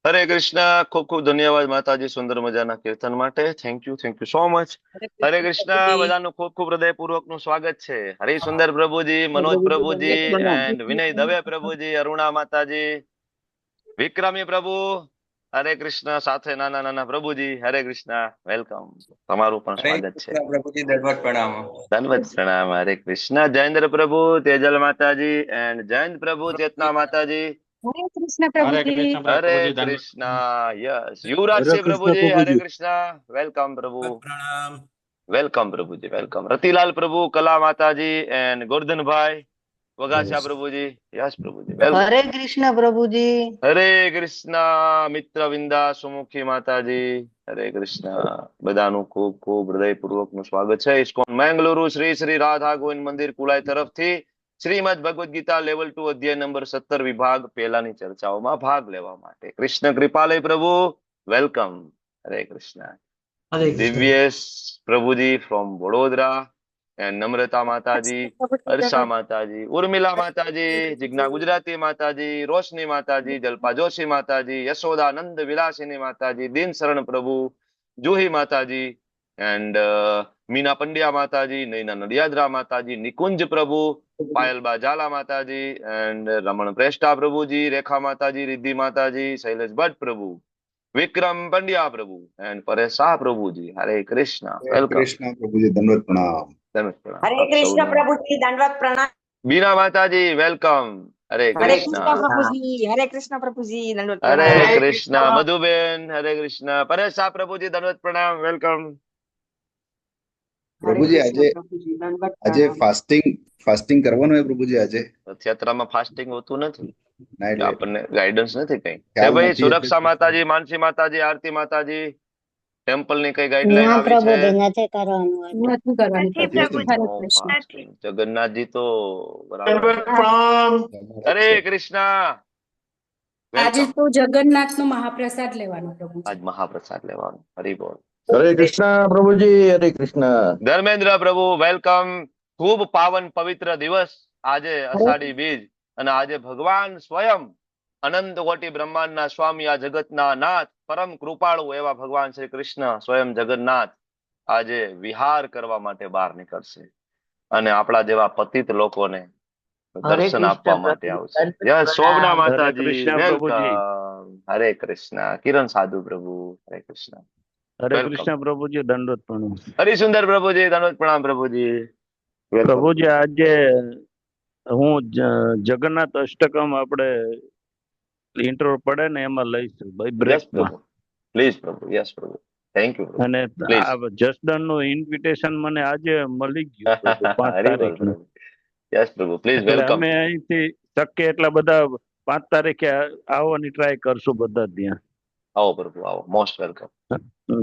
હરે કૃષ્ણ. ખૂબ ખૂબ ધન્યવાદ માતાજી સુંદર મજાના કીર્તન માટે. Thank you so much. હરે કૃષ્ણ. બધાનું ખૂબ ખૂબ હૃદયપૂર્વક નું સ્વાગત છે. હરિ સુંદર પ્રભુજી, મનોજ પ્રભુજી એન્ડ વિનય દવે પ્રભુજી, અરુણા માતાજી, વિક્રમી પ્રભુ. હરે કૃષ્ણ. સાથે નાના નાના પ્રભુજી. હરે કૃષ્ણ. વેલકમ. તમારું પણ સ્વાગત છે. પ્રભુજી દંડવત પ્રણામ. ધન્યવાદ પ્રણામ. હરે કૃષ્ણ. જયેન્દ્ર પ્રભુ, તેજલ માતાજી એન્ડ જયંત પ્રભુ, ચેતના માતાજી. હરે કૃષ્ણ પ્રભુજી. હરે કૃષ્ણ. યસ. યુવરાજસિંહ પ્રભુજી. હરે કૃષ્ણ. વેલકમ પ્રભુ. પ્રણામ. વેલકમ પ્રભુજી. વેલકમ. રતિલાલ પ્રભુ, કલા માતાજી એન્ડ ગોરધનભાઈ વગાસિયા પ્રભુજી. યસ પ્રભુજી. હરે કૃષ્ણ પ્રભુજી. હરે કૃષ્ણ. મિત્ર વિંદા સુમુખી માતાજી. હરે કૃષ્ણ. બધાનું ખૂબ ખૂબ હૃદયપૂર્વક નું સ્વાગત છે. ઇસ્કોન મેંગલુરુ શ્રી શ્રી રાધા ગોવિંદ મંદિર કુલાઈ તરફથી શ્રીમદ ભગવદ ગીતા લેવલ 2 અધ્યાય નંબર 17 વિભાગ પહેલાની ચર્ચાઓમાં ભાગ લેવા માટે કૃષ્ણ કૃપાલય પ્રભુ. વેલકમ. હરે કૃષ્ણ. દિવ્યેશ પ્રભુજી ફ્રોમ વડોદરા એન્ડ નમ્રતા માતાજી, હર્ષા માતાજી, ઉર્મિલા માતાજી, જિજ્ઞા ગુજરાતી માતાજી, રોશની માતાજી, જલ્પા જોશી માતાજી, યશોદાનંદ વિલાસિની માતાજી, દિન શરણ પ્રભુ, જુહી માતાજી એન્ડ મીના પંડ્યા માતાજી, નૈના નડિયાદરા માતાજી, નિકુંજ પ્રભુ, પાયલબા ઝાલા માતાજી એન્ડ રમણ પ્રેષ્ઠા પ્રભુજી, રેખા માતાજી, રિદ્ધિ માતાજી, શૈલેષ ભટ્ટ પ્રભુ, વિક્રમ પંડ્યા પ્રભુ એન્ડ પરેશ શાહ પ્રભુજી. હરે કૃષ્ણ. વેલકમ. કૃષ્ણ પ્રભુજી દંડવત પ્રણામ. હરે કૃષ્ણ પ્રભુજી દંડવત પ્રણામ. બીના માતાજી વેલકમ. હરે હરે કૃષ્ણ. કૃષ્ણ પ્રભુજી. હરે કૃષ્ણ પ્રભુજી દંડવત હરે પ્રણામ. કૃષ્ણ. મધુબેન હરે કૃષ્ણ. પરેશ શાહ પ્રભુજી દંડવત પ્રણામ. વેલકમ. પ્રભુજી આજે આજે ફાસ્ટિંગ કરવાનું હોય પ્રભુજી આજે રથયાત્રામાં ફાસ્ટિંગ હોતું નથી. ના એટલે આપણને ગાઈડન્સ નથી કઈ. ખ્યાલ ભાઈ નથી સુરક્ષા એટલે માતાજી, માનસી માતાજી, આરતી માતાજી, ટેમ્પલ ની કઈ ગાઈડલાઈન આવી છે? નથી કરવાનું. નથી કરવાનું નથી પ્રભુજી. હરે નો કૃષ્ણ. fasting. જગન્નાથજી તો બરાબર. હરે કૃષ્ણ. આજે વેલકમ. તો જગન્નાથ નો મહાપ્રસાદ લેવાનો પ્રભુજી. આજ મહાપ્રસાદ લેવાનો. હરિ બોલ. હરે કૃષ્ણ પ્રભુજી. હરે કૃષ્ણ. ધર્મેન્દ્ર પ્રભુ વેલકમ. ખૂબ પાવન પવિત્ર દિવસ આજે અષાઢી બીજ અને આજે ભગવાન સ્વયં અનંત કોટી બ્રહ્માંડના સ્વામી, આ જગતના નાથ, પરમ કૃપાળુ એવા ભગવાન શ્રી કૃષ્ણ સ્વયં જગન્નાથ આજે વિહાર કરવા માટે બહાર નીકળશે અને આપણા જેવા પતિત લોકોને દર્શન આપવા માટે આવશે. યસ. શોભના માતાજી વેલકમ. હરે કૃષ્ણ. કિરણ સાધુ પ્રભુ. હરે કૃષ્ણ. હરે કૃષ્ણ પ્રભુજી દંડવત પ્રણામ. હરિસુંદર પ્રભુજી દંડવત પ્રણામ પ્રભુજી. પ્રભુજી આજે હું જગન્નાથ અષ્ટકમ આપણે ઇન્ટ્રો પડે ને એમાં લઈશું ભાઈ બ્રેકમાં. પ્લીઝ પ્રભુ. યસ પ્રભુ. Thank you. અને આ જસદણ નું ઇન્વિટેશન મને આજે મળી ગયું પ્રભુ, 5 તારીખનું. યસ પ્રભુ. પ્લીઝ એટલે વેલકમ. અમે અહીંથી શક્ય એટલા બધા 5 તારીખે આવવાની ટ્રાય કરશું બધા ત્યાં. આવો પ્રભુ આવો. Most welcome.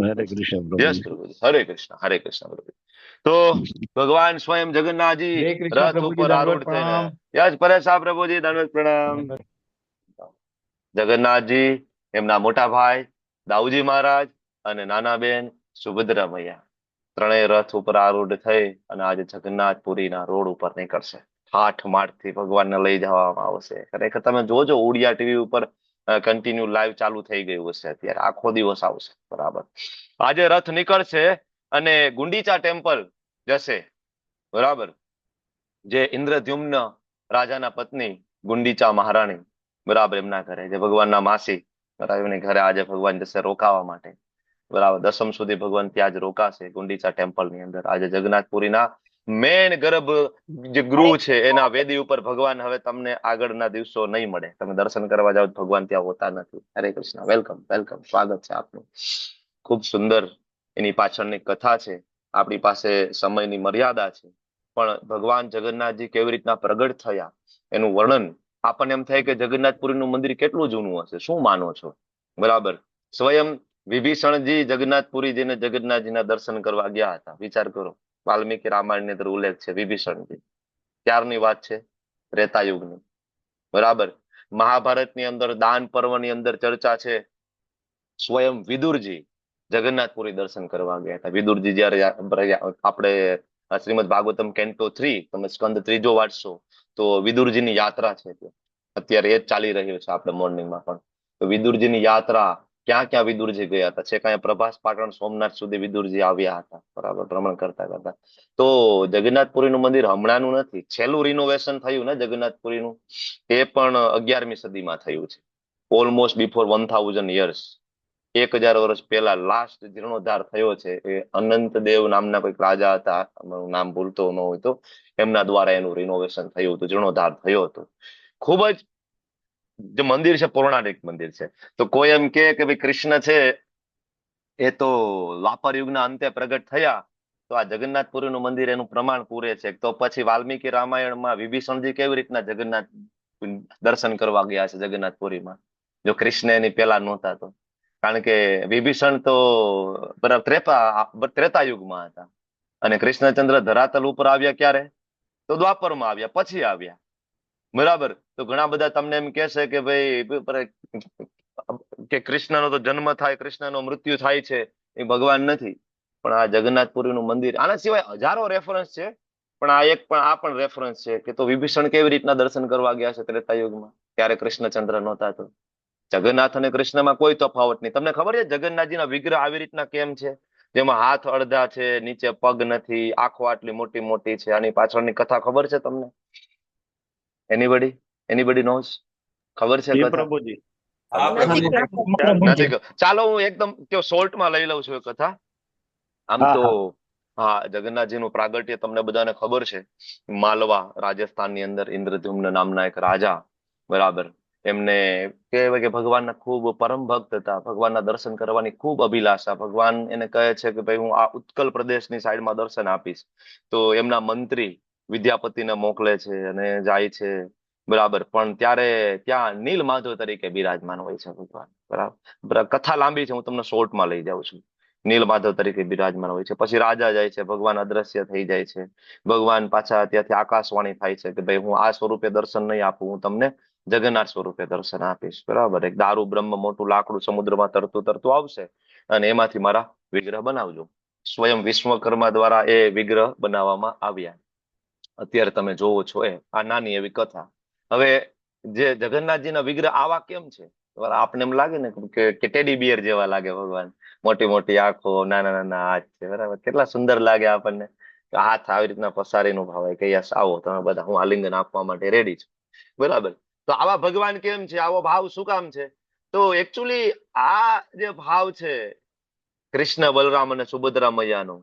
હરે કૃષ્ણ યસ પ્રભુ. પ્રભુ. હરે કૃષ્ણ. હરે કૃષ્ણ પ્રભુ. તો ભગવાન સ્વયં જગન્નાથજી રથ ઉપર આરૂઢ થઈને. યસ પરેશ શાહ પ્રભુજી દંડવત પ્રણામ. જગન્નાથજી, એમના મોટા ભાઈ દાઉજી મહારાજ અને નાના બેન સુભદ્રા મૈયા ત્રણેય રથ ઉપર આરૂઢ થઈ અને આજે જગન્નાથપુરીના રોડ ઉપર નીકળશે. ઠાઠ માઠથી ભગવાનને લઈ જવામાં આવશે. ખરેખર તમે જોજો, ઉડિયા ટીવી ઉપર કન્ટિન્યુ લાઈવ ચાલુ થઈ ગયું હશે અત્યારે. આખો દિવસ આવશે. બરાબર. આજે રથ નીકળશે અને ગુંડીચા ટેમ્પલ જશે. બરાબર. જે ઇન્દ્રદ્યુમ્ન રાજાના પત્ની ગુંડીચા મહારાણી, બરાબર, એમના ઘરે, જે ભગવાનના માસી, બરાબર, એમની ઘરે આજે ભગવાન જશે રોકાવા માટે. બરાબર. દસમ સુધી ભગવાન ત્યાં જ રોકાશે ગુંડીચા ટેમ્પલ ની અંદર. આજે જગન્નાથપુરીના મેન ગર્ભ જે ગૃહ છે એના વેદી ઉપર ભગવાન હવે તમને આગળના દિવસો નહીં મળે. તમે દર્શન કરવા જાઓ ભગવાન ત્યાં હોતા નથી. હરે કૃષ્ણ. વેલકમ. વેલકમ. સ્વાગત છે આપનું. ખૂબ સુંદર એની પાછળની કથા છે. આપણી પાસે સમયની મર્યાદા છે, પણ ભગવાન જગન્નાથજી કેવી રીતના પ્રગટ થયા એનું વર્ણન આપણને એમ થાય કે જગન્નાથપુરીનું મંદિર કેટલું જૂનું હશે. શું માનો છો? બરાબર. સ્વયં વિભીષણજી જગન્નાથપુરી જઈને જગન્નાથજીના દર્શન કરવા ગયા હતા. વિચાર કરો. વાલ્મીકી રામાયણની અંદર ઉલ્લેખ છે વિભીષણજી. ક્યારની વાત છે? ત્રેતા યુગની. બરાબર. મહાભારતની અંદર દાન પર્વની અંદર ચર્ચા છે. સ્વયં વિદુરજી જગન્નાથપુરી દર્શન કરવા ગયા હતા. વિદુરજી જયારે આપણે શ્રીમદ ભાગવતમ કેન્ટો 3 તમે સ્કંદ 3 વાંચશો તો વિદુરજીની યાત્રા છે. અત્યારે એ જ ચાલી રહ્યું છે આપણે મોર્નિંગમાં પણ. તો વિદુરજીની યાત્રા, ક્યાં ક્યાં વિદુરજી ગયા હતા? છે કાંઈ પ્રભાસ પાટણ સોમનાથ સુધી વિદુરજી આવ્યા હતા, બરાબર, ભ્રમણ કરતા કરતા. તો જગન્નાથપુરીનું મંદિર હમણાંનું નથી, છેલ્લું રિનોવેશન થયું ને જગન્નાથપુરીનું, એ પણ 11મી સદીમાં થયું છે. ઓલમોસ્ટ બિફોર 1000 યર્સ, 1000 વર્ષ પહેલા લાસ્ટ જીર્ણોદ્ધાર થયો છે. એ અનંત દેવ નામના કોઈક રાજા હતા, મારું નામ ભૂલતો ન હોય તો, એમના દ્વારા એનું રિનોવેશન થયું હતું, જીર્ણોદ્ધાર થયો હતો. ખૂબ જ જે મંદિર છે પૌરાણિક મંદિર છે. તો કોઈ એમ કે ભાઈ કૃષ્ણ છે એ તો દ્વાપર યુગના અંતે પ્રગટ થયા, તો આ જગન્નાથપુરીનું મંદિર એનું પ્રમાણ પૂરે છે. તો પછી વાલ્મીકી રામાયણમાં વિભીષણજી કેવી રીતના જગન્નાથ દર્શન કરવા ગયા છે જગન્નાથપુરીમાં, જો કૃષ્ણ એની પેલા નહોતા તો? કારણ કે વિભીષણ તો ત્રેતા યુગમાં હતા, અને કૃષ્ણચંદ્ર ધરાતલ ઉપર આવ્યા ક્યારે? તો દ્વાપરમાં આવ્યા, પછી આવ્યા, બરાબર. તો ઘણા બધા તમને એમ કહેશે કે ભાઈ કે કૃષ્ણનો તો જન્મ થાય, કૃષ્ણનો મૃત્યુ થાય છે, એ ભગવાન નથી. પણ આ જગન્નાથપુરીનું મંદિર, આના સિવાય હજારો રેફરન્સ છે, પણ આ પણ રેફરન્સ છે કે તો વિભીષણ કેવી રીતના દર્શન કરવા ગયા છે ત્રેતાયુગમાં, ત્યારે કૃષ્ણચંદ્ર નહોતા. તો જગન્નાથ અને કૃષ્ણમાં કોઈ તફાવત નહીં. તમને ખબર છે જગન્નાથજીના વિગ્રહ આવી રીતના કેમ છે? જેમાં હાથ અડધા છે, નીચે પગ નથી, આંખો આટલી મોટી મોટી છે. આની પાછળની કથા ખબર છે તમને? Anybody knows? ખબર છે જી કથા? પ્રભુજી. નથી. ચાલો હું એકદમ શોર્ટમાં લઈ લઉં છું એ કથા. આમ હા, તો હા. હા, જગન્નાથજીનું પ્રાગટ્ય તમને બધાને ખબર છે. માલવા રાજસ્થાનની અંદર ઇન્દ્રદ્યુમ્ન નામના એક રાજા, બરાબર, એમને કહેવાય કે ભગવાનના ખૂબ પરમ ભક્ત હતા, ભગવાનના દર્શન કરવાની ખૂબ અભિલાષા. ભગવાન એને કહે છે કે ભાઈ હું આ ઉત્કલ પ્રદેશની સાઈડમાં દર્શન આપીશ. તો એમના મંત્રી વિદ્યાપતિને મોકલે છે અને જાય છે, બરાબર. પણ ત્યારે ત્યાં નીલ માધવ તરીકે બિરાજમાન હોય છે ભગવાન, બરાબર. કથા લાંબી છે, હું તમને શોર્ટમાં લઈ જાઉં છું. નીલ માધવ તરીકે બિરાજમાન હોય છે. પછી રાજા જાય છે, ભગવાન અદ્રશ્ય થઈ જાય છે. ભગવાન પાછા ત્યાંથી આકાશવાણી થાય છે કે ભાઈ હું આ સ્વરૂપે દર્શન નહીં આપું, હું તમને જગન્નાથ સ્વરૂપે દર્શન આપીશ, બરાબર. એક દારૂ બ્રહ્મ મોટું લાકડું સમુદ્રમાં તરતું તરતું આવશે, અને એમાંથી મારા વિગ્રહ બનાવજો. સ્વયં વિશ્વકર્મા દ્વારા એ વિગ્રહ બનાવવામાં આવ્યા. અત્યારે તમે જોવો છો આ નાની એવી કથા. હવે જે જગન્નાથજીના વિગ્રહ આવા કેમ છે? આપને એમ લાગે ને કે ટેડી બિયર જેવા લાગે ભગવાન, મોટી મોટી આંખો, નાના નાના હાથ છે, બરાબર. કેટલા સુંદર લાગે આપણને. હાથ આવી રીતના પસારીનું ભાવાય કે યસ આવો તમે બધા, હું આલિંગન આપવા માટે રેડી છું, બરાબર. તો આવા ભગવાન કેમ છે? આવો ભાવ શું કામ છે? તો એકચ્યુઅલી આ જે ભાવ છે કૃષ્ણ બલરામ અને સુભદ્રા મૈયાનો,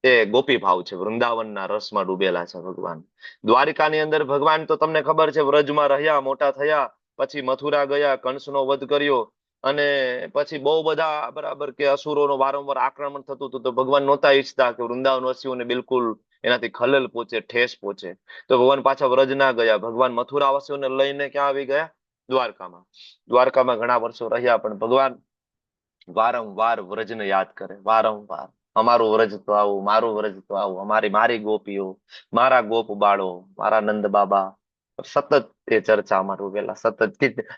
એ ગોપી ભાવ છે. વૃંદાવનના રસમાં ડૂબેલા છે ભગવાન. દ્વારિકાની અંદર ભગવાન તો તમને ખબર છે વ્રજમાં રહ્યા, મોટા થયા, પછી મથુરા ગયા, કંસનો વધ કર્યો, અને પછી બહુ બધા, બરાબર, કે અસુરોનો વારંવાર આક્રમણ થતું હતું. તો ભગવાન નહોતા ઈચ્છતા કે વૃંદાવનવાસીઓને બિલકુલ એનાથી ખલેલ પહોંચે, ઠેસ પહોંચે. તો ભગવાન પાછા વ્રજ ના ગયા. ભગવાન મથુરાવાસીઓને લઈને ક્યાં આવી ગયા? દ્વારકામાં. દ્વારકામાં ઘણા વર્ષો રહ્યા, પણ ભગવાન વારંવાર વ્રજને યાદ કરે, વારંવાર. અમારું વ્રજ તો આવું, મારું વ્રજ તો આવું, મારી ગોપીઓ, મારા ગોપ બાળો, મારા નંદ બાબા. સતત એ ચર્ચામાં ડૂબેલા, સતત.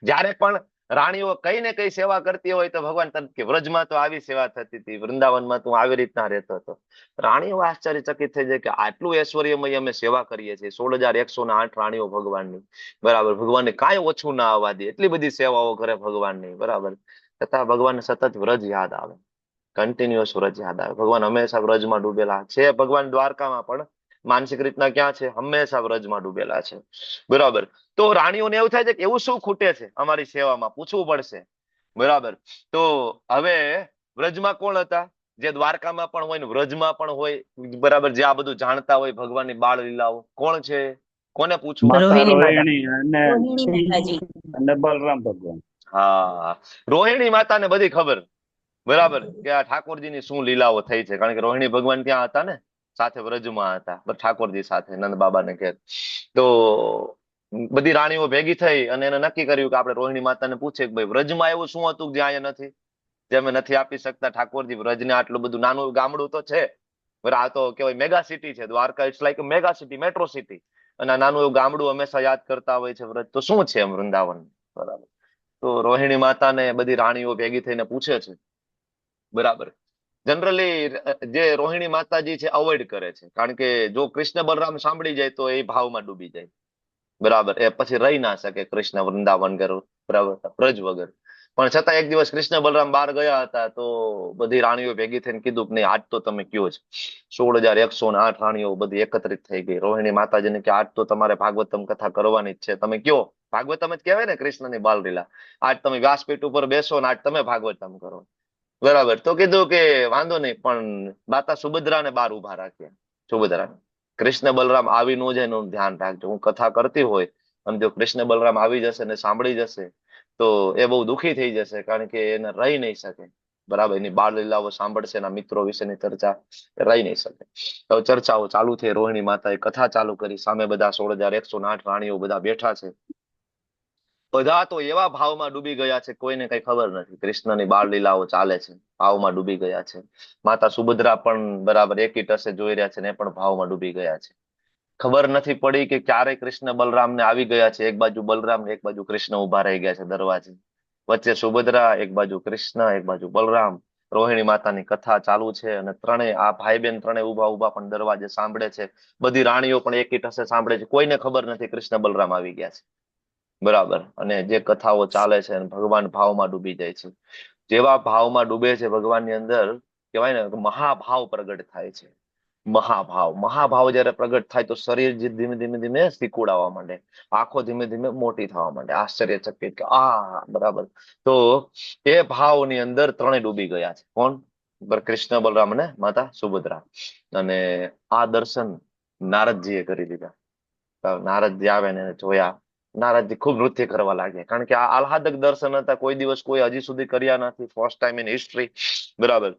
જ્યારે પણ રાણીઓ કઈ ને કઈ સેવા કરતી હોય તો ભગવાન તરત કે વ્રજમાં તો આવી સેવા થતી હતી, વૃંદાવનમાં તું આવી રીતના રહેતો હતો. રાણીઓ આશ્ચર્યચકિત થઈ જાય કે આટલું ઐશ્વર્યમય અમે સેવા કરીએ છીએ, 16,108 રાણીઓ ભગવાનની, બરાબર. ભગવાનને કાંઈ ઓછું ના આવવા દે, એટલી બધી સેવાઓ કરે ભગવાનની, બરાબર. છતાં ભગવાનને સતત વ્રજ યાદ આવે, કન્ટિન્યુઅસ વ્રજ યાદ આવે. ભગવાન હંમેશા વ્રજમાં ડૂબેલા છે. ભગવાન દ્વારકામાં પણ માનસિક રીતના ક્યાં છે? હંમેશા વ્રજમાં ડૂબેલા છે, બરાબર. તો રાણીઓને એવું થાય છે કે એવું શું ખૂટે છે અમારી સેવામાં, પૂછવું પડશે, બરાબર. તો હવે વ્રજમાં કોણ હતા? જે દ્વારકામાં પણ હોય ને વ્રજમાં પણ હોય, બરાબર, જે આ બધું જાણતા હોય ભગવાનની બાળ લીલાઓ, કોણ છે? કોને પૂછવું? માતા રોહિણી માતા. રોહિણી અને રોહિણી માતાજી. બલરામ ભગવાન. હા, રોહિણી માતાને બધી ખબર, બરાબર, કે આ ઠાકોરજીની શું લીલાઓ થઈ છે. કારણ કે રોહિણી ભગવાન ત્યાં હતા ને, સાથે વ્રજમાં હતા, ઠાકોરજી સાથે, નંદ બાબાને ઘેર. તો બધી રાણીઓ ભેગી થઈ અને એને નક્કી કર્યું કે આપણે રોહિણી માતાને પૂછે કે ભાઈ વ્રજમાં એવું શું હતું જે અહીંયા નથી, જે અમે નથી આપી શકતા ઠાકોરજી? વ્રજને આટલું બધું નાનું ગામડું તો છે, બરાબર, આ તો કેવાય મેગા સિટી છે Dwarka, it's like mega city, metro city. અને આ નાનું એવું ગામડું હંમેશા યાદ કરતા હોય છે વ્રજ, તો શું છે એમ વૃંદાવન, બરાબર. તો રોહિણી માતાને બધી રાણીઓ ભેગી થઈને પૂછે છે, બરાબર. જનરલી જે રોહિણી માતાજી છે અવોઇડ કરે છે, કારણ કે જો કૃષ્ણ બલરામ સાંભળી જાય તો એ ભાવમાં ડૂબી જાય, બરાબર. એ પછી રહી ના શકે કૃષ્ણ વૃંદાવન બરાબર બ્રજ વગર. પણ છતાં એક દિવસ કૃષ્ણ બલરામ બહાર ગયા હતા તો બધી રાણીઓ ભેગી થઈને કીધું કે નહીં આજ તો તમે કયો જ. 16,108 રાણીઓ બધી એકત્રિત થઈ ગઈ. રોહિણી માતાજીને કે આજ તો તમારે ભાગવતમ કથા કરવાની જ છે, તમે કયો. ભાગવતમ જ કહેવાય ને કૃષ્ણની બાલલીલા. આજ તમે વ્યાસપીઠ ઉપર બેસો ને આજ તમે ભાગવતમ કરો. બરાબર. તો કીધું કે વાંધો નહીં, પણ માતા સુભદ્રાને બહાર ઉભા રાખ્યા. સુભદ્રાને કૃષ્ણ બલરામ આવી ન જાય એનું ધ્યાન રાખજો. હું કથા કરતી હોય અને જો કૃષ્ણ બલરામ આવી જશે ને સાંભળી જશે તો એ બહુ દુઃખી થઈ જશે, કારણ કે એને રહી નહીં શકે. બરાબર. એની બાળ લીલાઓ સાંભળશે, એના મિત્રો વિશેની ચર્ચા રહી નહીં શકે. હવે ચર્ચાઓ ચાલુ થઈ. રોહિણી માતાએ કથા ચાલુ કરી. સામે બધા 16,108 રાણીઓ બધા બેઠા છે. બધા તો એવા ભાવમાં ડૂબી ગયા છે કોઈને કઈ ખબર નથી. કૃષ્ણની બાળ લીલાઓ ચાલે છે, ભાવમાં ડૂબી ગયા છે. માતા સુભદ્રા પણ બરાબર એકી ટસે જોઈ રહ્યા છે ને એ પણ ભાવમાં ડૂબી ગયા છે. ખબર નથી પડી કે ક્યારે કૃષ્ણ બલરામ ને આવી ગયા છે. એક બાજુ બલરામ ને એક બાજુ કૃષ્ણ ઉભા રહી ગયા છે દરવાજે. વચ્ચે સુભદ્રા, એક બાજુ કૃષ્ણ, એક બાજુ બલરામ. રોહિણી માતાની કથા ચાલુ છે અને ત્રણેય આ ભાઈ બેન ત્રણેય ઉભા ઉભા પણ દરવાજે સાંભળે છે. બધી રાણીઓ પણ એકી ટસે સાંભળે છે. કોઈને ખબર નથી કૃષ્ણ બલરામ આવી ગયા છે. બરાબર. અને જે કથાઓ ચાલે છે ભગવાન ભાવમાં ડૂબી જાય છે. જેવા ભાવમાં ડૂબે છે ભગવાનની અંદર, કહેવાય ને મહાભાવ પ્રગટ થાય છે. મહાભાવ જયારે પ્રગટ થાય તો શરીર જે ધીમે ધીમે ધીમે સિકુડાવા માંડે, આંખો ધીમે ધીમે મોટી થવા માંડે. આશ્ચર્યચકિત કે આ બરાબર. તો એ ભાવની અંદર ત્રણે ડૂબી ગયા છે. કોણ? કૃષ્ણ બલરામ અને માતા સુભદ્રા. અને આ દર્શન નારદજીએ કરી દીધા. નારદજી આવે ને જોયા. નારદજી ખૂબ નૃત્ય કરવા લાગ્યા, કારણ કે આ આહ્લાદક દર્શન હતા. કોઈ દિવસ કોઈ હજી સુધી કર્યા નથી. First time in history. બરાબર.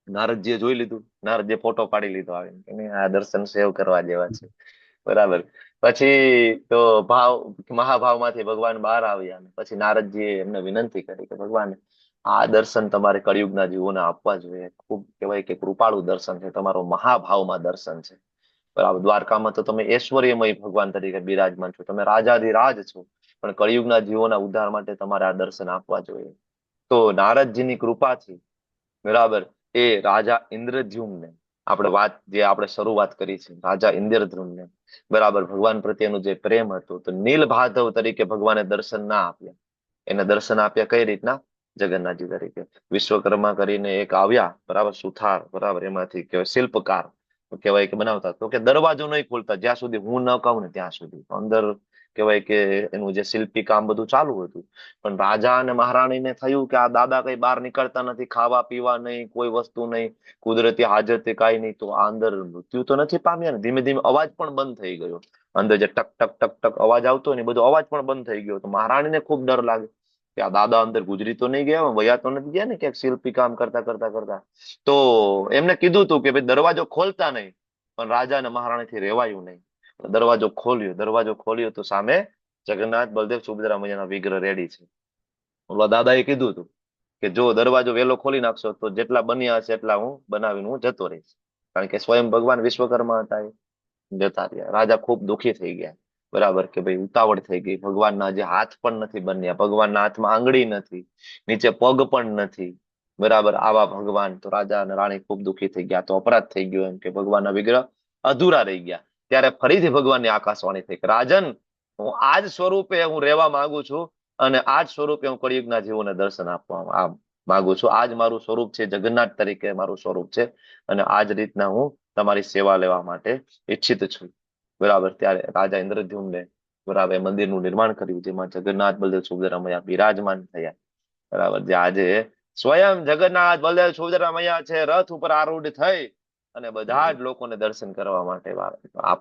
નારદજીએ જોઈ લીધું. નારદજીએ ફોટો પાડી લીધો આવીને, આ દર્શન સેવ કરવા જેવા છે. બરાબર. પછી તો મહાભાવમાંથી ભગવાન બહાર આવ્યા. પછી નારદજીએ એમને વિનંતી કરી કે ભગવાન, આ દર્શન તમારે કળિયુગના જીવોને આપવા જોઈએ. ખૂબ કહેવાય કે કૃપાળુ દર્શન છે, તમારો મહાભાવમાં દર્શન છે. બરાબર. દ્વારકામાં તો તમે ઐશ્વર્યમય ભગવાન તરીકે બિરાજમાન છો, તમે રાજાધિરાજ છો, પણ કળિયુગના જીવોના ઉદ્ધાર માટે તમારે આ દર્શન આપવા જોઈએ. તો નારદજીની કૃપાથી બરાબર એ રાજા ઇન્દ્રદ્યુમ્નને, આપણે શરૂઆત કરી છે, રાજા ઇન્દ્રદ્યુમ્નને બરાબર ભગવાન પ્રત્યેનું જે પ્રેમ હતું, તો નીલભાધવ તરીકે ભગવાને દર્શન ના આપ્યા. એને દર્શન આપ્યા કઈ રીતના? જગન્નાથજી તરીકે. વિશ્વકર્મા કરીને એક આવ્યા, બરાબર, સુથાર, બરાબર, એમાંથી કહેવાય શિલ્પકાર કહેવાય કે બનાવતા. તો કે દરવાજો નહીં ખોલતા જ્યાં સુધી હું ન કહું ને ત્યાં સુધી. અંદર કહેવાય કે એનું જે શિલ્પી કામ બધું ચાલુ હતું. પણ રાજા અને મહારાણીને થયું કે આ દાદા કઈ બહાર નીકળતા નથી, ખાવા પીવા નહીં, કોઈ વસ્તુ નહીં, કુદરતી હાજતે કાંઈ નહીં. તો આ અંદર મૃત્યુ તો નથી પામ્યા ને? ધીમે ધીમે અવાજ પણ બંધ થઈ ગયો. અંદર જે ટક ટક ટક ટક અવાજ આવતો હોય ને બધો અવાજ પણ બંધ થઈ ગયો. તો મહારાણીને ખૂબ ડર લાગે કે આ દાદા અંદર ગુજરી તો નહીં ગયા, વયા તો નથી ગયા ને ક્યાંક શિલ્પી કામ કરતા કરતા કરતા. તો એમને કીધું હતું કે ભાઈ દરવાજો ખોલતા નહીં. પણ રાજા અને મહારાણીથી રેવાયું નહીં. દરવાજો ખોલ્યો તો સામે જગન્નાથ, બલદેવ, સુભદ્રા મૈયાના વિગ્રહ રેડી છે. ઓલા દાદાએ કીધું હતું કે જો દરવાજો વેલો ખોલી નાખશો તો જેટલા બન્યા હશે એટલા હું બનાવીને હું જતો રહીશ. કારણ કે સ્વયં ભગવાન વિશ્વકર્મા હતા, એ જતા રહ્યા. રાજા ખૂબ દુઃખી થઈ ગયા. બરાબર કે ભાઈ ઉતાવળ થઈ ગઈ. ભગવાનના જે હાથ પણ નથી બન્યા, ભગવાનના હાથમાં આંગળી નથી, નીચે પગ પણ નથી. બરાબર. આવા ભગવાન. તો રાજા અને રાણી ખૂબ દુઃખી થઈ ગયા. તો અપરાધ થઈ ગયો એમ કે ભગવાનના વિગ્રહ અધૂરા રહી ગયા. ત્યારે ફરીથી ભગવાનની આકાશવાણી થઈ કે રાજન, હું આજ સ્વરૂપે હું રહેવા માંગુ છું અને આજ સ્વરૂપે હું કળિયુગના જીવોને દર્શન આપવા માંગુ છું. આજ મારું સ્વરૂપ છે, જગન્નાથ તરીકે મારું સ્વરૂપ છે, અને આજ રીતના હું તમારી સેવા લેવા માટે ઈચ્છિત છું. બરાબર. ત્યારે રાજા ઇન્દ્રદ્યુમ્ને બરાબર મંદિરનું નિર્માણ કર્યું, જેમાં જગન્નાથ, બલદેવ, સુભદ્રા મૈયા બિરાજમાન થયા. બરાબર. જે આજે સ્વયં જગન્નાથ, બલદેવ, સુભદ્રા મૈયા છે, રથ ઉપર આરૂઢ થઈ અને બધા જ લોકોને દર્શન કરવા માટે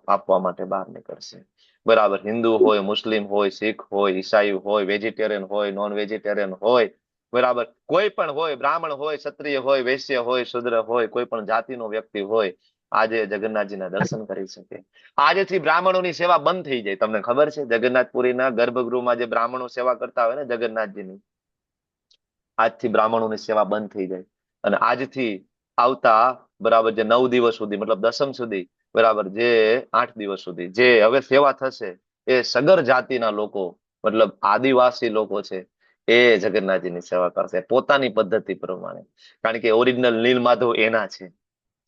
આપવા માટે બહાર નીકળશે. બરાબર. હિન્દુ હોય, મુસ્લિમ હોય, શીખ હોય, ઈસાઈ હોય, વેજીટેરિયન હોય, નોન વેજીટેરિયન હોય, બરાબર, કોઈ પણ હોય, બ્રાહ્મણ હોય, ક્ષત્રિય હોય, વૈશ્ય હોય, શૂદ્ર હોય, કોઈ પણ જાતિનો વ્યક્તિ હોય, આજે જગન્નાથજીના દર્શન કરી શકે. આજથી બ્રાહ્મણોની સેવા બંધ થઈ જાય. તમને ખબર છે જગન્નાથપુરીના ગર્ભગૃહમાં જે બ્રાહ્મણો સેવા કરતા હોય ને જગન્નાથજીની, આજથી બ્રાહ્મણોની સેવા બંધ થઈ જાય. અને આજથી આવતા બરાબર જે 9 દિવસ સુધી, મતલબ દસમ સુધી, બરાબર, જે 8 દિવસ સુધી જે હવે સેવા થશે, એ સગર જાતિના લોકો, મતલબ આદિવાસી લોકો છે, એ જગન્નાથજીની સેવા કરશે પોતાની પદ્ધતિ પ્રમાણે. કારણ કે ઓરિજિનલ નીલમાધવ એના છે,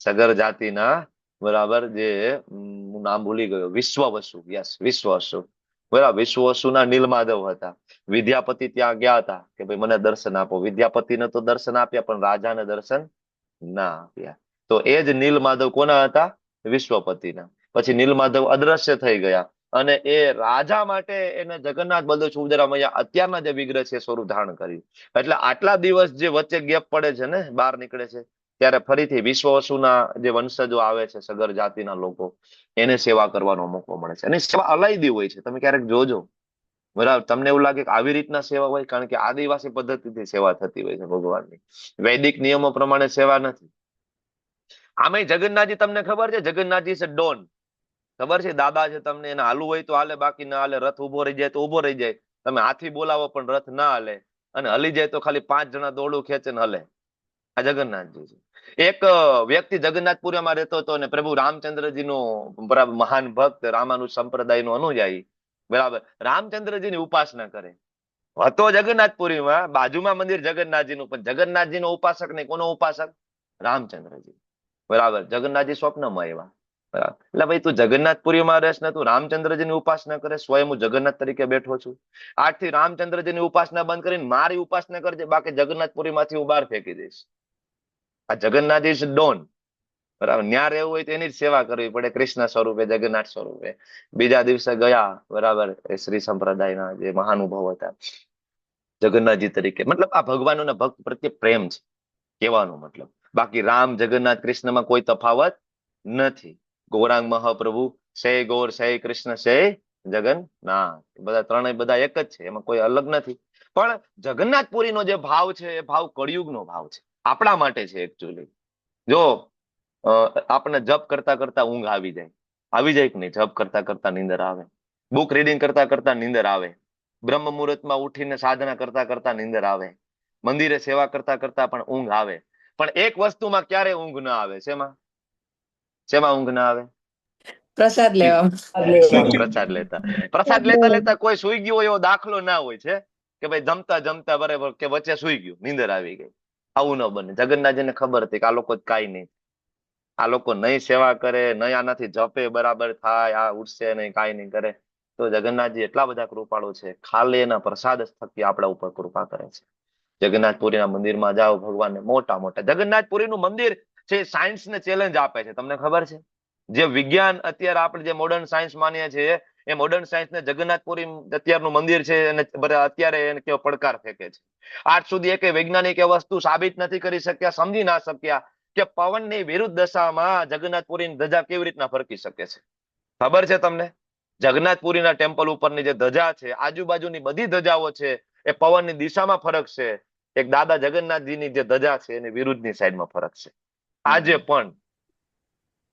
સગર જાતિના. બરાબર. જે હું નામ ભૂલી ગયો, વિશ્વવસુ. યસ, વિશ્વવસુ. બરાબર. વિશ્વવસુના નીલમાધવ હતા. વિદ્યાપતિ ત્યાં ગયા હતા કે ભાઈ મને દર્શન આપો. વિદ્યાપતિને તો દર્શન આપ્યા પણ રાજાને દર્શન ના આપ્યા. તો એ જ નીલમાધવ કોના હતા? વિશ્વપતિના. પછી નીલમાધવ અદ્રશ્ય થઈ ગયા અને એ રાજા માટે એને જગન્નાથ બલદેવ સુભદ્રા મૈયા અત્યારના જે વિગ્રહ છે એ સ્વરૂપ ધારણ કર્યું. એટલે આટલા દિવસ જે વચ્ચે ગેપ પડે છે ને, બહાર નીકળે છે, ત્યારે ફરીથી વિશ્વવસુના જે વંશજો આવે છે, સગર જાતિના લોકો, એને સેવા કરવાનો મોકો મળે છે. અને સેવા અલાયદી હોય છે. તમે ક્યારેક જોજો, બરાબર. તમને એવું લાગે કે આવી રીતના સેવા હોય, કારણ કે આદિવાસી પદ્ધતિથી સેવા થતી હોય છે ભગવાનની. વૈદિક નિયમો પ્રમાણે સેવા નથી. આમે જગન્નાથજી તમને ખબર છે, જગન્નાથજી છે ડોન. ખબર છે? દાદા છે, તમને એને હાલવું હોય તો હાલે, બાકી ના હાલે. રથ ઉભો રહી જાય તો ઉભો રહી જાય. તમે હાથી બોલાવો પણ રથ ના હાલે, અને હલી જાય તો ખાલી 5 જણા દોડું ખેંચે ને હલે. આ જગન્નાથજી છે. એક વ્યક્તિ જગન્નાથપુરમાં રહેતો હતો અને પ્રભુ રામચંદ્રજીનો બરાબર મહાન ભક્ત, રામાનુજ સંપ્રદાયનો અનુયાયી, બરાબર, રામચંદ્રજીની ઉપાસના કરે. હતો જગન્નાથપુરીમાં, બાજુમાં મંદિર જગન્નાથજીનું, પણ જગન્નાથજીનો ઉપાસક નહીં. કોનો ઉપાસક? રામચંદ્રજી. બરાબર. જગન્નાથજી સ્વપ્નમાં આવ્યા. બરાબર. એટલે ભાઈ તું જગન્નાથપુરીમાં રહેશ ને તું રામચંદ્રજીની ઉપાસના કરે, સ્વયં હું જગન્નાથ તરીકે બેઠો છું. આજથી રામચંદ્રજીની ઉપાસના બંધ કરીને મારી ઉપાસના કરજે, બાકી જગન્નાથપુરીમાંથી હું બહાર ફેંકી દઈશ. આ જગન્નાથજી છે ડોન. બરાબર. ન્યા રહેવું હોય તો એની જ સેવા કરવી પડે, કૃષ્ણ સ્વરૂપે, જગન્નાથ સ્વરૂપે. બીજા દિવસે ગયા, બરાબર, એ શ્રી સંપ્રદાયના જે મહાનુભાવ હતા, જગન્નાથજી તરીકે. મતલબ આ ભગવાનોના ભક્ત પ્રત્યે પ્રેમ છે, કહેવાનો મતલબ. બાકી રામ, જગન્નાથ, કૃષ્ણમાં કોઈ તફાવત નથી. ગૌરાંગ મહાપ્રભુ સે ગૌર, સે કૃષ્ણ, સે જગન્નાથ. બધા ત્રણેય બધા એક જ છે, એમાં કોઈ અલગ નથી. પણ જગન્નાથપુરીનો જે ભાવ છે એ ભાવ કળિયુગનો ભાવ છે, આપણા માટે છે એકચ્યુઅલી. જો આપણને જપ કરતા કરતા ઊંઘ આવી જાય કે નહીં? જપ કરતા કરતા નીંદર આવે, બુક રીડિંગ કરતા કરતા નીંદર આવે, બ્રહ્મ મુહૂર્તમાં ઉઠીને સાધના કરતા કરતા નીંદર આવે, મંદિરે સેવા કરતા કરતા પણ ઊંઘ આવે. પણ એક વસ્તુમાં ક્યારે ઊંઘ ના આવે? શેમાં ઊંઘ ના આવે? પ્રસાદ લેવા. પ્રસાદ લેતા લેતા કોઈ સુઈ ગયો એવો દાખલો ના હોય છે કે ભાઈ જમતા જમતા બરાબર કે વચ્ચે સુઈ ગયું, નીંદર આવી ગઈ. આવું ન બને. જગન્નાથજીને ખબર હતી કે આ લોકો કાંઈ નહીં, આ લોકો નહીં સેવા કરે, નહીં આનાથી જપે બરાબર થાય, આ ઉઠશે નહીં, કાંઈ નહીં કરે. તો જગન્નાથજી એટલા બધા કૃપાળુ છે, ખાલી એના પ્રસાદ થકી આપણા ઉપર કૃપા કરે છે. જગન્નાથપુરીના મંદિરમાં જાઓ, ભગવાનને મોટા મોટા. જગન્નાથપુરીનું મંદિર છે સાયન્સને ચેલેન્જ આપે છે. તમને ખબર છે? જે વિજ્ઞાન અત્યારે આપણે જે મોડર્ન સાયન્સ માનીએ છીએ, એ મોડર્ન સાયન્સને જગન્નાથપુરી અત્યારનું મંદિર છે અને અત્યારે એને કેવો પડકાર ફેંકે છે. આજ સુધી એક વૈજ્ઞાનિક એ વસ્તુ સાબિત નથી કરી શક્યા, સમજી ના શક્યા કે પવનની વિરુદ્ધ દશામાં જગન્નાથપુરીની ધજા કેવી રીતના ફરકી શકે છે. ખબર છે તમને? જગન્નાથપુરીના ટેમ્પલ ઉપરની જે ધજા છે, આજુબાજુની બધી ધજાઓ છે એ પવનની દિશામાં ફરક છે. એક દાદા જગન્નાથજીની જે ધજા છે એની વિરુદ્ધની સાઈડમાં ફરક છે. આજે પણ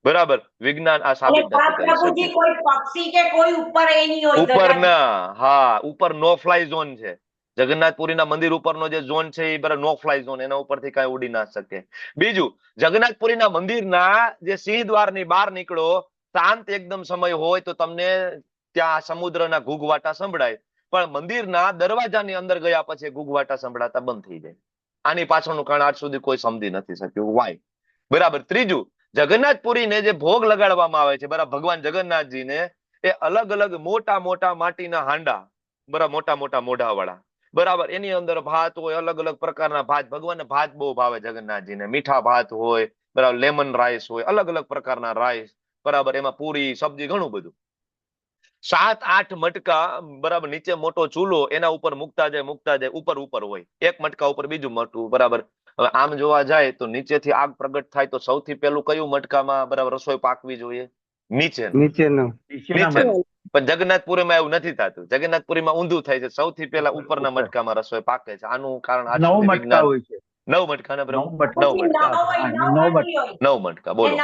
બરાબર વિજ્ઞાન આ સાબિત નથી કરી પ્રભુજી શક્યું. કોઈ પક્ષી કે કોઈ ઉપર એ નહીં હોય ઉપર ધજા. ના, હા, ઉપર નો ફ્લાય ઝોન છે. જગન્નાથપુરીના મંદિર ઉપરનો જે ઝોન છે એ બરાબર નો ફ્લાય ઝોન, એના ઉપરથી કઈ ઉડી ના શકે. બીજું, જગન્નાથપુરીના મંદિરના જે સિંહ દ્વારની બહાર નીકળો, શાંત એકદમ સમય હોય તો તમને ત્યાં સમુદ્રના ઘૂઘવાટા સંભળાય, પણ મંદિરના દરવાજાની અંદર ગયા પછી ઘૂઘવાટા સંભળાતા બંધ થઈ જાય. આની પાછળનું કારણ આજ સુધી કોઈ સમજી નથી શક્યું, વાય. બરાબર. ત્રીજું, જગન્નાથપુરીને જે ભોગ લગાડવામાં આવે છે, બરાબર, ભગવાન જગન્નાથજીને, એ અલગ અલગ મોટા મોટા માટીના હાંડા, બરાબર, મોટા મોટા મોઢાવાળા, બરાબર, એની અંદર ભાત હોય, અલગ અલગ પ્રકારના ભાત. ભગવાનને ભાત બહુ ભાવે જગન્નાથજીને. મીઠા ભાત હોય, બરાબર, લેમન રાઈસ હોય, અલગ અલગ પ્રકારના રાઈસ, બરાબર, એમાં પૂરી, સબ્જી, ઘણું બધું. 7-8 મટકા, બરાબર, નીચે મોટો ચૂલો, એના ઉપર મૂકતા જાય, ઉપર ઉપર હોય, એક મટકા ઉપર બીજું મટકું, બરાબર. હવે આમ જોવા જાય તો નીચેથી આગ પ્રગટ થાય તો સૌથી પહેલું કયું મટકામાં બરાબર રસોઈ પાકવી જોઈએ? નીચેનું. પણ જગન્નાથપુરીમાં એવું નથી થતું. જગન્નાથપુરીમાં ઊંધું થાય છે, સૌથી પહેલા ઉપરના મટકામાં રસોઈ પાકે છે. આનું કારણ આજ સુધી વિજ્ઞાન. 9 મટકા ને પ્રભુ? 9 મટકા. 9 મટકા, બોલો.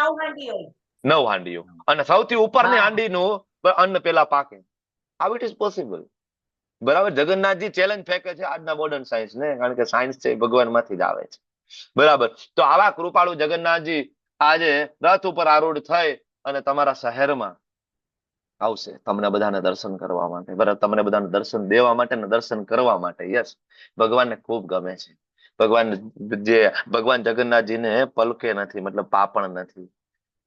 9 હાંડીઓ. અને સૌથી ઉપરની હાંડીનું અન્ન પેલા પાકે. How it is possible? બરાબર. જગન્નાથજી ચેલેન્જ ફેંકે છે આજના મોડર્ન સાયન્સ ને, કારણ કે સાયન્સ છે ભગવાન માંથી જ આવે છે. બરાબર. તો આવા કૃપાળુ જગન્નાથજી આજે રથ ઉપર આરૂઢ થઈ અને તમારા શહેરમાં આવશે તમને બધાને દર્શન કરવા માટે, બરાબર, તમને બધાને દર્શન દેવા માટે ને દર્શન કરવા માટે. યસ, ભગવાનને ખૂબ ગમે છે. ભગવાન જગન્નાથજીને પલકે નથી, મતલબ પાપણ નથી.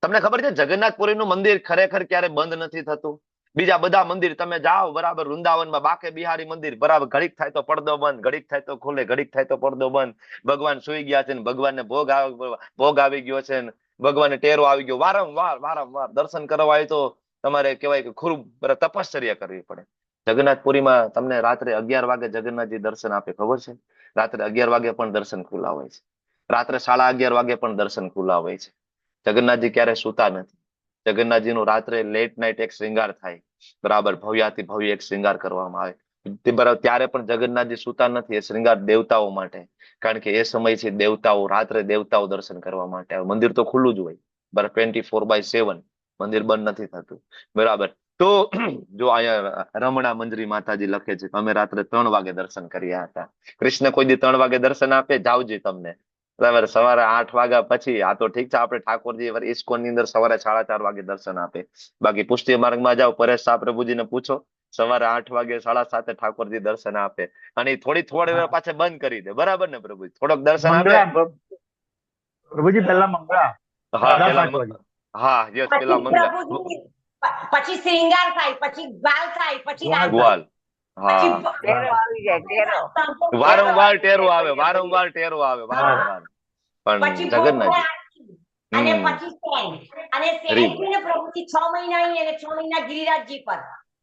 તમને ખબર છે જગન્નાથપુરીનું મંદિર ખરેખર ક્યારે બંધ નથી થતું? બીજા બધા મંદિર તમે જાઓ બરાબર, વૃંદાવનમાં બાકે બિહારી મંદિર બરાબર, ઘડીક થાય તો પડદો બંધ, ઘડીક થાય તો ખુલે, ઘડીક થાય તો પડદો બંધ. ભગવાન સુઈ ગયા છે ને ભગવાનને ભોગ આવી ગયો છે ને ભગવાનને ટેરો આવી ગયો. વારંવાર દર્શન કરવા હોય તો તમારે કહેવાય કે ખૂબ તપશ્ચર્યા કરવી પડે. જગન્નાથપુરીમાં તમને રાત્રે 11 વાગે જગન્નાથજી દર્શન આપે, ખબર છે? રાત્રે 11 વાગે પણ દર્શન ખુલ્લા હોય છે. રાત્રે 11:30 વાગે પણ દર્શન ખુલ્લા હોય છે. જગન્નાથજી ક્યારે સૂતા નથી. જગન્નાથજીનું રાત્રે લેટ નાઇટ એક શ્રૃંગાર થાય, બરાબર, ભવ્યાતિ ભવ્ય એક શ્રૃંગાર કરવામાં આવે. તે બરાબર ત્યારે પણ જગન્નાથજી સૂતા નથી. એ શ્રૃંગાર દેવતાઓ માટે, કારણ કે એ સમય છે દેવતાઓ, રાત્રે દેવતાઓ દર્શન કરવા માટે આવે. મંદિર તો ખુલ્લું જ હોય બરાબર, 24/7 મંદિર બંધ નથી થતું, બરાબર. તો જો અહીંયા રમણા મંજરી માતાજી લખે છે કે અમે રાત્રે 3 વાગે દર્શન કર્યા હતા. કૃષ્ણ કોઈ દી 3 વાગે દર્શન આપે? જાવજી તમને, બરાબર, સવારે 8 વાગ્યા પછી. આ તો ઠીક છે, આપણે ઠાકોરજી ઇસ્કોન ની અંદર સવારે 4:30 વાગે દર્શન આપે. બાકી પુષ્ટિ માર્ગમાં જાઓ, પરેશ શાહ પ્રભુજીને પૂછો, સવારે 8 વાગે 7:30 ઠાકોરજી દર્શન આપે. અને થોડી વાર પાછા બંધ કરી દે, બરાબર ને પ્રભુજી? થોડોક દર્શન આપે. પ્રભુજી પહેલા મંગળા હા સાડા પેલા 5 વાગે. હા યસ, પેલા પછી મંગળા, પ્રભુજી પછી શ્રૃંગાર થાય, પછી ગ્વાલ થાય, પછી રાત ગ્વાલ. પછી હા, ટેરો આવી જાય, ટેરો. વારંવાર ટેરો આવે, વારંવાર ટેરો આવે, વારંવાર. પણ પછી ભોગ જગન્નાથજી, થાય અને હમ, પછી સેન અને હરી સેન થી ને પ્રભુજી 6 મહિના અહીં અને 6 મહિના ગિરિરાજજી પર.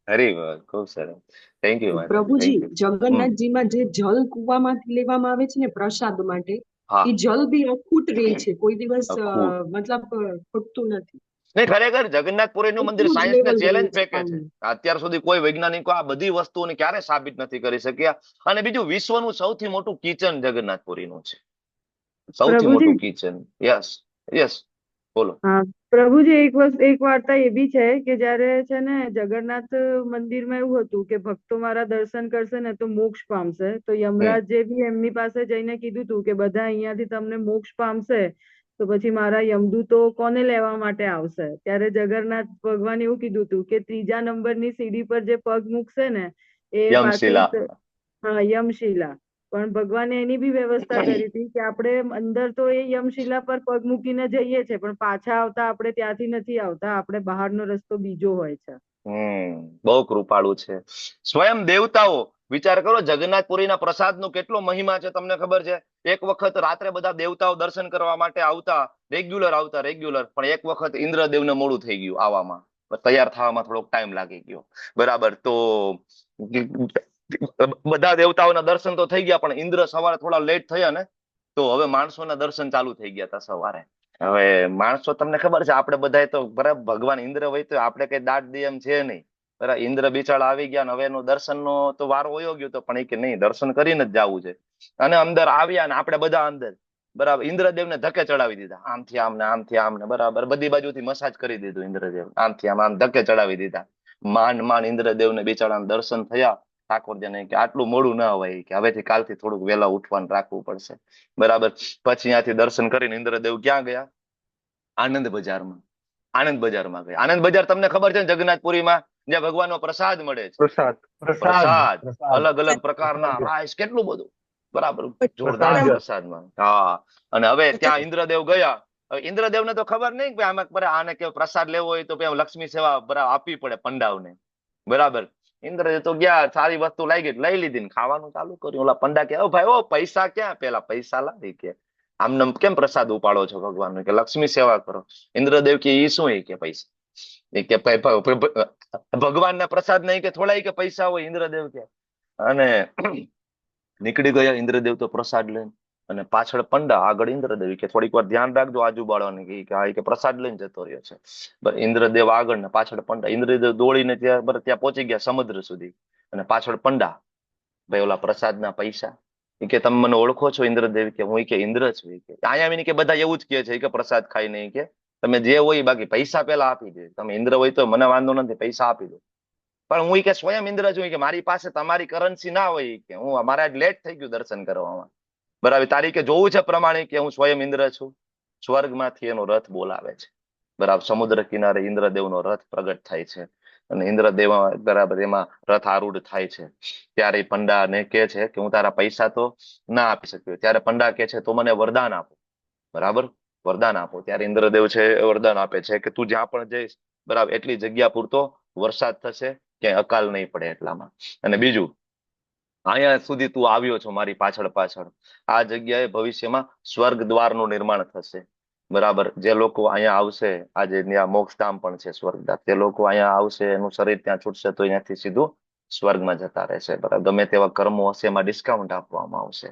હરી વાત, ખૂબ સરસ. થેન્ક યુ માતાજી, પ્રભુજી, થેન્ક યુ. જગન્નાથજીમાં જે જલ કુવામાંથી લેવામાં આવે છે ને પ્રસાદ માટે, હા, એ જલ બી અખૂટ રહે છે, કોઈ દિવસ અખૂટ. મતલબ ખૂટતું નથી. નહીં, ખરેખર જગન્નાથપુરીનું મંદિર એટલું જ સાયન્સ ને લેવલ ચેલેન્જ રહ્યું છે ફેંકે છે. પાણી. અત્યાર સુધી કોઈ વૈજ્ઞાનિકો આ બધી વસ્તુઓને ક્યારે સાબિત નથી કરી શક્યા. અને બીજું, વિશ્વનું સૌથી મોટું કિચન જગન્નાથપુરીનું છે, સૌથી પ્રભુજી મોટું કિચન. યસ, યસ, બોલો. હા પ્રભુજી, એક વાર્તા એ બી છે કે જયારે છે ને જગન્નાથ મંદિરમાં એવું હતું કે ભક્તો મારા દર્શન કરશે ને તો મોક્ષ પામશે. તો યમરાજે બી એમની પાસે જઈને કીધું હતું કે બધા અહીંયાથી તમને મોક્ષ પામશે તો પછી મારા યમદૂતો કોને લેવા માટે આવશે? ત્યારે જગન્નાથ ભગવાન એવું કીધું હતું કે 3જા નંબરની સીડી પર જે પગ મૂકશે ને એ પાછું, યમશિલા. હા, યમશિલા. પણ ભગવાને એની બી વ્યવસ્થા કરી હતી કે આપણે અંદર તો એ યમશિલા પર પગ મૂકીને જઈએ છે, પણ પાછા આવતા આપણે ત્યાંથી નથી આવતા, આપણે બહારનો રસ્તો બીજો હોય છે. બહુ કૃપાળુ છે. સ્વયં દેવતાઓ, વિચાર કરો, જગન્નાથપુરીના પ્રસાદનો કેટલો મહિમા છે તમને ખબર છે? એક વખત રાત્રે બધા દેવતાઓ દર્શન કરવા માટે આવતા, રેગ્યુલર, પણ એક વખત ઇન્દ્રદેવને મોડું થઈ ગયું આવવામાં, તૈયાર થવામાં થોડોક ટાઈમ લાગી ગયો, બરાબર. તો બધા દેવતાઓના દર્શન તો થઈ ગયા, પણ ઇન્દ્ર સવારે થોડા લેટ થયા ને, તો હવે માણસોના દર્શન ચાલુ થઈ ગયા હતા સવારે. હવે માણસો, તમને ખબર છે, આપણે બધા તો બરાબર, ભગવાન ઇન્દ્ર હોય તો આપણે કઈ દાટ દે એમ છે નહીં, બરાબર. ઇન્દ્ર બિચારા આવી ગયા ને હવે એનો દર્શનનો તો વારો વયો ગયો તો, પણ એ કે નહીં, દર્શન કરીને જ જવું છે. અને અંદર આવ્યા ને આપણે બધા અંદર, બરાબર, ઇન્દ્રદેવને ધક્કે ચડાવી દીધા, આમથી આમ ને આમથી આમ ને, બરાબર, બધી બાજુથી મસાજ કરી દીધું ઇન્દ્રદેવ, આમથી આમ ધક્કે ચડાવી દીધા. માંડ ઇન્દ્રદેવને બિચારાને દર્શન થયા. ઠાકોરજીને કે આટલું મોડું ના હોય, કે હવેથી કાલથી થોડુંક વહેલા ઉઠવાનું રાખવું પડશે, બરાબર. પછી ત્યાંથી દર્શન કરીને ઇન્દ્રદેવ ક્યાં ગયા? આનંદ બજારમાં. આનંદ બજારમાં ગયા. આનંદ બજાર તમને ખબર છે ને જગન્નાથપુરીમાં, જ્યાં ભગવાનનો પ્રસાદ મળે છે. પ્રસાદ અલગ અલગ પ્રકારના રાઈસ, કેટલું બધું, બરાબર, જોરદાર પ્રસાદમાં. હા, અને હવે ત્યાં ઇન્દ્રદેવ ગયા. ઇન્દ્રદેવને તો ખબર નહીં કે આને કે પ્રસાદ લેવો હોય તો લક્ષ્મી સેવા બરાબર આપવી પડે પંડાવને, બરાબર. ઇન્દ્રદેવ તો ગયા, સારી વસ્તુ લાગી લઈ લીધી ને ખાવાનું ચાલુ કર્યું. ઓલા પંડા કે, ઓ ભાઈ, ઓ પૈસા ક્યાં? પેલા પૈસા લાવી કે આમને કેમ પ્રસાદ ઉપાડો છો ભગવાન? કે લક્ષ્મી સેવા કરો. ઇન્દ્રદેવ કે ઈ શું? કે પૈસા. એ કે ભગવાનના પ્રસાદ નહીં કે થોડા કે પૈસા હોય? ઇન્દ્રદેવ કે. અને નીકળી ગયા ઇન્દ્રદેવ તો પ્રસાદ લઈને, અને પાછળ પંડા, આગળ ઇન્દ્રદેવ. કે થોડીક વાર ધ્યાન રાખજો આજુબાજુને, કે પ્રસાદ લઈને જતો રહ્યો છે. ઇન્દ્રદેવ આગળ ને પાછળ પંડા. ઇન્દ્રદેવ દોડીને ત્યાં પહોંચી ગયા સમુદ્ર સુધી, અને પાછળ પંડા. ભાઈ, ઓલા પ્રસાદના પૈસા. કે તમે મને ઓળખો છો? ઇન્દ્રદેવ કે હું કે ઇન્દ્ર છું. અહીંયા આવીને કે બધા એવું જ કે છે કે પ્રસાદ ખાઈ નહીં, કે તમે જે હોય બાકી પૈસા પેલા આપી દે. તમે ઇન્દ્ર હોય તો મને વાંધો નથી, પૈસા આપી દો. પણ હું કે સ્વયં ઇન્દ્ર છું, કે મારી પાસે તમારી કરન્સી ના હોય, કે હું મારે આજ લેટ થઈ ગયું દર્શન કરવામાં, બરાબર. તારીખે જોવું છે પ્રમાણે કે હું સ્વયં ઇન્દ્ર છું. સ્વર્ગમાંથી એનો રથ બોલાવે છે, બરાબર. સમુદ્ર કિનારે ઇન્દ્રદેવનો રથ પ્રગટ થાય છે, અને ઇન્દ્રદેવ બરાબર એમાં રથ આરૂઢ થાય છે. ત્યારે પંડાને કે છે કે હું તારા પૈસા તો ના આપી શક્યો. ત્યારે પંડા કે છે તો મને વરદાન આપો, બરાબર, વરદાન આપો. ત્યારે ઇન્દ્રદેવ છે વરદાન આપે છે કે તું જ્યાં પણ જઈશ, બરાબર, એટલી જગ્યા પૂરતો વરસાદ થશે, ક્યાંય અકાલ નહીં પડે એટલામાં. અને બીજું, અહીંયા સુધી તું આવ્યો છો મારી પાછળ પાછળ, આ જગ્યાએ ભવિષ્યમાં સ્વર્ગ દ્વારનું નિર્માણ થશે. બરાબર, જે લોકો અહીંયા આવશે, આજે ત્યાં મોક્ષધામ પણ છે સ્વર્ગધામ, તે લોકો અહીંયા આવશે, એનું શરીર ત્યાં છૂટશે તો અહીંયાથી સીધું સ્વર્ગમાં જતા રહેશે. બરાબર, ગમે તેવા કર્મો હશે એમાં ડિસ્કાઉન્ટ આપવામાં આવશે.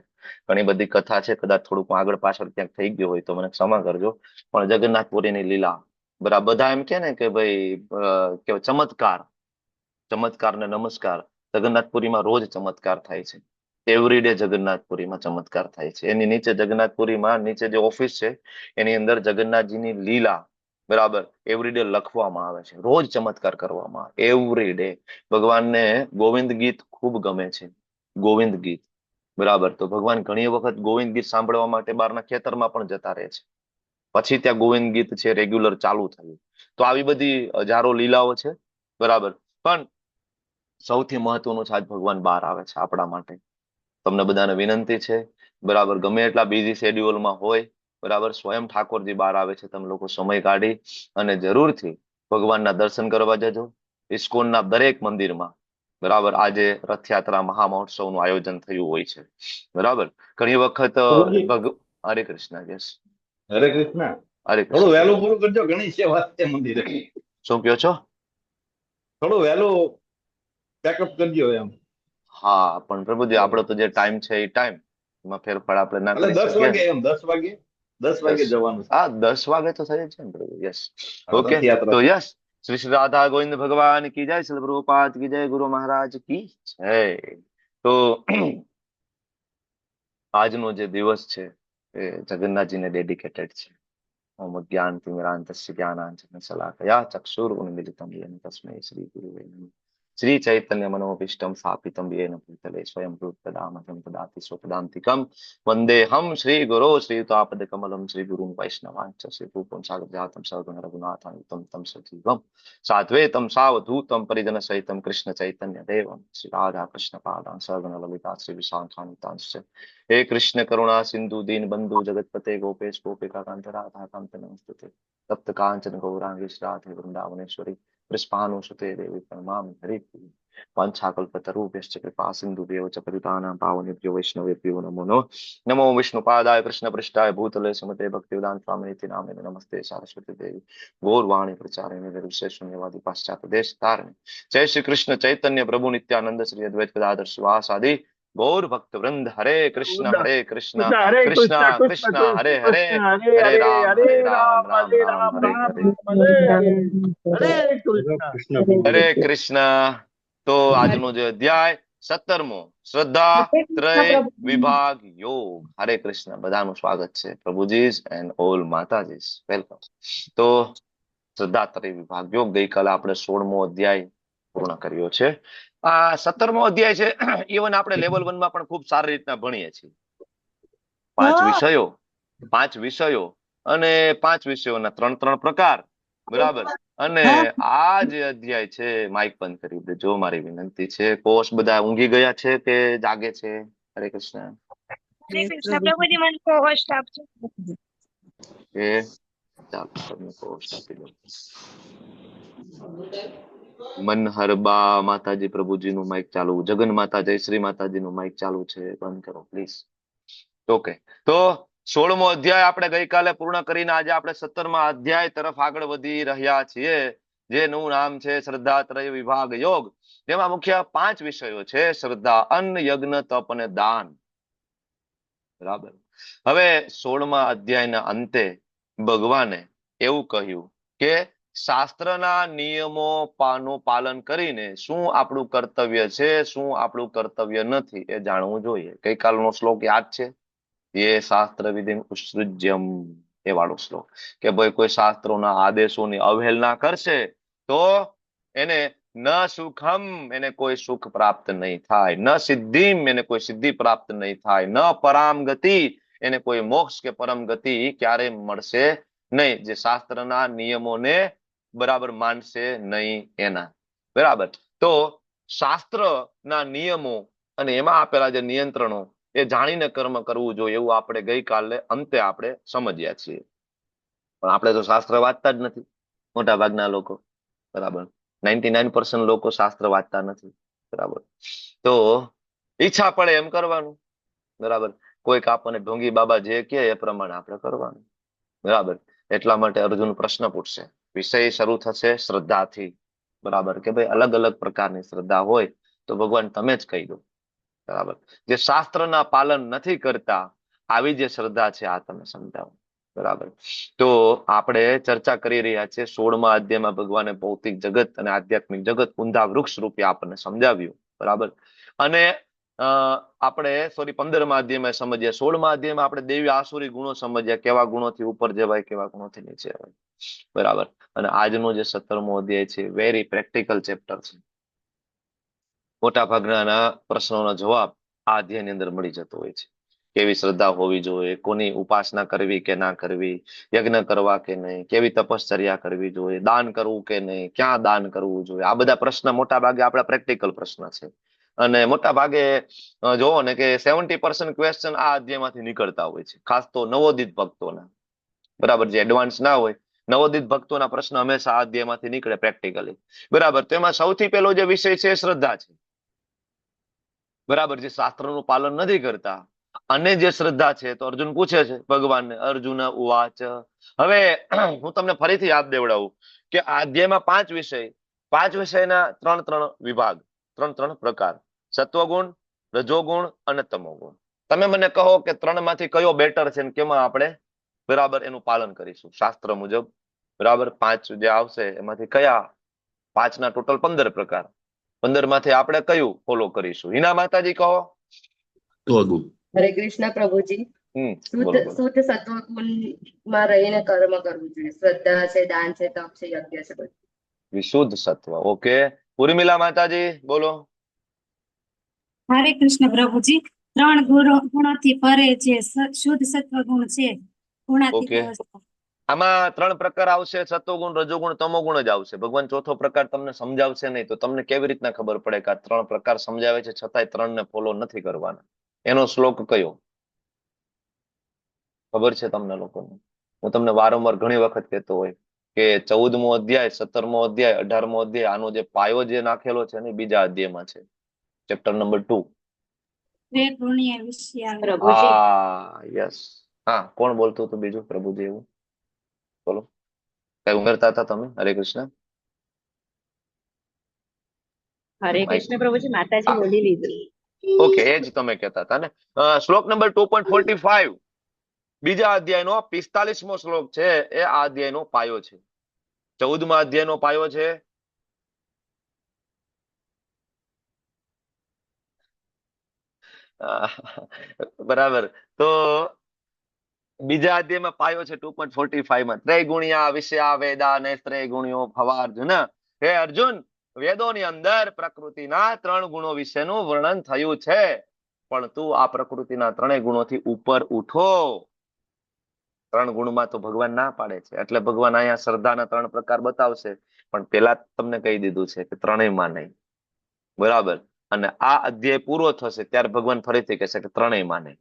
ઘણી બધી કથા છે, કદાચ થોડુંક આગળ પાછળ ક્યાંક થઈ ગયું હોય તો મને ક્ષમા કરજો, પણ જગન્નાથપુરીની લીલા, બરાબર, બધા એમ કે ને કે ભાઈ કે ચમત્કાર ને નમસ્કાર. જગન્નાથપુરીમાં રોજ ચમત્કાર થાય છે, એવરીડે જગન્નાથપુરીમાં ચમત્કાર થાય છે. એની નીચે જગન્નાથપુરીમાં નીચે જે ઓફિસ છે એની અંદર જગન્નાથજીની લીલા, બરાબર, એવરીડે લખવામાં આવે છે, રોજ ચમત્કાર કરવામાં આવે એવરીડે. ભગવાનને ગોવિંદ ગીત ખૂબ ગમે છે, ગોવિંદ ગીત, બરાબર. તો ભગવાન ઘણી વખત ગોવિંદ ગીત સાંભળવા માટે બહારના ખેતરમાં પણ જતા રહે છે, પછી ત્યાં ગોવિંદ ગીત છે રેગ્યુલર ચાલુ થયું. તો આવી બધી હજારો લીલાઓ છે, બરાબર. પણ સૌથી મહત્વનું છે, આજ ભગવાન બહાર આવે છે આપણા માટે. તમને બધાને વિનંતી છે, બરાબર, ગમે એટલા બીજી શેડ્યુલમાં હોય, બરાબર, સ્વયં ઠાકોરજી બહાર આવે છે, તમે લોકો સમય કાઢી અને જરૂરથી ભગવાનના દર્શન કરવા જજો. ઇસ્કોનના દરેક મંદિરમાં, બરાબર, આજે રથયાત્રા મહામહોત્સવનું આયોજન થયું હોય છે, બરાબર. ઘણી વખત હરે કૃષ્ણ. યસ, હરે કૃષ્ણ. હરે થોડું કૃષ્ણ. વહેલું પૂરું કરજો, ઘણી સેવા છે મંદિરે. શું કહો છો? થોડું વહેલું પેકઅપ કરજો એમ. હા, પણ પ્રભુજી આપણો તો જે ટાઈમ છે એ ટાઈમ, એમાં ફેરફાર આપણે ના એટલે કરી 10 વાગે શકીએ. એમ, 10 વાગે જવાનું છે. હા, 10 વાગે તો થઈ છે ને પ્રભુ. Yes, okay. રથયાત્રા. તો યસ, શ્રી શ્રી રાધા ગોવિંદ ભગવાન કી જય, શ્રી પ્રભુપાદ કી જય, ગુરુ મહારાજ કી જય. તો આજનો જે દિવસ છે એ જગન્નાથજીને ડેડિકેટેડ છે. ઓમ જ્ઞાન તિમિરાંતસ્ય જ્ઞાનાંજન શલાકયા ચક્ષુરુન્મિલિતમ યેન તસ્મૈ શ્રી ગુરુવે નમઃ. શ્રી ચૈતન્ય મનોભીષ્ટમ સ્થાપિતમ યેન ભૂતલે સ્વયં રૂપદામહં દદાતિ સ્વપદાંતિકમ વંદેહમ શ્રી ગુરો શ્રીયુતાપદ કમલમ શ્રી ગુરુમ વૈષ્ણવાંચ શ્રી રૂપમ સાગરજાતમ સર્વગુણ રઘુનાથાન્વિતમ તમ સજીવમ સાદ્વૈતમ સાવધૂતમ પરિજન સહિતમ કૃષ્ણ ચૈતન્ય દેવમ શ્રી રાધા કૃષ્ણ પાદાન સર્વગુણ લલિતા શ્રી વિશાખાન્વિતાંશ્ચ हे कृष्ण करुणा सिंधु दीन बंधु जगतपते गोपेश गोपिका कांत राधा कांत नमस्ते तप्त कांचन गौरांगी राधे वृंदावनेश्वरी वृषभानुसुते देवी प्रणमामि हरिप्रिये वाञ्छाकल्पतरुभ्यश्च कृपा सिन्धुभ्यो च पतितानां पावनेभ्यो वैष्णवेभ्यो नमो नमः. नमो विष्णुपादाय कृष्णपृष्ठाय भूतले सुमते भक्तिवेदांत स्वामिनिति नामिने नमस्ते सरस्वती देवी गौरवाणी प्रचारिणे निर्विशेषशून्यवादी पाश्चात्य देश तारिणे. जय श्री कृष्ण चैतन्य प्रभु नित्यानंद श्री अद्वैत गदाधर श्रीवासादि गौर भक्त वृंद. हरे कृष्ण कृष्ण कृष्ण हरे हरे, हरे राम राम राम हरे हरे. હરે કૃષ્ણ. તો આજનો જે અધ્યાય 17મો, શ્રદ્ધા ત્રય વિભાગ યોગ. હરે કૃષ્ણ. બધાનું સ્વાગત છે પ્રભુજી એન્ડ ઓલ માતાજી, વેલકમ. તો શ્રદ્ધા ત્રય વિભાગ યોગ, ગઈકાલે આપણે 16મો અધ્યાય પૂર્ણ કર્યો છે. આ 17મો અધ્યાય છે. ઇવન આપણે લેવલ 1 માં પણ ખૂબ સારી રીતના ભણીએ છીએ. 5 વિષયો અને 5 વિષયોના 3 પ્રકાર, બરાબર. અને આ જે અધ્યાય છે, માઇક બંધ કરી દેજો મારી વિનંતી છે. કોષ બધા ઊંઘી ગયા છે કે જાગે છે? હરે કૃષ્ણ. પ્રભુજી મને કોહોસ્ટ આપજો. એ ચાલો, તમને કોષ આપી દો. મનહરબા માતાજી પ્રભુજીનું માઇક ચાલુ, જગન માતા જયશ્રી માતાજીનું માઇક ચાલુ છે, બંધ કરો પ્લીઝ. ઓકે. તો 16મો અધ્યાય આપણે ગઈકાલે પૂર્ણ કરીને આજે આપણે 17મા અધ્યાય તરફ આગળ વધી રહ્યા છીએ, જેનું નામ છે શ્રદ્ધાત્રય વિભાગ યોગ. જેમાં મુખ્ય 5 વિષયો છે: શ્રદ્ધા, અન્ન, યજ્ઞ, તપ અને દાન. બરાબર. હવે 16મા અધ્યાયના અંતે ભગવાને એવું કહ્યું કે શાસ્ત્રના નિયમો નું પાલન કરીને શું આપણું કર્તવ્ય છે, શું આપણું કર્તવ્ય નથી, એ જાણવું જોઈએ. ગઈકાલનો શ્લોક યાદ છે? ये शास्त्र विधिम ઉત્સૃજ્યમ, એ વાળો શ્લોક કે ભાઈ કોઈ શાસ્ત્રોના આદેશોની અવહેલના કરશે તો એને ન સુખમ, એને કોઈ સુખ પ્રાપ્ત નહીં થાય, ન સિદ્ધિમ, એને કોઈ સિદ્ધિ પ્રાપ્ત નહીં થાય, ન પરામ ગતિ, એને કોઈ મોક્ષ કે પરમ ગતિ ક્યારે મળશે નહીં. જે શાસ્ત્રના નિયમોને બરાબર માનશે નહીં એના. બરાબર. તો શાસ્ત્રના નિયમો અને એમાં આપેલા જે નિયંત્રણો એ જાણીને કર્મ કરવું જોઈએ, એવું આપણે ગઈકાલે અંતે આપણે સમજ્યા છીએ. પણ આપણે તો શાસ્ત્ર વાંચતા જ નથી મોટા ભાગના લોકો, બરાબર. 99% લોકો શાસ્ત્ર વાંચતા નથી. બરાબર, તો ઈચ્છા પડે એમ કરવાનું. બરાબર, કોઈક આપણને ઢોંગી બાબા જે કહે એ પ્રમાણે આપણે કરવાનું. બરાબર, એટલા માટે અર્જુન પ્રશ્ન પૂછશે. વિષય શરૂ થશે શ્રદ્ધાથી. બરાબર, કે ભાઈ અલગ અલગ પ્રકારની શ્રદ્ધા હોય તો ભગવાન તમે જ કહી દો. બરાબર, જે શાસ્ત્રના પાલન નથી કરતા આવી જે શ્રદ્ધા છે આ તમે સમજાવો. બરાબર, તો આપણે ચર્ચા કરી રહ્યા છીએ 16મા અધ્યાયમાં ભગવાને ભૌતિક જગત અને આધ્યાત્મિક જગત ઊંધા વૃક્ષ રૂપે આપણને સમજાવ્યું. બરાબર, અને આપણે 15મા અધ્યાયમાં સમજ્યા. 16મા અધ્યાયમાં આપણે દેવી આસુરી ગુણો સમજ્યા, કેવા ગુણોથી ઉપર જવાય, કેવા ગુણોથી નીચે જવાય. બરાબર, અને આજનો જે 17મો અધ્યાય છે વેરી પ્રેક્ટિકલ ચેપ્ટર છે. મોટા ભાગના પ્રશ્નોનો જવાબ આ અધ્યાયની અંદર મળી જતો હોય છે. કેવી શ્રદ્ધા હોવી જોઈએ, કોની ઉપાસના કરવી કે ના કરવી, યજ્ઞ કરવા કે નહીં, કેવી તપશ્ચર્યા કરવી જોઈએ, દાન કરવું કે નહીં, ક્યાં દાન કરવું જોઈએ, આ બધા પ્રશ્ન મોટા ભાગે આપણા પ્રેક્ટિકલ પ્રશ્ન છે. અને મોટા ભાગે જોવો ને કે 70% ક્વેશ્ચન આ અધ્યાયમાંથી નીકળતા હોય છે, ખાસ તો નવોદિત ભક્તોના. બરાબર, જે એડવાન્સ ના હોય નવોદિત ભક્તોના પ્રશ્ન હંમેશા આ અધ્યાયમાંથી નીકળે પ્રેક્ટિકલી. બરાબર, તો એમાં સૌથી પહેલો જે વિષય છે શ્રદ્ધા છે. બરાબર, જે શાસ્ત્રનું પાલન નથી કરતા અને જે શ્રદ્ધા છે, તો અર્જુન પૂછે છે ભગવાનને, અર્જુન ઉવાચ. હવે હું તમને ફરીથી યાદ દેવડાવું કે આ અધ્યાયમાં 5 વિષય, 5 વિષયના 3 વિભાગ, 3 પ્રકાર: સત્વગુણ, રજોગુણ અને તમોગુણ. તમે મને કહો કે 3માંથી કયો બેટર છે ને કેમાં આપણે બરાબર એનું પાલન કરીશું શાસ્ત્ર મુજબ. બરાબર, 5 જે આવશે એમાંથી કયા 5ના ટોટલ 15 પ્રકાર, 15માંથી આપણે કયું ફોલો કરીશું? હિના માતાજી કહો. હરે કૃષ્ણ પ્રભુજી. શુદ્ધ સત્વગુણમાં રહીને કર્મ કરવું જોઈએ. શ્રદ્ધા છે, દાન છે, તપ છે, યજ્ઞ છે, બધું. વિશુદ્ધ સત્વ. ઓકે, ઉર્મિલા માતાજી બોલો. હરે કૃષ્ણ પ્રભુજી. 3 ગુણોથી પરે જે શુદ્ધ સત્વગુણ છે, ગુણાતીત અવસ્થા. આમાં 3 પ્રકાર આવશે, સત્વગુણ, રજોગુણ, તમોગુણ જ આવશે. ભગવાન ચોથો પ્રકાર તમને સમજાવશે નહીં તો તમને કેવી રીતના ખબર પડે કે આ 3 પ્રકાર સમજાવે છે છતાંય 3ને ફોલો નથી કરવાના? એનો શ્લોક કયો ખબર છે તમને લોકોને? હું તમને વારંવાર ઘણી વખત કહેતો હોય કે 14મો અધ્યાય, 17મો અધ્યાય, 18મો અધ્યાય, આનો જે પાયો જે નાખેલો છે ને બીજા અધ્યાયમાં છે, ચેપ્ટર નંબર 2. હા, યસ. હા, કોણ બોલતું હતું બીજું પ્રભુજી? એવું બોલો, કઈ ઉમેરતા હતા તમે? હરે કૃષ્ણ. હરે કૃષ્ણ પ્રભુજી, માતાજી બોલી લીધું. ઓકે, એ જ તમે કહેતા હતા ને. શ્લોક નંબર 2.45 બીજા અધ્યાયનો 45મો શ્લોક છે. એ આ અધ્યાયનો પાયો છે. 14મા અધ્યાયનો પાયો છે. બરાબર, તો બીજા અધ્યાયમાં પાયો છે 2.45માં. ત્રૈગુણ્યા વિષયા વેદા ને ત્રૈગુણ્યો ભવાર્જુન. હે અર્જુન, વેદોની અંદર પ્રકૃતિના 3 ગુણો વિશેનું વર્ણન થયું છે, પણ તું આ પ્રકૃતિના 3 ગુણોથી ઉપર ઉઠો. 3 ગુણમાં તો ભગવાન ના પાડે છે, એટલે ભગવાન અહીંયા શ્રદ્ધાના 3 પ્રકાર બતાવશે, પણ પેલા તમને કહી દીધું છે કે 3માં નહીં. બરાબર, અને આ અધ્યાય પૂરો થશે ત્યારે ભગવાન ફરીથી કહેશે કે 3માં નહીં.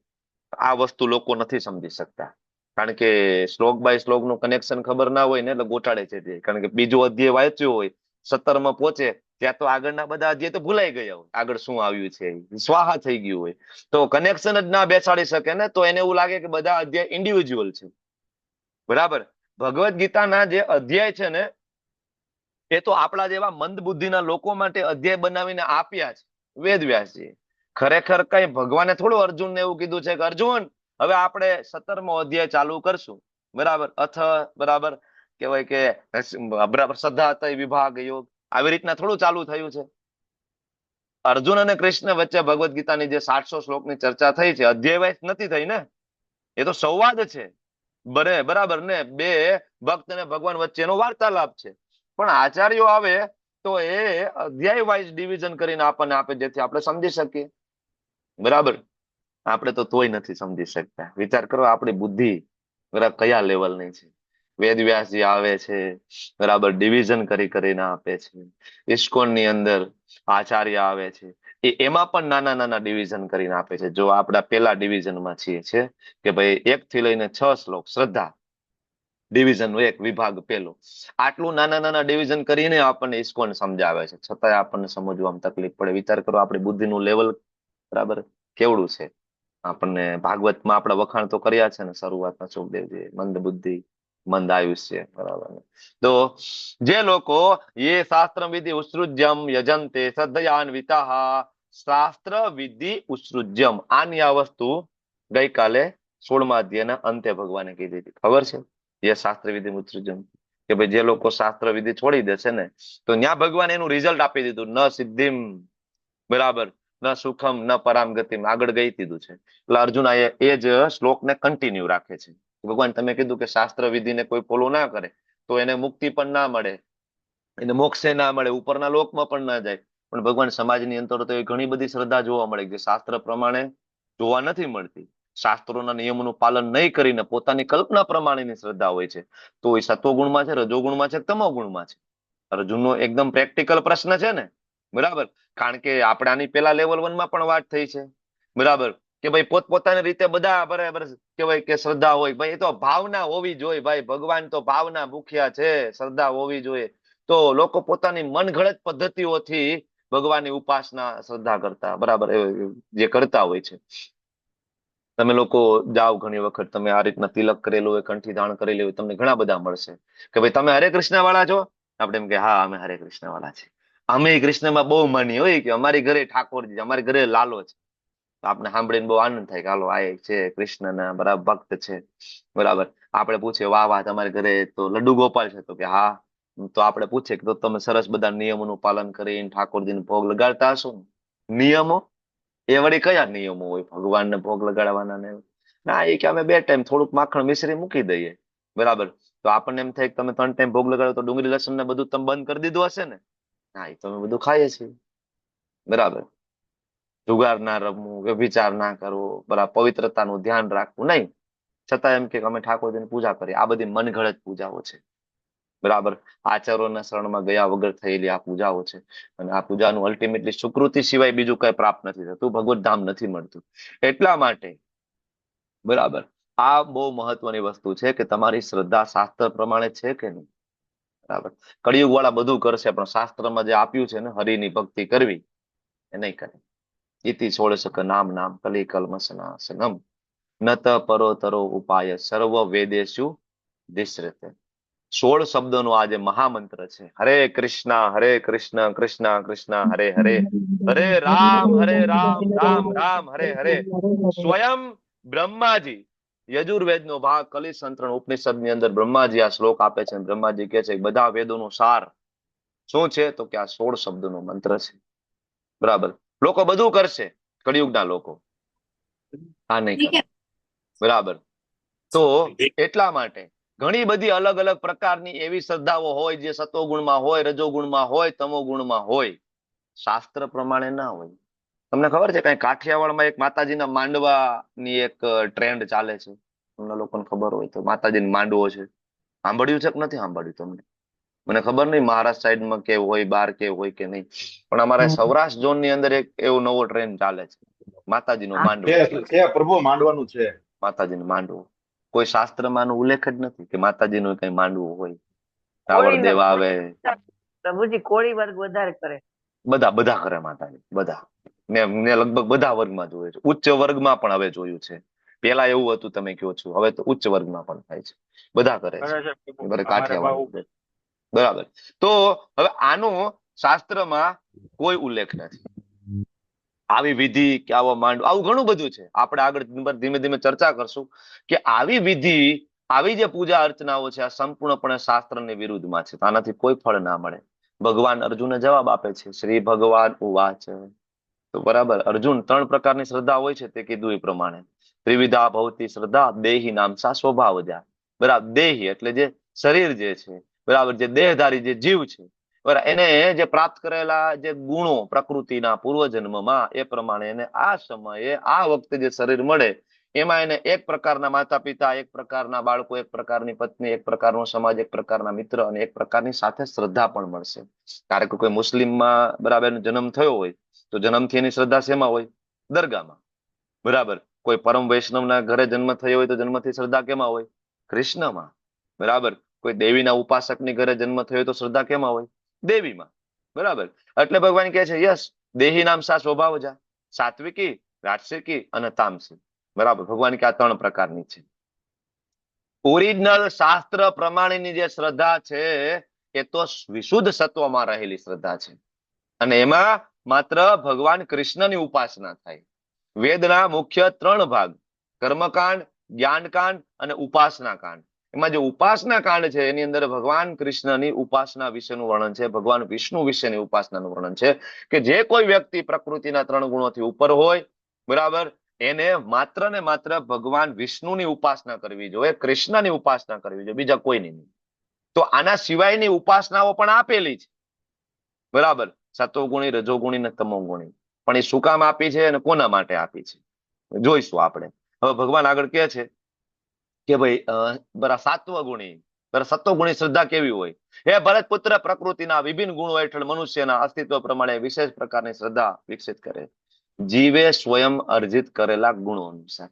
આ વસ્તુ લોકો નથી સમજી શકતા, કારણ કે શ્લોક બાય શ્લોક નું કનેક્શન ખબર ના હોય ને એટલે ગોટાળે છે. કારણ કે બીજો અધ્યાય વાંચ્યો હોય, 17માં પહોંચે ત્યાં તો આગળના બધા અધ્યાય તો ભૂલાઈ ગયા હોય, આગળ શું આવ્યું છે સ્વાહા થઈ ગયું હોય, તો કનેક્શન જ ના બેસાડી શકે ને, તો એને એવું લાગે કે બધા અધ્યાય ઇન્ડિવિજ્યુઅલ છે. બરાબર, ભગવદ ગીતાના જે અધ્યાય છે ને એ તો આપણા જેવા મંદ બુદ્ધિના લોકો માટે અધ્યાય બનાવીને આપ્યા છે વેદવ્યાસજીએ. ખરેખર કઈ ભગવાને થોડું અર્જુનને એવું કીધું છે કે અર્જુન હવે આપણે 17મો અધ્યાય ચાલુ કરશું. બરાબર, બરાબર કહેવાય કે બરાબર શ્રદ્ધા વિભાગ યોગ આવી રીતના થોડું ચાલુ થયું છે. અર્જુન અને કૃષ્ણ વચ્ચે ભગવદ ગીતાની જે 700 શ્લોકની ચર્ચા થઈ છે અધ્યાય વાઇઝ નથી થઈ ને, એ તો સંવાદ છે. બરાબર ને, 2 ભક્ત અને ભગવાન વચ્ચેનો વાર્તાલાપ છે. પણ આચાર્યો આવે તો એ અધ્યાય વાઇઝ ડિવિઝન કરીને આપણને આપે, જેથી આપણે સમજી શકીએ. બરાબર, આપણે તો તોય નથી સમજી શકતા. વિચાર કરો આપણી બુદ્ધિ બરાબર કયા લેવલની છે. વેદવ્યાસજી આવે છે, બરાબર ડિવિઝન કરીને આપે છે. ઇસ્કોનની અંદર આચાર્ય આવે છે, એમાં પણ નાના નાના ડિવિઝન કરીને આપે છે. જો આપણા પેલા ડિવિઝનમાં છીએ છે કે ભાઈ 1 થી લઈને 6 શ્લોક શ્રદ્ધા, ડિવિઝનનો એક વિભાગ પેલો. આટલું નાના નાના ડિવિઝન કરીને આપણને ઇસ્કોન સમજાવે છે, છતાંય આપણને સમજવામાં તકલીફ પડે. વિચાર કરો આપણી બુદ્ધિનું લેવલ બરાબર કેવડું છે. આપણને ભાગવતમાં આપણે વખાણ તો કર્યા છે ને શરૂઆતમાં સુખદેવજી, મંદ બુદ્ધિ મંદ આયુષ્ય, બરાબર ને. તો જે લોકો ये शास्त्र विधि उत्सृज्यम यजन्ते श्रद्धयान्विताः, શાસ્ત્ર વિધિ ઉત્સૃજ્યમ, આની આ વસ્તુ ગઈકાલે 16મા અધ્યાયના અંતે ભગવાને કીધી હતી, ખબર છે? એ શાસ્ત્ર વિધિ ઉત્સૃજ્યમ, કે ભાઈ જે લોકો શાસ્ત્ર વિધિ છોડી દેશે ને તો ત્યાં ભગવાન એનું રિઝલ્ટ આપી દીધું, ન સિદ્ધિમ, બરાબર, ન સુખમ ન પરામ ગતિમ, આગળ ગઈ દીધું છે. એટલે અર્જુન એ જ શ્લોકને કન્ટિન્યુ રાખે છે. ભગવાન તમે કીધું કે શાસ્ત્ર વિધિને કોઈ ફોલો ના કરે તો એને મુક્તિ પણ ના મળે, એને મોક્ષે ના મળે, ઉપરના લોકમાં પણ ના જાય. પણ ભગવાન સમાજની અંદર તો એ ઘણી બધી શ્રદ્ધા જોવા મળે જે શાસ્ત્ર પ્રમાણે જોવા નથી મળતી. શાસ્ત્રોના નિયમોનું પાલન નહીં કરીને પોતાની કલ્પના પ્રમાણેની શ્રદ્ધા હોય છે. તો એ સત્વગુણમાં છે, રજોગુણમાં છે, તમોગુણમાં છે? અર્જુનનો એકદમ પ્રેક્ટિકલ પ્રશ્ન છે ને, બરાબર. કારણ કે આપણે આની પેલા લેવલ 1 માં પણ વાત થઈ છે, બરાબર, કે ભાઈ પોતપોતાની રીતે બધા બરાબર કહેવાય કે શ્રદ્ધા હોય. ભાઈ એ તો ભાવના હોવી જોઈએ, ભાઈ ભગવાન તો ભાવના ભૂખ્યા છે, શ્રદ્ધા હોવી જોઈએ. તો લોકો પોતાની મનગળત પદ્ધતિઓથી ભગવાનની ઉપાસના શ્રદ્ધા કરતા, બરાબર, જે કરતા હોય છે. તમે લોકો જાઓ ઘણી વખત, તમે આ રીતના તિલક કરેલું હોય, કંઠી ધારણ કરેલી હોય, તમને ઘણા બધા મળશે કે ભાઈ તમે હરે કૃષ્ણ વાળા છો? આપણે એમ કે હા અમે હરે કૃષ્ણ વાળા છે. અમે કૃષ્ણમાં બહુ માની હોય કે અમારી ઘરે ઠાકોરજી, અમારી ઘરે લાલો છે. તો આપણે સાંભળીને બહુ આનંદ થાય કે હાલો આ એક છે કૃષ્ણના બરાબર ભક્ત છે, બરાબર. આપણે પૂછીએ વાહ વાહ તમારી ઘરે તો લડ્ડુ ગોપાલ છે? તો કે હા. તો આપણે પૂછીએ કે તો તમે સરસ બધા નિયમોનું પાલન કરીને ઠાકોરજીને ભોગ લગાડતા હશો ને? નિયમો એ વળી કયા નિયમો હોય ભગવાનને ભોગ લગાડવાના ને? ના, એ કે અમે 2 ટાઈમ થોડુંક માખણ મિશ્રી મૂકી દઈએ, બરાબર. તો આપણને એમ થાય કે તમે 3 ટાઈમ ભોગ લગાડો તો ડુંગળી લસણ ને બધું તમે બંધ કરી દીધું હશે ને? હા, એ તમે બધું ખાઈએ છીએ, બરાબર. જુગાર ના રમવું, વ્યભિચાર ના કરવો, બરાબર, પવિત્રતાનું ધ્યાન રાખવું નહીં, છતાં એમ કે અમે ઠાકોરજીની પૂજા કરીએ. આ બધી મનગળત પૂજાઓ છે, બરાબર. આચારોના શરણમાં ગયા વગર થયેલી આ પૂજાઓ છે. અને આ પૂજાનું અલ્ટિમેટલી સુકૃતિ સિવાય બીજું કઈ પ્રાપ્ત નથી થતું, ભગવત ધામ નથી મળતું. એટલા માટે બરાબર આ બહુ મહત્વની વસ્તુ છે કે તમારી શ્રદ્ધા શાસ્ત્ર પ્રમાણે છે કે નહીં, બરાબર. કળિયુગ વાળા બધું કરશે પણ શાસ્ત્રમાં જે આપ્યું છે ને હરિની ભક્તિ કરવી એ નહીં કરે. ઇતિ ષોડશક નામ નામ કલી કલ્મસનાશનમ નત પરોતરો ઉપાય સર્વ વેદેશુ દિશ્રતે. 16 શબ્દોનો આ જે મહામંત્ર છે, હરે કૃષ્ણ કૃષ્ણ કૃષ્ણ હરે હરે, હરે રામ રામ રામ હરે હરે. સ્વયં બ્રહ્માજી, યજુર્વેદનો ભાગ કલી સંતરણ ઉપનિષદની અંદર બ્રહ્માજી આ શ્લોક આપે છે. બ્રહ્માજી કહે છે બધા વેદોનો સાર શું છે? તો કે આ 16 શબ્દોનો મંત્ર છે, બરાબર. લોકો બધું કરશે, કળિયુગના લોકો આ નહીં કરે, બરાબર. તો એટલા માટે ઘણી બધી અલગ અલગ પ્રકારની એવી શ્રદ્ધાઓ હોય જે સતોગુણમાં હોય, રજોગુણમાં હોય, તમોગુણમાં હોય, શાસ્ત્ર પ્રમાણે ના હોય. તમને ખબર છે કઈ કાઠિયાવાડમાં એક માતાજીના માંડવાની એક ટ્રેન્ડ ચાલે છે? તમને લોકોને ખબર હોય તો માતાજીનો માંડવો છે, સાંભળ્યું છે કે નથી સાંભળ્યું તમને? મને ખબર નહીં મહારાષ્ટ્ર સાઈડમાં કેવું હોય, બહાર કેવું હોય કે નહીં, પણ અમારા સૌરાષ્ટ્ર ઝોન ની અંદર એક એવો નવો ટ્રેન્ડ ચાલે છે, માતાજીનો માંડવો છે. પ્રભુ માંડવાનું છે, માતાજીનો માંડવો. કોઈ શાસ્ત્રમાં ઉલ્લેખ જ નથી કે માતાજીનું કઈ માંડવું હોય. રાવણ દેવ આવે, પ્રભુજી કોળી વર્ગ વધારે કરે, બધા કરે માતાજી, બધા ને લગભગ બધા વર્ગમાં જોયું છે. ઉચ્ચ વર્ગમાં પણ હવે જોયું છે. પેલા એવું હતું તમે કહો છો, હવે તો ઉચ્ચ વર્ગમાં પણ થાય છે, બધા કરે છે, કાઠિયાવાડ, બરાબર. તો હવે આનો શાસ્ત્રમાં કોઈ ઉલ્લેખ નથી. આવી વિધિ કે આવો માંડવો, આવું ઘણું બધું છે. આપણે આગળ ધીમે ધીમે ચર્ચા કરશું કે આવી વિધિ, આવી જે પૂજા અર્ચનાઓ છે આ સંપૂર્ણપણે શાસ્ત્રની વિરુદ્ધમાં છે. આનાથી કોઈ ફળ ના મળે. ભગવાન અર્જુનને જવાબ આપે છે, શ્રી ભગવાન ઉવાચ. તો બરાબર, અર્જુન 3 પ્રકારની શ્રદ્ધા હોય છે તે કીધું એ પ્રમાણે. ત્રિવિધા ભવતી શ્રદ્ધા દેહી નામસા સ્વભાવજા. બરાબર, દેહી એટલે જે શરીર જે છે, બરાબર, જે દેહધારી જે જીવ છે, બરાબર, એને જે પ્રાપ્ત કરેલા જે ગુણો પ્રકૃતિના પૂર્વજન્મમાં એ પ્રમાણે એને આ સમયે આ વખતે જે શરીર મળે એમાં એને એક પ્રકારના માતા પિતા, એક પ્રકારના બાળકો, એક પ્રકારની પત્ની, એક પ્રકારનો સમાજ, એક પ્રકારના મિત્ર અને એક પ્રકારની સાથે શ્રદ્ધા પણ મળશે. કારણ કે કોઈ મુસ્લિમમાં બરાબર એનો જન્મ થયો હોય તો જન્મથી એની શ્રદ્ધા શેમાં હોય? દરગાહમાં, બરાબર. કોઈ પરમ વૈષ્ણવના ઘરે જન્મ થયો હોય તો જન્મથી શ્રદ્ધા કેમાં હોય? કૃષ્ણમાં. બરાબર. કોઈ દેવીના ઉપાસકની ઘરે જન્મ થયો તો શ્રદ્ધા કેમાં હોય? દેવીમાં. બરાબર. એટલે ભગવાન કહે છે યસ દેહી નામ સા સ્વભાવજા, સાત્વિકી, રાજસિકી અને તામસી. બરાબર. ભગવાન કે આ 3 પ્રકારની છે. ઓરિજિનલ શાસ્ત્ર પ્રમાણેની જે શ્રદ્ધા છે એ તો વિશુદ્ધ સત્વમાં રહેલી શ્રદ્ધા છે, અને એમાં માત્ર ભગવાન કૃષ્ણની ઉપાસના થાય. વેદના મુખ્ય 3 ભાગ, કર્મકાંડ, જ્ઞાનકાંડ અને ઉપાસના કાંડ. એમાં જે ઉપાસના કાંડ છે એની અંદર ભગવાન કૃષ્ણની ઉપાસના વિશેનું વર્ણન છે, ભગવાન વિષ્ણુ વિશેની ઉપાસનાનું વર્ણન છે કે જે કોઈ વ્યક્તિ પ્રકૃતિના 3 ગુણોથી ઉપર હોય, બરાબર, એને માત્ર ને માત્ર ભગવાન વિષ્ણુની ઉપાસના કરવી જોઈએ, કૃષ્ણની ઉપાસના કરવી જોઈએ, બીજા કોઈની નહીં. તો આના સિવાયની ઉપાસનાઓ પણ આપેલી છે, બરાબર, સત્વગુણી, રજોગુણી ને તમોગુણી. પણ એ શું કામ આપી છે અને કોના માટે આપી છે જોઈશું આપણે. હવે ભગવાન આગળ કહે છે કે ભાઈ સાત્વગુણી, સત્વગુણી શ્રદ્ધા કેવી હોય? હે ભરત પુત્ર, પ્રકૃતિના વિભિન્ન ગુણો હેઠળ મનુષ્યના અસ્તિત્વ પ્રમાણે વિશેષ પ્રકારની શ્રદ્ધા વિકસિત કરે, જીવે સ્વયં અર્જિત કરેલા ગુણો અનુસાર.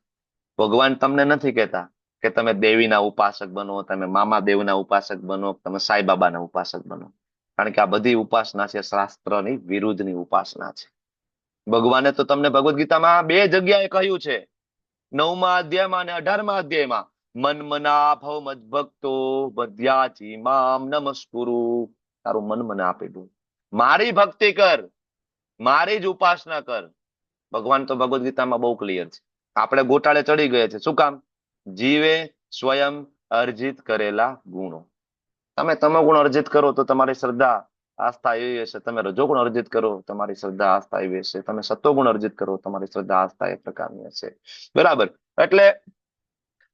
ભગવાન તમને નથી કહેતા કે તમે દેવીના ઉપાસક બનો, તમે મામા દેવના ઉપાસક બનો, તમે સાંઈબાબાના ઉપાસક બનો, કારણ કે આ બધી ઉપાસના છે શાસ્ત્રની વિરુદ્ધની ઉપાસના છે. ભગવાને તો તમને ભગવદ ગીતામાં 2 જગ્યાએ કહ્યું છે, 9મા અધ્યાયમાં અને 18મા અધ્યાયમાં, મન મના ભવ મદ્ભક્તો બધ્યાચી મામ નમસ્કુરુ. તારું મન મને આપી દઉં, મારી ભક્તિ કર, મારી જ ઉપાસના કર. ભગવાન તો ભગવદ ગીતામાં બહુ ક્લિયર છે. આપણે ગોટાળે ચડી ગયા છે. શું કામ? જીવે સ્વયં અર્જિત કરેલા ગુણો. તમે તમોગુણ અર્જિત કરો તો તમારી શ્રદ્ધા આસ્થા એવી હશે, તમે રજોગુણ અર્જિત કરો તમારી શ્રદ્ધા આસ્થા એવી હશે, તમે સત્વગુણ અર્જિત કરો તમારી શ્રદ્ધા આસ્થા એ પ્રકારની હશે. બરાબર. એટલે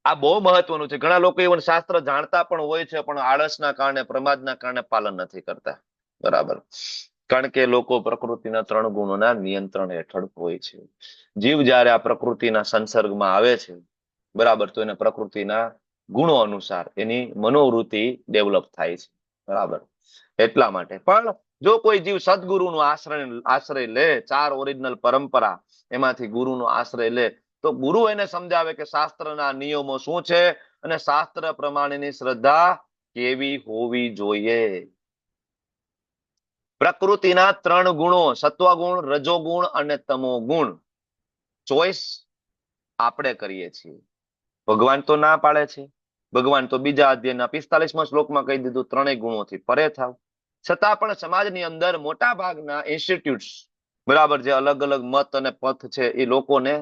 આ બહુ મહત્વનું છે. ઘણા લોકો even શાસ્ત્ર જાણતા પણ હોય છે, પણ આળસના કારણે, પ્રમાદના કારણે પાલન નથી કરતા. બરાબર. કારણ કે લોકો પ્રકૃતિના 3 ગુણોના નિયંત્રણ હેઠળ હોય છે. જીવ જ્યારે આ પ્રકૃતિના સંસર્ગમાં આવે છે, બરાબર, તો એને પ્રકૃતિના ગુણો અનુસાર એની મનોવૃત્તિ ડેવલપ થાય છે. બરાબર. એટલા માટે પણ જો કોઈ જીવ સદગુરુનો આશ્રય લે, 4 ઓરિજિનલ પરંપરા એમાંથી ગુરુનો આશ્રય લે, તો ગુરુ એને સમજાવે કે શાસ્ત્રના નિયમો શું છે અને શાસ્ત્ર પ્રમાણેની શ્રદ્ધા કેવી હોવી જોઈએ. પ્રકૃતિના 3 ગુણો, સત્વગુણ, રજોગુણ અને તમોગુણ, ચોઈસ આપણે કરીએ છીએ. ભગવાન તો ના પાડે છે. ભગવાન તો બીજા અધ્યાયના 45મા શ્લોકમાં કહી દીધું, 3 ગુણોથી પરે થાવ. છતાં પણ સમાજની અંદર મોટા ભાગના ઇન્સ્ટિટ્યુટ્સ, બરાબર, જે અલગ અલગ મત અને પથ છે, એ લોકોને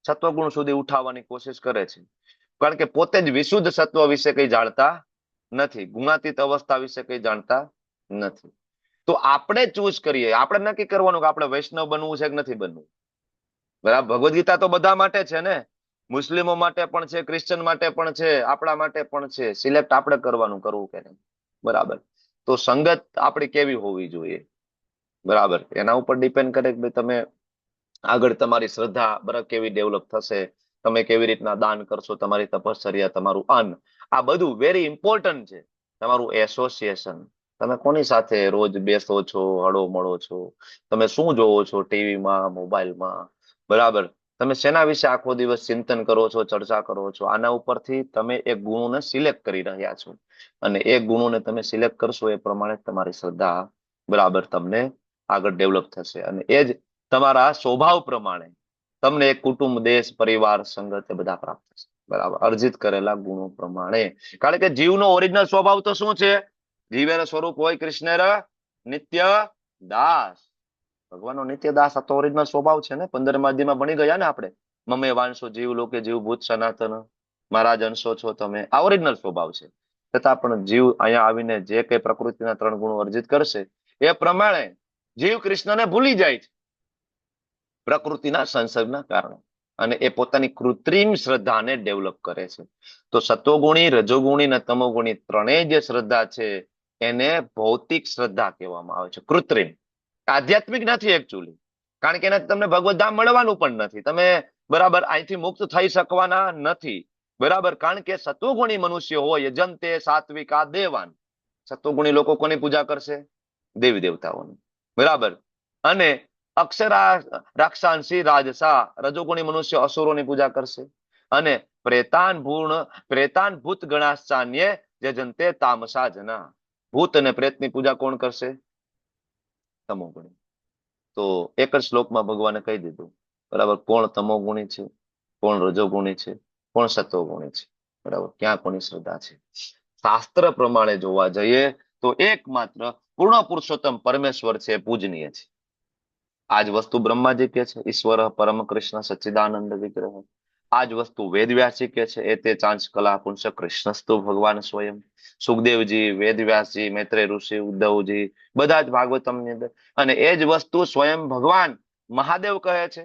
સત્વગુણ સુધી ઉઠાવવાની કોશિશ કરે છે, કારણ કે પોતે જ વિશુદ્ધ સત્વ વિશે કઈ જાણતા નથી, ગુણાતીત અવસ્થા વિશે કઈ જાણતા નથી. તો આપણે ચૂઝ કરીએ, આપણે નક્કી કરવાનું કે આપણે વૈષ્ણવ બનવું છે કે નથી બનવું. બરાબર. ભગવદ ગીતા તો બધા માટે છે ને, મુસ્લિમો માટે પણ છે, ક્રિશ્ચન માટે પણ છે, આપણા માટે પણ છે. સિલેક્ટ આપણે કરવાનું, કરવું કે નહીં. બરાબર. તો સંગત આપણી કેવી હોવી જોઈએ, બરાબર, એના ઉપર ડિપેન્ડ કરે કે ભાઈ તમે આગળ તમારી શ્રદ્ધા બરાબર કેવી ડેવલપ થશે, તમે કેવી રીતના દાન કરશો, તમારી તપશ્ચર્યા, તમારું અન્ન, આ બધું વેરી ઇમ્પોર્ટન્ટ છે. તમારું એસોસિએશન, તમે કોની સાથે રોજ બેસો છો, હળો મળો છો, તમે શું જોવો છો ટીવીમાં, મોબાઈલમાં, બરાબર, તમે શેના વિશે આખો દિવસ ચિંતન કરો છો, ચર્ચા કરો છો, આના ઉપરથી તમે એક ગુણોને સિલેક્ટ કરી રહ્યા છો, અને એ ગુણોને તમે સિલેક્ટ કરશો એ પ્રમાણે તમારી શ્રદ્ધા બરાબર તમને આગળ ડેવલપ થશે, અને એ જ તમારા સ્વભાવ પ્રમાણે તમને એક કુટુંબ, દેશ, પરિવાર, સંગત એ બધા પ્રાપ્ત થશે. બરાબર. અર્જિત કરેલા ગુણો પ્રમાણે. કારણ કે જીવનો ઓરિજિનલ સ્વભાવ તો શું છે? જીવેર સ્વરૂપ હોય કૃષ્ણેર નિત્ય દાસ. ભગવાનનો નિત્ય દાસ, આ તો ઓરિજિનલ સ્વભાવ છે ને. 15મા અધ્યાયમાં ભણી ગયા ને આપણે, મમે વાંશો જીવ લોકે જીવભૂત સનાતન, મારા જ અંશો છો તમે. આ ઓરિજિનલ સ્વભાવ છે. છતાં પણ જીવ અહીંયા આવીને જે કઈ પ્રકૃતિના 3 ગુણો અર્જિત કરશે એ પ્રમાણે જીવ કૃષ્ણને ભૂલી જાય છે પ્રકૃતિના સંસર્ગના કારણે, અને એ પોતાની કૃત્રિમ શ્રદ્ધાને ડેવલપ કરે છે. તો સત્વગુણી, રજોગુણી અને તમોગુણી 3 જે શ્રદ્ધા છે એને ભૌતિક શ્રદ્ધા કહેવામાં આવે છે, કૃત્રિમ. આધ્યાત્મિક નથી એકચ્યુઅલી, કારણ કે એનાથી તમને ભગવત ધામ મળવાનું પણ નથી. તમે બરાબર અહીંથી મુક્ત થઈ શકવાના નથી. બરાબર. કારણ કે સત્વગુણી મનુષ્ય હોય, યજંતે સાત્વિકા દેવાન. સત્વગુણી લોકો કોની પૂજા કરશે? દેવી દેવતાઓની. બરાબર. અને અક્ષરા રાક્ષાંસી રાજસા, રજોગુણી મનુષ્ય અસુરોની પૂજા કરશે. અને પ્રેતાન ભૂત ગણાશ્ચાન્ય યજંતે તામસા જના. ભૂત અને પ્રેતની પૂજા કોણ કરશે? તમોગુણી. તો એક જ શ્લોકમાં ભગવાને કહી દીધું, બરાબર, કોણ તમોગુણી છે, કોણ રજોગુણી છે, કોણ સત્વગુણી છે, બરાબર, ક્યાં કોની શ્રદ્ધા છે. શાસ્ત્ર પ્રમાણે જોવા જઈએ તો એકમાત્ર પૂર્ણ પુરુષોત્તમ પરમેશ્વર છે, પૂજનીય છે. આજ વસ્તુ બ્રહ્માજી કે છે, ઈશ્વર પરમ કૃષ્ણ સચ્ચિદાનંદ વિગ્રહ. આજ વસ્તુ વેદવ્યાસજી કે છે, એ તે ચાંચ કલા પુંસ કૃષ્ણસ્તુ ભગવાન સ્વયં. સુખદેવજી, વેદવ્યાસજી, મૈત્રેય ઋષિ, ઉદ્ધવજી, બધા જ ભાગવતમની અંદર. અને એ જ વસ્તુ સ્વયં ભગવાન મહાદેવ કહે છે,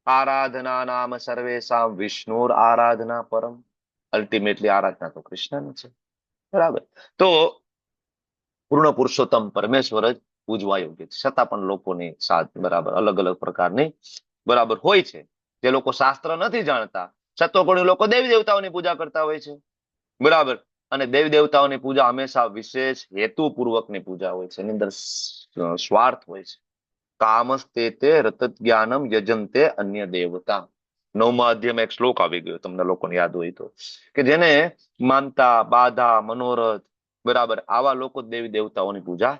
આરાધના નામ સર્વેશામ વિષ્ણુર આરાધના પરમ. અલ્ટિમેટલી આરાધના તો કૃષ્ણની છે, બરાબર. તો પૂર્ણ પુરુષોત્તમ પરમેશ્વર જ પૂજવા યોગ્ય છે. છતાં પણ લોકોની સાથ બરાબર અલગ અલગ પ્રકારની બરાબર હોય છે. જે લોકો શાસ્ત્ર નથી જાણતા, સત્વગુણી લોકો દેવી દેવતાઓની પૂજા કરતા હોય છે, બરાબર. અને દેવી દેવતાઓની પૂજા હંમેશા વિશેષ હેતુપૂર્વકની પૂજા હોય છે, એની અંદર સ્વાર્થ હોય છે. કામસ્તે તે રતત જ્ઞાનમ યજંતે અન્ય દેવતા. 9મા અધ્યાયમાં એક શ્લોક આવી ગયો, તમને લોકોને યાદ હોય તો, કે જેને માનતા, બાધા, મનોરથ, બરાબર, આવા લોકો દેવી દેવતાઓની પૂજા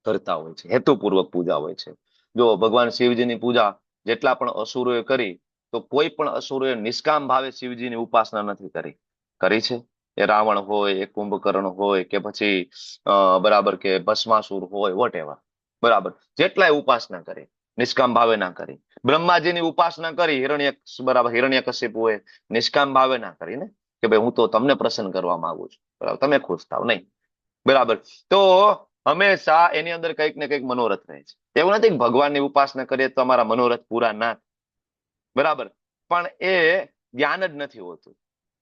કરતા હોય છે, હેતુપૂર્વક પૂજા હોય છે. જો ભગવાન શિવજીની પૂજા જેટલા પણ અસુરોએ કરી, તો કોઈ પણ અસુરોએ નિષ્કામ ભાવે શિવજીની ઉપાસના નથી કરી. કરી છે? એ રાવણ હોય, એ કુંભકર્ણ હોય, કે પછી બરાબર કે ભસ્માસુર હોય, વોટેવર, બરાબર, જેટલાય ઉપાસના કરી, નિષ્કામ ભાવે ના કરી. બ્રહ્માજીની ઉપાસના કરી બરાબર, હિરણ્યકશિપુએ નિષ્કામ ભાવે ના કરી ને, કે ભાઈ હું તો તમને પ્રસન્ન કરવા માંગુ છું, બરાબર, તમે ખુશ થાવ, નહીં, બરાબર. તો હંમેશા એની અંદર કંઈક ને કંઈક મનોરથ રહે છે. એવું નથી કે ભગવાનની ઉપાસના કરીએ તો અમારા મનોરથ પૂરા ના, બરાબર, પણ એ જ્ઞાન જ નથી હોતું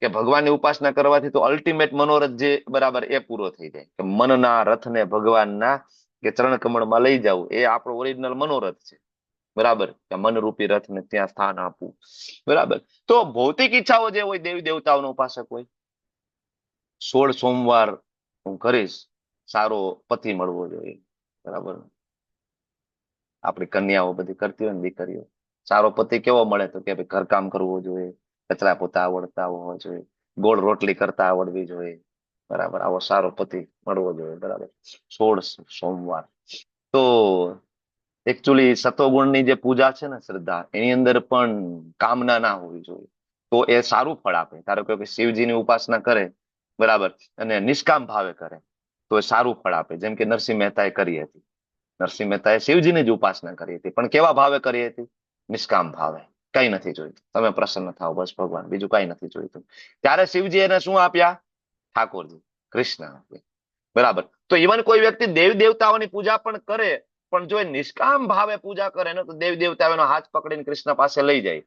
કે ભગવાનની ઉપાસના કરવાથી તો અલ્ટિમેટ મનોરથ જે બરાબર એ પૂરો થઈ જાય, કે મનના રથને ભગવાનના કે ચરણ કમળમાં લઈ જવું, એ આપણો ઓરિજિનલ મનોરથ છે, બરાબર, કે મનરૂપી રથને ત્યાં સ્થાન આપવું, બરાબર. તો ભૌતિક ઈચ્છાઓ જે હોય, દેવી દેવતાઓનો ઉપાસક હોય, 16 સોમવાર હું કરીશ, સારો પતિ મળવો જોઈએ, બરાબર. આપણી કન્યાઓ બધી કરતી હોય ને, દીકરીઓ, સારો પતિ કેવો મળે તો કે ભાઈ ઘરકામ કરવું જોઈએ, કચરા પોતા આવડતા હોવા જોઈએ, ગોળ રોટલી કરતા આવડવી જોઈએ, બરાબર, આવો સારો પતિ મળવો જોઈએ, બરાબર. 16 સોમવાર. તો એકચ્યુઅલી સત્વગુણની જે પૂજા છે ને, શ્રદ્ધા, એની અંદર પણ કામના ના હોવી જોઈએ, તો એ સારું ફળ આપે. ધારો કે શિવજીની ઉપાસના કરે, બરાબર, અને નિષ્કામ ભાવે કરે, તો એ સારું ફળ આપે. જેમ કે નરસિંહ મહેતાએ કરી હતી. નરસિંહ મહેતાએ શિવજીની જ ઉપાસના કરી હતી, પણ કેવા ભાવે કરી હતી? નિષ્કામ ભાવે. કઈ નથી જોઈતું, તમે પ્રસન્ન થાવ, બસ ભગવાન, બીજું કઈ નથી જોઈતું. ત્યારે શિવજી એને શું આપ્યા? ઠાકોરજી, કૃષ્ણ આપ્યા, બરાબર. તો ઇવન કોઈ વ્યક્તિ દેવી દેવતાઓની પૂજા પણ કરે, પણ જો એ નિષ્કામ ભાવે પૂજા કરે ને, તો દેવી દેવતાઓનો હાથ પકડીને કૃષ્ણ પાસે લઈ જાય.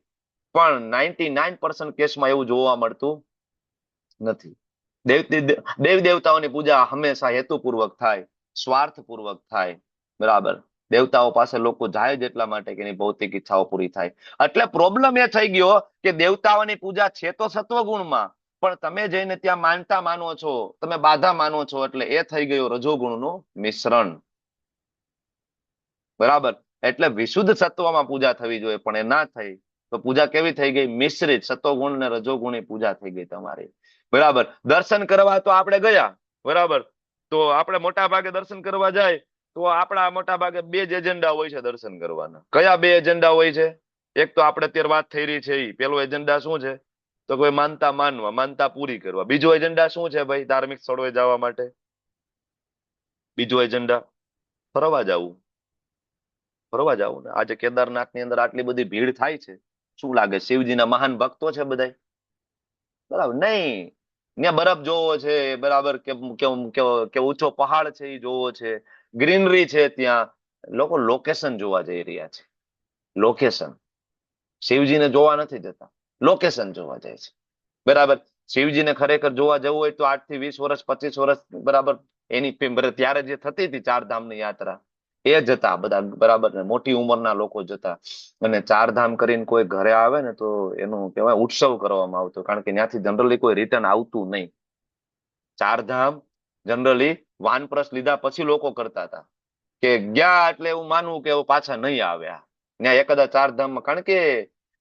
પણ 99% કેસમાં એવું જોવા મળતું નથી. દેવી દેવતાઓની પૂજા હંમેશા હેતુપૂર્વક થાય, સ્વાર્થપૂર્વક થાય, બરાબર. દેવતાઓ પાસે લોકો જાય જ એટલા માટે કે એની ભૌતિક ઈચ્છાઓ પૂરી થાય. એટલે પ્રોબ્લેમ એ થઈ ગયો કે દેવતાઓની પૂજા છે તો સત્વગુણમાં, પણ તમે જઈને ત્યાં માનતા માનો છો, તમે બાધા માનો છો, એટલે એ થઈ ગયું રજોગુણનું મિશ્રણ, બરાબર. એટલે વિશુદ્ધ સત્વમાં પૂજા થવી જોઈએ, પણ એ ના થઈ, તો પૂજા કેવી થઈ ગઈ? મિશ્રિત સત્વગુણ ને રજોગુણી પૂજા થઈ ગઈ તમારી, બરાબર. દર્શન કરવા તો આપણે ગયા, બરાબર, તો આપણે મોટા ભાગે દર્શન કરવા જાય તો આપણા મોટા ભાગે 2 જ એજન્ડા હોય છે દર્શન કરવાના. કયા 2 એજન્ડા હોય છે? એક તો આપણે અત્યારે વાત થઈ રહી છે, એ પેલો એજન્ડા શું છે? તો કોઈ માનતા માનવા, માનતા પૂરી કરવા. બીજો એજન્ડા શું છે ભાઈ? ધાર્મિક સ્થળોએ જવા માટે. બીજો એજન્ડા ફરવા જવું, ફરવા જવું ને. આજે કેદારનાથ ની અંદર આટલી બધી ભીડ થાય છે, શું લાગે શિવજીના મહાન ભક્તો છે બધા? બરાબર નહીં. ત્યાં બરફ જોવો છે, બરાબર, કે ઊંચો પહાડ છે એ જોવો છે, ગ્રીનરી છે, ત્યાં લોકો લોકેશન જોવા જઈ રહ્યા છે. લોકેશન. શિવજીને જોવા નથી જતા, લોકેશન જોવા જાય છે, બરાબર. શિવજીને ખરેખર જોવા જવું હોય તો 8 થી 20 વર્ષ 25 વર્ષ, બરાબર, એની ત્યારે જે થતી હતી 4 ધામની યાત્રા, એ જતા બધા, બરાબર, ને મોટી ઉંમરના લોકો જતા. અને 4 ધામ કરીને કોઈ ઘરે આવે ને, તો એનું કહેવાય ઉત્સવ કરવામાં આવતો, કારણ કે ત્યાંથી જનરલી કોઈ રિટર્ન આવતું નહીં. 4 ધામ જનરલી વાનપ્રસ્થ લીધા પછી લોકો કરતા હતા, કે ગયા એટલે એવું માનવું કે પાછા નહીં આવ્યા. ત્યાં એકાદા 4 ધામમાં, કારણ કે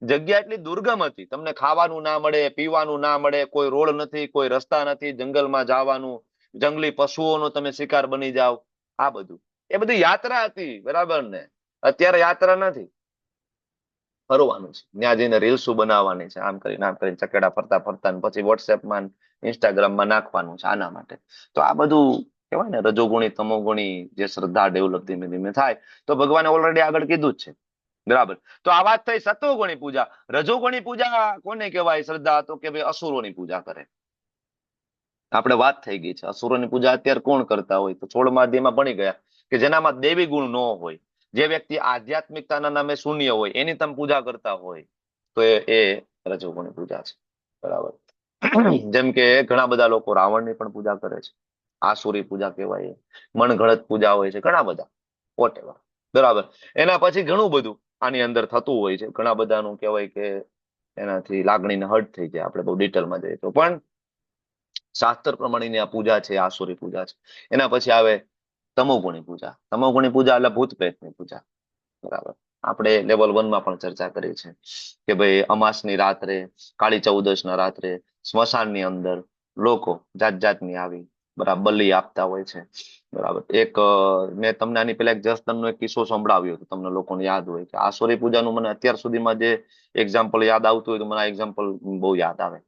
જગ્યા એટલી દુર્ગમ હતી, તમને ખાવાનું ના મળે, પીવાનું ના મળે, કોઈ રોડ નથી, કોઈ રસ્તા નથી, જંગલમાં જવાનું, જંગલી પશુઓનો તમે શિકાર બની જાઓ, આ બધું એ બધી યાત્રા હતી, બરાબર ને? અત્યારે યાત્રા નથી, ફરવાનું છે, ત્યાં જઈને રીલ્સો બનાવવાની છે, આમ કરીને ચકેડા ફરતા ફરતા પછી વોટ્સએપમાં ઇન્સ્ટાગ્રામમાં નાખવાનું છે, આના માટે. તો આ બધું કહેવાય ને રજોગુણી તમોગુણી જે શ્રદ્ધા ડેવલપ ધીમે ધીમે થાય, તો ભગવાને ઓલરેડી આગળ કીધું જ છે, બરાબર. તો આ વાત થઈ સત્વગુણી પૂજા. રજોગુણી પૂજા કોને કહેવાય શ્રદ્ધા? તો કે ભાઈ અસુરોની પૂજા કરે. આપણે વાત થઈ ગઈ છે અસુરોની પૂજા અત્યારે કોણ કરતા હોય? તો 16મા અધ્યાયમાં ભણી ગયા કે જેનામાં દેવી ગુણ ન હોય, જે વ્યક્તિ આધ્યાત્મિકતાના નામે શૂન્ય હોય, એની તમે પૂજા કરતા હોય તો એ રજોગુણી પૂજા છે, બરાબર. જેમ કે ઘણા બધા લોકો રાવણની પણ પૂજા કરે છે, આસુરી પૂજા કહેવાય, મનગળત પૂજા હોય છે, ઘણા બધા વોટેવર, બરાબર. એના પછી ઘણું બધું આની અંદર થતું હોય છે, ઘણા બધાનું કહેવાય કે એનાથી લાગણીને હર્ટ થઈ જાય, આપણે બહુ ડિટેલમાં જઈએ તો. પણ શાસ્ત્ર પ્રમાણેની આ પૂજા છે, આસુરી પૂજા છે. એના પછી આવે તમોગુણી પૂજા. તમોગુણી પૂજા એટલે ભૂત પ્રેતની પૂજા, બરાબર. આપણે લેવલ 1 માં પણ ચર્ચા કરી છે કે ભાઈ અમાસની રાત્રે, કાળી ચૌદશના રાત્રે સ્મશાનની અંદર લોકો જાત જાતની આવી બરાબર બલિ આપતા હોય છે, બરાબર. મેં તમને આની પેલા એક જસદનનો એક કિસ્સો સંભળાવ્યો હતો, તમને લોકોને યાદ હોય કે આસુરી પૂજાનું મને અત્યાર સુધીમાં જે એક્ઝામ્પલ યાદ આવતું હોય તો મને આ એક્ઝામ્પલ બહુ યાદ આવે,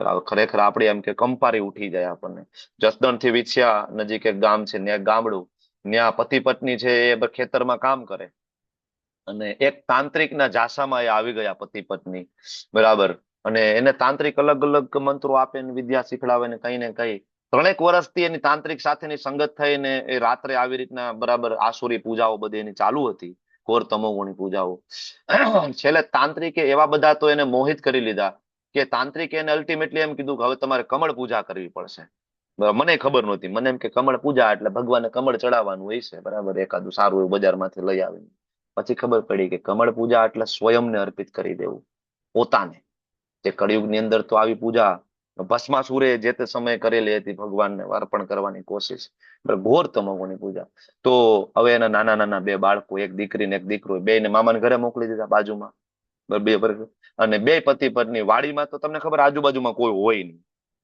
બરાબર. ખરેખર આપણે એમ કે કંપારી ઉઠી જાય આપણને. જસદણ થી વિછિયા નજીક એક ગામ છે, ત્યાં ગામડું, ત્યાં પતિ પત્ની છે એ ખેતરમાં કામ કરે અને એક તાંત્રિકના જાસામાં એ આવી ગયા પતિ પત્ની, બરાબર. અને એને તાંત્રિક અલગ અલગ મંત્રો આપે ને વિદ્યા શીખડાવે ને કઈ 3 વર્ષથી એની તાંત્રિક સાથેની સંગત થઈને એ રાત્રે આવી રીતના બરાબર આસુરી પૂજાઓ બધી એની ચાલુ હતી, ઘોર તમોગુણી પૂજાઓ. છેલ્લે તાંત્રિકે એવા બધા તો એને મોહિત કરી લીધા કે તાંત્રિકે એને અલ્ટિમેટલી એમ કીધું કે હવે તમારે કમળ પૂજા કરવી પડશે. મને ખબર નહોતી, મને એમ કે કમળ પૂજા એટલે ભગવાનને કમળ ચડાવવાનું હોય છે, બરાબર, એકાદું સારું એવું બજારમાંથી લઈ આવીને. પછી ખબર પડી કે કમળ પૂજા એટલે સ્વયંને અર્પિત કરી દેવું, પોતાને. જે કળિયુગની અંદર તો આવી પૂજા ભસ્માસુરે જે તે સમયે કરેલી હતી, ભગવાનને અર્પણ કરવાની કોશિશ, ઘોર તમોગુણી પૂજા. તો હવે એના નાના નાના 2 બાળકો, એક દીકરી ને એક દીકરો, બેયને મામાને ઘરે મોકલી દીધા બાજુમાં, અને 2 પતિ પત્ની. વાડીમાં તો તમને ખબર આજુબાજુમાં કોઈ હોય નહીં,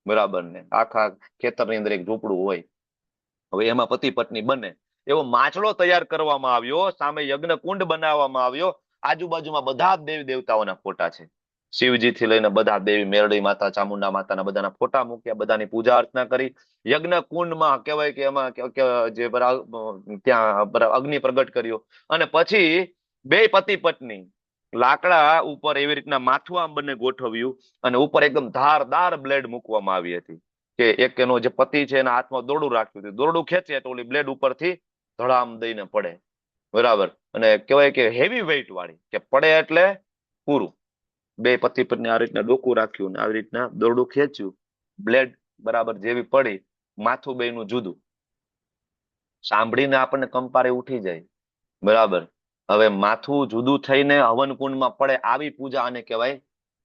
બરાબર ને, આખા ખેતરની અંદર એક ઝૂંપડું હોય. હવે એમાં પતિ પત્ની બને એવો માછડો તૈયાર કરવામાં આવ્યો, સામે યજ્ઞ કુંડ બનાવવામાં આવ્યો, આજુબાજુમાં બધા જ દેવી દેવતાઓના ફોટા છે, શિવજી થી લઈને બધા, દેવી મેરડી માતા, ચામુંડા માતાના બધાના ફોટા મૂક્યા, બધાની પૂજા અર્ચના કરી. યજ્ઞ કુંડમાં કહેવાય કે એમાં જે ત્યાં અગ્નિ પ્રગટ કર્યો અને પછી 2 પતિ પત્ની લાકડા ઉપર એવી રીતના માથું આમ બંને ગોઠવ્યું અને ઉપર એકદમ ધારદાર બ્લેડ મૂકવામાં આવી હતી કે એક એનો જે પતિ છે એના હાથમાં દોરડું રાખ્યું હતું, દોરડું ખેંચે તો ઓલી બ્લેડ ઉપરથી ધડામ દઈને પડે, બરાબર. અને કહેવાય કે હેવી વેઇટ વાળી, કે પડે એટલે પૂરું. 2 પતિ પત્ની આ રીતના ડોકું રાખ્યું ને આવી રીતના દોરડું ખેંચ્યું, બ્લેડ બરાબર જેવી પડી, માથું બેયનું જુદું. સાંભળીને આપણને કંપારે ઉઠી જાય, બરાબર. હવે માથું જુદું થઈને હવન કુંડમાં પડે, આવી પૂજા આને કહેવાય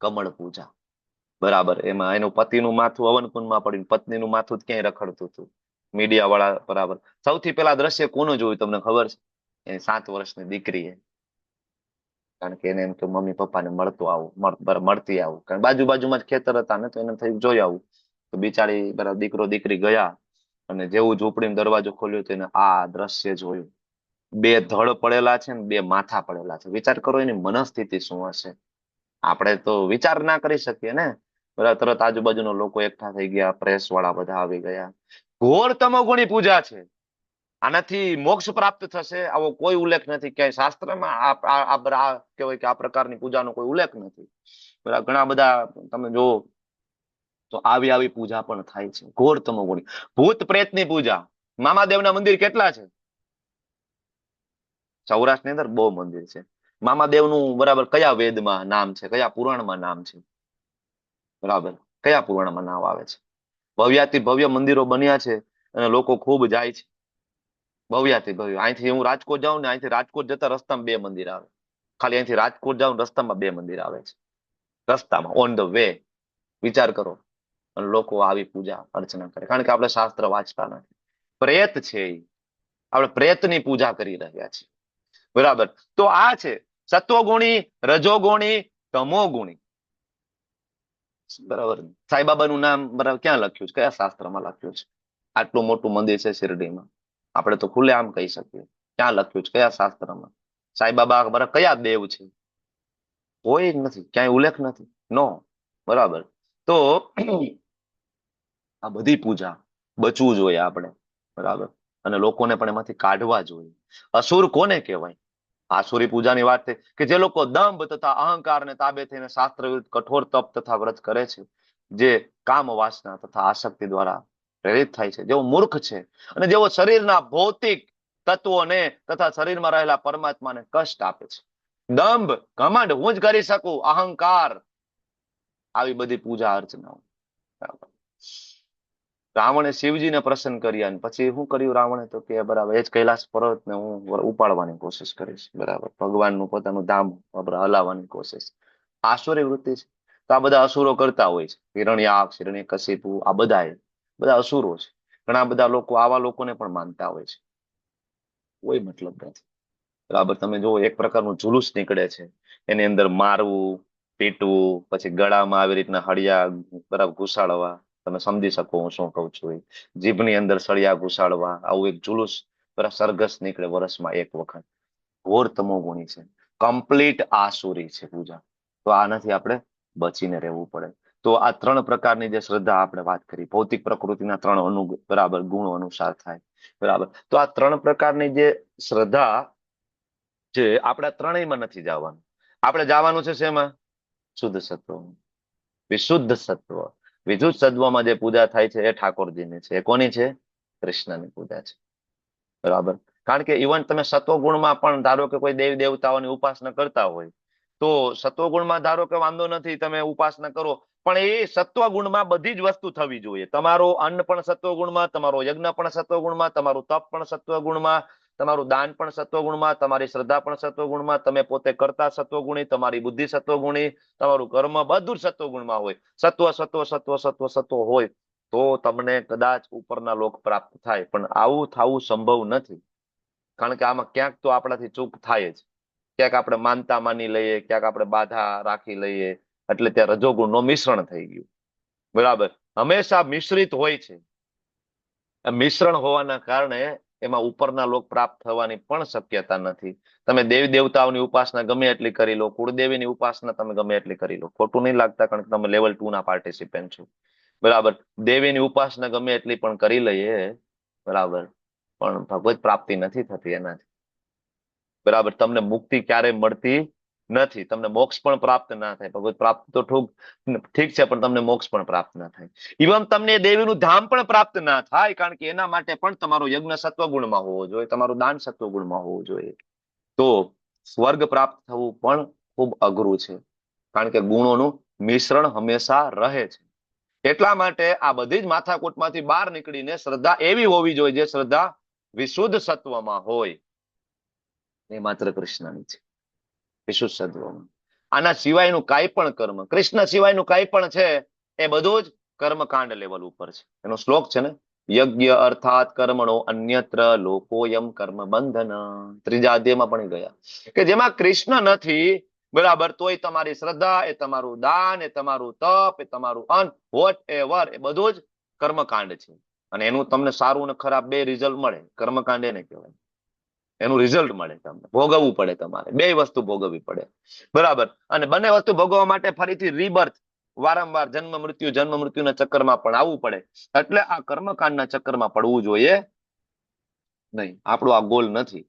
કમળ પૂજા, બરાબર. એમાં એનું પતિનું માથું હવન કુંડમાં પડ્યું, પત્નીનું માથું ક્યાંય રખડતું હતું, મીડિયા વાળા, બરાબર. સૌથી પહેલા દ્રશ્ય કોનું જોયું તમને ખબર છે? એ 7 વર્ષની દીકરીએ, કારણ કે એને એમ કે મમ્મી પપ્પાને મળતી આવું, કારણ બાજુમાં જ ખેતર હતા ને, તો એને થયું જોઈ આવું. તો બિચારી બરાબર દીકરો દીકરી ગયા અને જેવું ઝૂંપડીનો દરવાજો ખોલ્યો તો એને આ દ્રશ્ય જોયું. 2 ધડ પડેલા છે ને 2 માથા પડેલા છે. વિચાર કરો એની મનસ્થિતિ શું હશે. આપણે તો વિચાર ના કરી શકીએ ને, બરાબર. તરત આજુબાજુના લોકો એકઠા થઈ ગયા, પ્રેસ વાળા બધા આવી ગયા. ઘોર તમોગુણી પૂજા છે. આનાથી મોક્ષ પ્રાપ્ત થશે આવો કોઈ ઉલ્લેખ નથી ક્યાંય શાસ્ત્રમાં. કહેવાય કે આ પ્રકારની પૂજાનો કોઈ ઉલ્લેખ નથી, બરાબર. ઘણા બધા તમે જોવો તો આવી પૂજા પણ થાય છે, ઘોર તમોગુણી. ભૂત પ્રેતની પૂજા. મામાદેવના મંદિર કેટલા છે સૌરાષ્ટ્રની અંદર? બહુ મંદિર છે. મામાદેવનું બરાબર કયા વેદમાં નામ છે, કયા પુરાણમાં નામ છે, બરાબર, કયા પુરાણમાં નામ આવે છે? ભવ્યાતિ ભવ્ય મંદિરો બન્યા છે અને લોકો ખૂબ જાય છે, ભવ્યાતિ ભવ્ય. અહીંથી હું રાજકોટ જાઉં ને, અહીંથી રાજકોટ જતા રસ્તામાં 2 મંદિર આવે, ખાલી અહીંથી રાજકોટ જાઉં રસ્તામાં 2 મંદિર આવે છે, રસ્તામાં, ઓન ધ વે. વિચાર કરો. અને લોકો આવી પૂજા અર્ચના કરે, કારણ કે આપણે શાસ્ત્ર વાંચતા નથી. પ્રેત છે, આપણે પ્રેતની પૂજા કરી રહ્યા છીએ, બરાબર. તો આ છે સત્વગુણી, રજોગુણી, તમોગુણી. બરાબર. સાંઈબાબાનું નામ બરાબર ક્યાં લખ્યું છે, કયા શાસ્ત્રમાં લખ્યું છે? આટલું મોટું મંદિર છે શિરડીમાં, આપણે તો ખુલ્લે આમ કહી શકીએ. ક્યાં લખ્યું છે, કયા શાસ્ત્રમાં? સાંઈબાબા બરાબર કયા દેવ છે? કોઈ જ નથી, ક્યાંય ઉલ્લેખ નથી. નો. બરાબર. તો આ બધી પૂજા બચવું જોઈએ આપણે. બરાબર. અને લોકોને પણ એમાંથી કાઢવા જોઈએ. અસુર કોને કહેવાય? આસુરી પૂજાની વાત થઈ કે જે લોકો દંભ તથા અહંકારને તાબે થઈને શાસ્ત્ર વિરુદ્ધ કઠોર તપ તથા વ્રત કરે છે, જે કામ વાસના તથા આસક્તિ દ્વારા પ્રેરિત થાય છે, જેઓ મૂર્ખ છે અને જેઓ શરીરના ભૌતિક તત્વોને તથા શરીરમાં રહેલા પરમાત્માને કષ્ટ આપે છે. દંભ, ઘમંડ, હું જ કરી શકું, અહંકાર, આવી બધી પૂજા અર્ચનાઓ. બરાબર. રાવણે શિવજીને પ્રસન્ન કર્યા અને પછી શું કર્યું રાવણે? તો કે બરાબર એ જ કૈલાસ પર્વતને હું ઉપાડવાની કોશિશ કરીશ. બરાબર. ભગવાનનું પોતાનું ધામ હલાવવાની કોશિશ. આસુરી વૃત્તિ છે. તો આ બધા અસુરો કરતા હોય છે. હિરણ્યાક્ષ, હિરણ્યકશિપુ, આ બધા અસુરો છે. ઘણા બધા લોકો આવા લોકોને પણ માનતા હોય છે. કોઈ મતલબ નથી. બરાબર. તમે જો એક પ્રકારનું જુલુસ નીકળે છે, એની અંદર મારવું, પીટવું, પછી ગળામાં આવી રીતના હળિયા બરાબર ઘુસાડવા. તમે સમજી શકો હું શું કઉ છું. જીભની અંદર સળિયા ઘુસાડવા, આવું એક જુલુસ બરાબર સરઘસ નીકળે વર્ષમાં એક વખત. ઘોર તમોગુણી છે, કમ્પ્લીટ આસુરી છે પૂજા. તો આનાથી આપણે બચીને રહેવું પડે. તો આ 3 પ્રકારની જે શ્રદ્ધા આપણે વાત કરી, ભૌતિક પ્રકૃતિના 3 બરાબર ગુણો અનુસાર થાય. બરાબર. તો આ 3 પ્રકારની જે શ્રદ્ધા છે, આપણે ત્રણેયમાં નથી જવાનું. આપણે જવાનું છે શેમાં? શુદ્ધ સત્વ, વિશુદ્ધ સત્વ. વિશુદ્ધ સત્વમાં જે પૂજા થાય છે એ ઠાકોરજીની છે. એ કોની છે? કૃષ્ણની પૂજા છે. બરાબર. કારણ કે ઇવન તમે સત્વગુણમાં પણ ધારો કે કોઈ દેવી દેવતાઓની ઉપાસના કરતા હોય, તો સત્વગુણમાં ધારો કે વાંધો નથી, તમે ઉપાસના કરો, પણ એ સત્વગુણમાં બધી જ વસ્તુ થવી જોઈએ. તમારું અન્ન પણ સત્વગુણમાં, તમારો યજ્ઞ પણ સત્વગુણમાં, તમારું તપ પણ સત્વગુણમાં, તમારું દાન પણ સત્વગુણમાં, તમારી શ્રદ્ધા પણ સત્વગુણમાં, તમે પોતે કરતા સત્વગુણી, તમારી બુદ્ધિ સત્વગુણી, તમારું કર્મ બધું જ સત્વગુણમાં હોય. સત્વ સત્વ સત્વ સત્વ સત્વ હોય તો તમને કદાચ ઉપરના લોક પ્રાપ્ત થાય. પણ આવું થવું સંભવ નથી. કારણ કે આમાં ક્યાંક તો આપણાથી ચૂક થાય જ. ક્યાંક આપણે માનતા માની લઈએ, ક્યાંક આપણે બાધા રાખી લઈએ, એટલે ત્યાં રજોગુણનું મિશ્રણ થઈ ગયું. બરાબર. હંમેશા મિશ્રિત હોય છે. મિશ્રણ હોવાના કારણે એમાં ઉપરના લોક પ્રાપ્ત થવાની પણ શક્યતા નથી. તમે દેવી દેવતાઓની ઉપાસના ગમે એટલી કરી લો, કુળદેવીની ઉપાસના તમે ગમે એટલી કરી લો, ખોટું નહીં લાગતા, કારણ કે તમે લેવલ 2 ના પાર્ટિસિપન્ટ છો. બરાબર. દેવીની ઉપાસના ગમે એટલી પણ કરી લઈએ, બરાબર, પણ ભગવત પ્રાપ્તિ નથી થતી એનાથી. બરાબર. તમને મુક્તિ ક્યારેય મળતી નથી. તમને મોક્ષ પણ પ્રાપ્ત ના થાય. ભગવત પ્રાપ્ત તો ઠીક છે, પણ તમને મોક્ષ પણ પ્રાપ્ત ના થાય. ઇવન તમને દેવીનું ધામ પણ પ્રાપ્ત ના થાય, કારણ કે એના માટે પણ તમારો યજ્ઞ સત્વગુણમાં હોવો જોઈએ, તમારું દાન સત્વગુણમાં હોવું જોઈએ. તો સ્વર્ગ પ્રાપ્ત થવું પણ ખૂબ અઘરું છે, કારણ કે ગુણોનું મિશ્રણ હંમેશા રહે છે. એટલા માટે આ બધી જ માથાકૂટમાંથી બહાર નીકળીને શ્રદ્ધા એવી હોવી જોઈએ જે શ્રદ્ધા વિશુદ્ધ સત્વમાં હોય. એ માત્ર કૃષ્ણની છે, વિશુદ્ધ સત્વમાં. આના સિવાયનું કાંઈ પણ કર્મ, કૃષ્ણ સિવાયનું કાંઈ પણ છે, એ બધું જ કર્મકાંડ લેવલ ઉપર છે. એનો શ્લોક છે ને, યજ્ઞ અર્થાત કર્મણો અન્યત્ર લોકોયમ કર્મ બંધન. 3જા અધ્યાયમાં પણ ગયા કે જેમાં કૃષ્ણ નથી, બરાબર, તોય તમારી શ્રદ્ધા, એ તમારું દાન, એ તમારું તપ, એ તમારું અન્ન, વોટ એવર, એ બધું જ કર્મકાંડ છે. અને એનું તમને સારું અને ખરાબ બે રિઝલ્ટ મળે. કર્મકાંડ એને કહેવાય. એનું રિઝલ્ટ મળે, તમને ભોગવવું પડે, તમારે બે વસ્તુ ભોગવવી પડે. બરાબર. અને બંને વસ્તુ ભોગવવા માટે ફરીથી રીબર્થ, વારંવાર જન્મ મૃત્યુના ચક્કરમાં પણ આવવું પડે. એટલે આ કર્મકાંડના ચક્કરમાં પડવું જોઈએ નહીં. આપણો આ ગોલ નથી.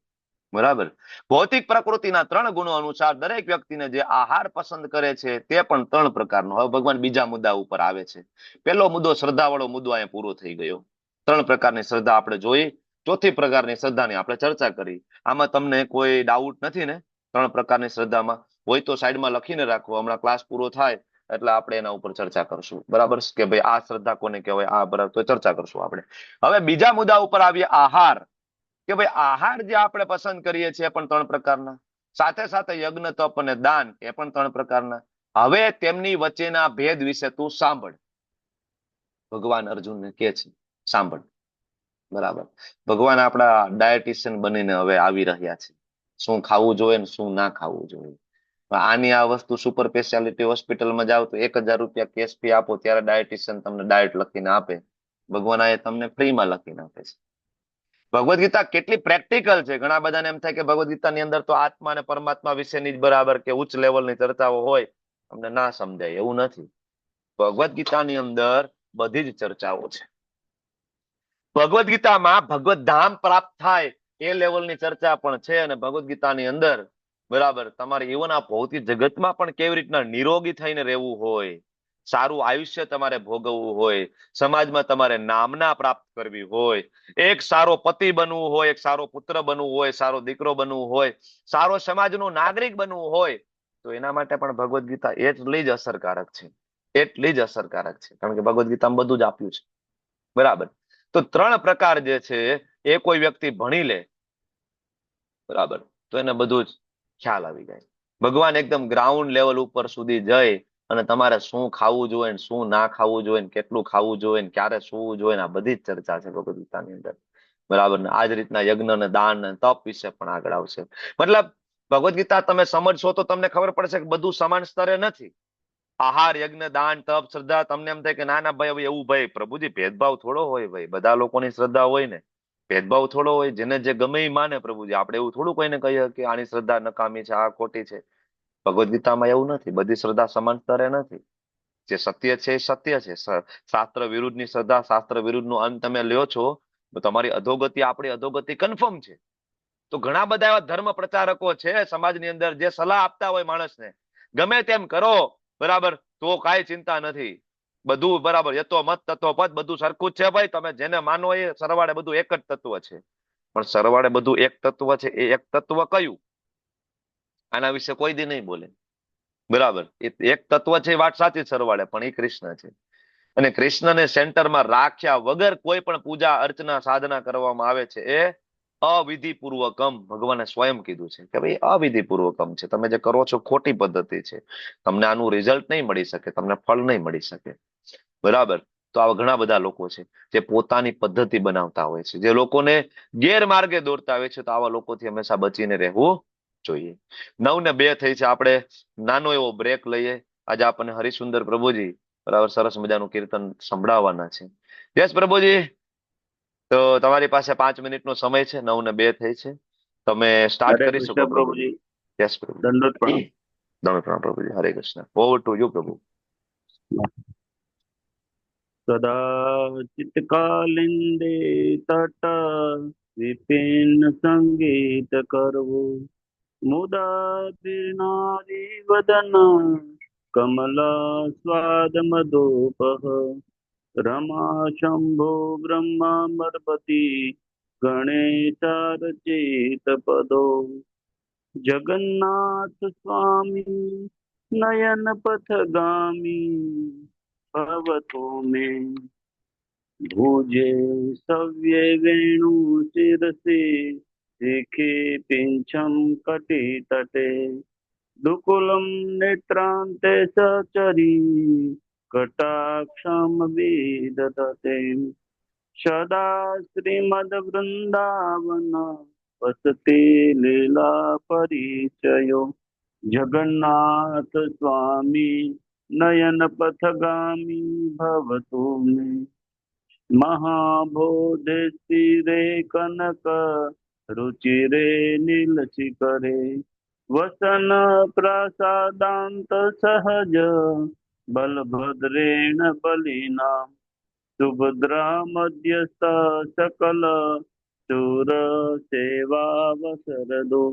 બરાબર. ભૌતિક પ્રકૃતિના 3 ગુણો અનુસાર દરેક વ્યક્તિને જે આહાર પસંદ કરે છે તે પણ 3 પ્રકારનો. હવે ભગવાન બીજા મુદ્દા ઉપર આવે છે. પહેલો મુદ્દો, શ્રદ્ધા વાળો મુદ્દો અહીંયા પૂરો થઈ ગયો. 3 પ્રકારની શ્રદ્ધા આપણે જોઈ. ચોથી પ્રકારની શ્રદ્ધાની આપણે ચર્ચા કરી. આમાં તમને કોઈ ડાઉટ નથી ને? 3 પ્રકારની શ્રદ્ધામાં હોય તો સાઈડમાં લખીને રાખો. હમણાં ક્લાસ પૂરો થાય એટલે આપણે એના ઉપર ચર્ચા કરશું. બરાબર. કે ભાઈ આ શ્રદ્ધા કોને કહેવાય, આ બરાબર, તો ચર્ચા કરશું આપણે. હવે બીજા મુદ્દા ઉપર આવીએ, આહાર. કે ભાઈ આહાર જે આપણે પસંદ કરીએ છીએ પણ 3 પ્રકારના, સાથે સાથે યજ્ઞ, તપ અને દાન, એ પણ 3 પ્રકારના. હવે તેમની વચ્ચેના ભેદ વિશે તું સાંભળ. ભગવાન અર્જુનને કહે છે, સાંભળ. બરાબર. ભગવાન આપણા ડાયટિશિયન બનીને હવે આવી રહ્યા છે. શું ખાવું જોઈએ ને શું ના ખાવું જોઈએ. આની આ વસ્તુ સુપર સ્પેશિયાલિટી હોસ્પિટલમાં જાવ તો 1000 રૂપિયા કેશ ફી આપો ત્યારે ડાયટિશિયન તમને ડાયટ લખીને આપે. ભગવાન આ તમને ફ્રીમાં લખીને આપે છે. ભગવદ ગીતા કેટલી પ્રેક્ટિકલ છે. ઘણા બધાને એમ થાય કે ભગવદ ગીતાની અંદર તો આત્મા અને પરમાત્મા વિશેની જ બરાબર કે ઉચ્ચ લેવલની ચર્ચાઓ હોય, અમને ના સમજાય. એવું નથી. ભગવદ ગીતાની અંદર બધી જ ચર્ચાઓ છે. ભગવદ ગીતામાં ભગવદ ધામ પ્રાપ્ત થાય એ લેવલની ચર્ચા પણ છે. અને ભગવદ ગીતાની અંદર બરાબર તમારે ઇવન આ ભૌતિક જગતમાં પણ કેવી રીતના નિરોગી થઈને રહેવું હોય, સારું આયુષ્ય તમારે ભોગવવું હોય, સમાજમાં તમારે નામના પ્રાપ્ત કરવી હોય, એક સારો પતિ બનવું હોય, એક સારો પુત્ર બનવું હોય, સારો દીકરો બનવું હોય, સારો સમાજનો નાગરિક બનવું હોય, તો એના માટે પણ ભગવદ ગીતા એટલી જ અસરકારક છે. એટલી જ અસરકારક છે. કારણ કે ભગવદ ગીતામાં બધું જ આપ્યું છે. બરાબર. તો 3 પ્રકાર જે છે એ કોઈ વ્યક્તિ ભણી લે બરાબર તો એને બધું જ ખ્યાલ આવી જાય. ભગવાન એકદમ ગ્રાઉન્ડ લેવલ ઉપર સુધી જઈ અને તમારે શું ખાવું જોઈએ ને શું ના ખાવું જોઈએ ને કેટલું ખાવું જોઈએ ને ક્યારે સૂવું જોઈએ આ બધી જ ચર્ચા છે ભગવદ ગીતાની અંદર. બરાબર ને આ જ રીતના યજ્ઞ ને દાન ને તપ વિશે પણ આગળ આવશે. મતલબ ભગવદ ગીતા તમે સમજશો તો તમને ખબર પડશે કે બધું સમાન સ્તરે નથી. આહાર, યજ્ઞ, દાન, તપ, શ્રદ્ધા, તમને એમ થાય કે ના ના ભાઈ હવે એવું ભાઈ પ્રભુજી ભેદભાવ થોડો હોય. ભાઈ બધા લોકોની શ્રદ્ધા હોય ને, ભેદભાવ થોડો હોય. જેને જે ગમે એ માને પ્રભુજી. આપણે એવું થોડું કોઈને કહીએ કે આની શ્રદ્ધા નકામી છે, આ ખોટી છે. ભગવદ ગીતામાં એવું નથી. બધી શ્રદ્ધા સમાન સ્તરે નથી. જે સત્ય છે એ સત્ય છે. શાસ્ત્ર વિરુદ્ધની શ્રદ્ધા, શાસ્ત્ર વિરુદ્ધનું અંત તમે લ્યો છો તો તમારી અધોગતિ, આપણી અધોગતિ કન્ફર્મ છે. તો ઘણા બધા એવા ધર્મ પ્રચારકો છે સમાજની અંદર જે સલાહ આપતા હોય માણસને ગમે તેમ કરો બરાબર તો કાંઈ ચિંતા નથી, બધું બરાબર, યતો મત તત્વ પદ બધું સરખું જ છે ભાઈ. તમે જેને માનો એ સરવાળે બધું એક જ તત્વ છે. પણ સરવાળે બધું એક તત્વ છે એ એક તત્વ કયું? આના વિશે કોઈ દી નહીં બોલે. બરાબર. એક તત્વ છે એ વાત સાચી સરવાળે, પણ એ કૃષ્ણ છે. અને કૃષ્ણને સેન્ટરમાં રાખ્યા વગર કોઈ પણ પૂજા અર્ચના સાધના કરવામાં આવે છે એ અવિધિપૂર્વકમ. ભગવાને સ્વયં કીધું છે કે ભાઈ અવિધિપૂર્વકમ છે. તમે જે કરો છો ખોટી પદ્ધતિ છે. તમને આનું રિઝલ્ટ નહીં મળી શકે, તમને ફળ નહીં મળી શકે. બરાબર. તો આવા ઘણા બધા લોકો છે જે પોતાની પદ્ધતિ બનાવતા હોય છે, જે લોકોને ગેરમાર્ગે દોરતા હોય છે. તો આવા લોકોથી હંમેશા બચીને રહેવું જોઈએ. 9:02 થઈ છે. આપણે નાનો એવો બ્રેક લઈએ. આજે આપણને હરિસુંદર પ્રભુજી બરાબર સરસ મજાનું કીર્તન સંભળાવવાના છે. યસ પ્રભુજી. તો તમારી પાસે 5 મિનિટનો સમય છે. 9:02 થઈ છે. તમે સ્ટાર્ટ હરે કરી શકો કૃષ્ણ પ્રભુજી. પ્રભુજી. યસ પ્રભુ. દંડોત પ્રણામ. દંડોત પ્રણામ પ્રભુજી. હરે કૃષ્ણ. ઓવર ટુ યુ પ્રભુ. સદાચિતકાલિંદે તટ વિપિન સંગીત કરવું મુદા નારી વદન કમલ સ્વાદ મધુપહ રમા શંભો બ્રહ્મા મરપતિ ગણેશાર્ચિત પદો જગન્નાથ સ્વામી નયન પથગામી ભવતો મે ભુજે સવ્ય વેણુ શિરસે શિખે પિંછમ કટી તટે દુકુલમ નેત્રાંતે સચરી કટાક્ષમ વિદધતે સદા શ્રીમદ વૃંદાવન વસતે લીલા પરિચયો જગન્નાથ સ્વામી નયન પથગામી ભવતુ મે મહાબોધે શિરે કનક રુચિરે નીલશિખરે વસન પ્રસાદાંત સહજ બલભદ્રેણ બલિના સુભદ્રા મધ્યસ્થ સકલ સુર સેવા વસરદો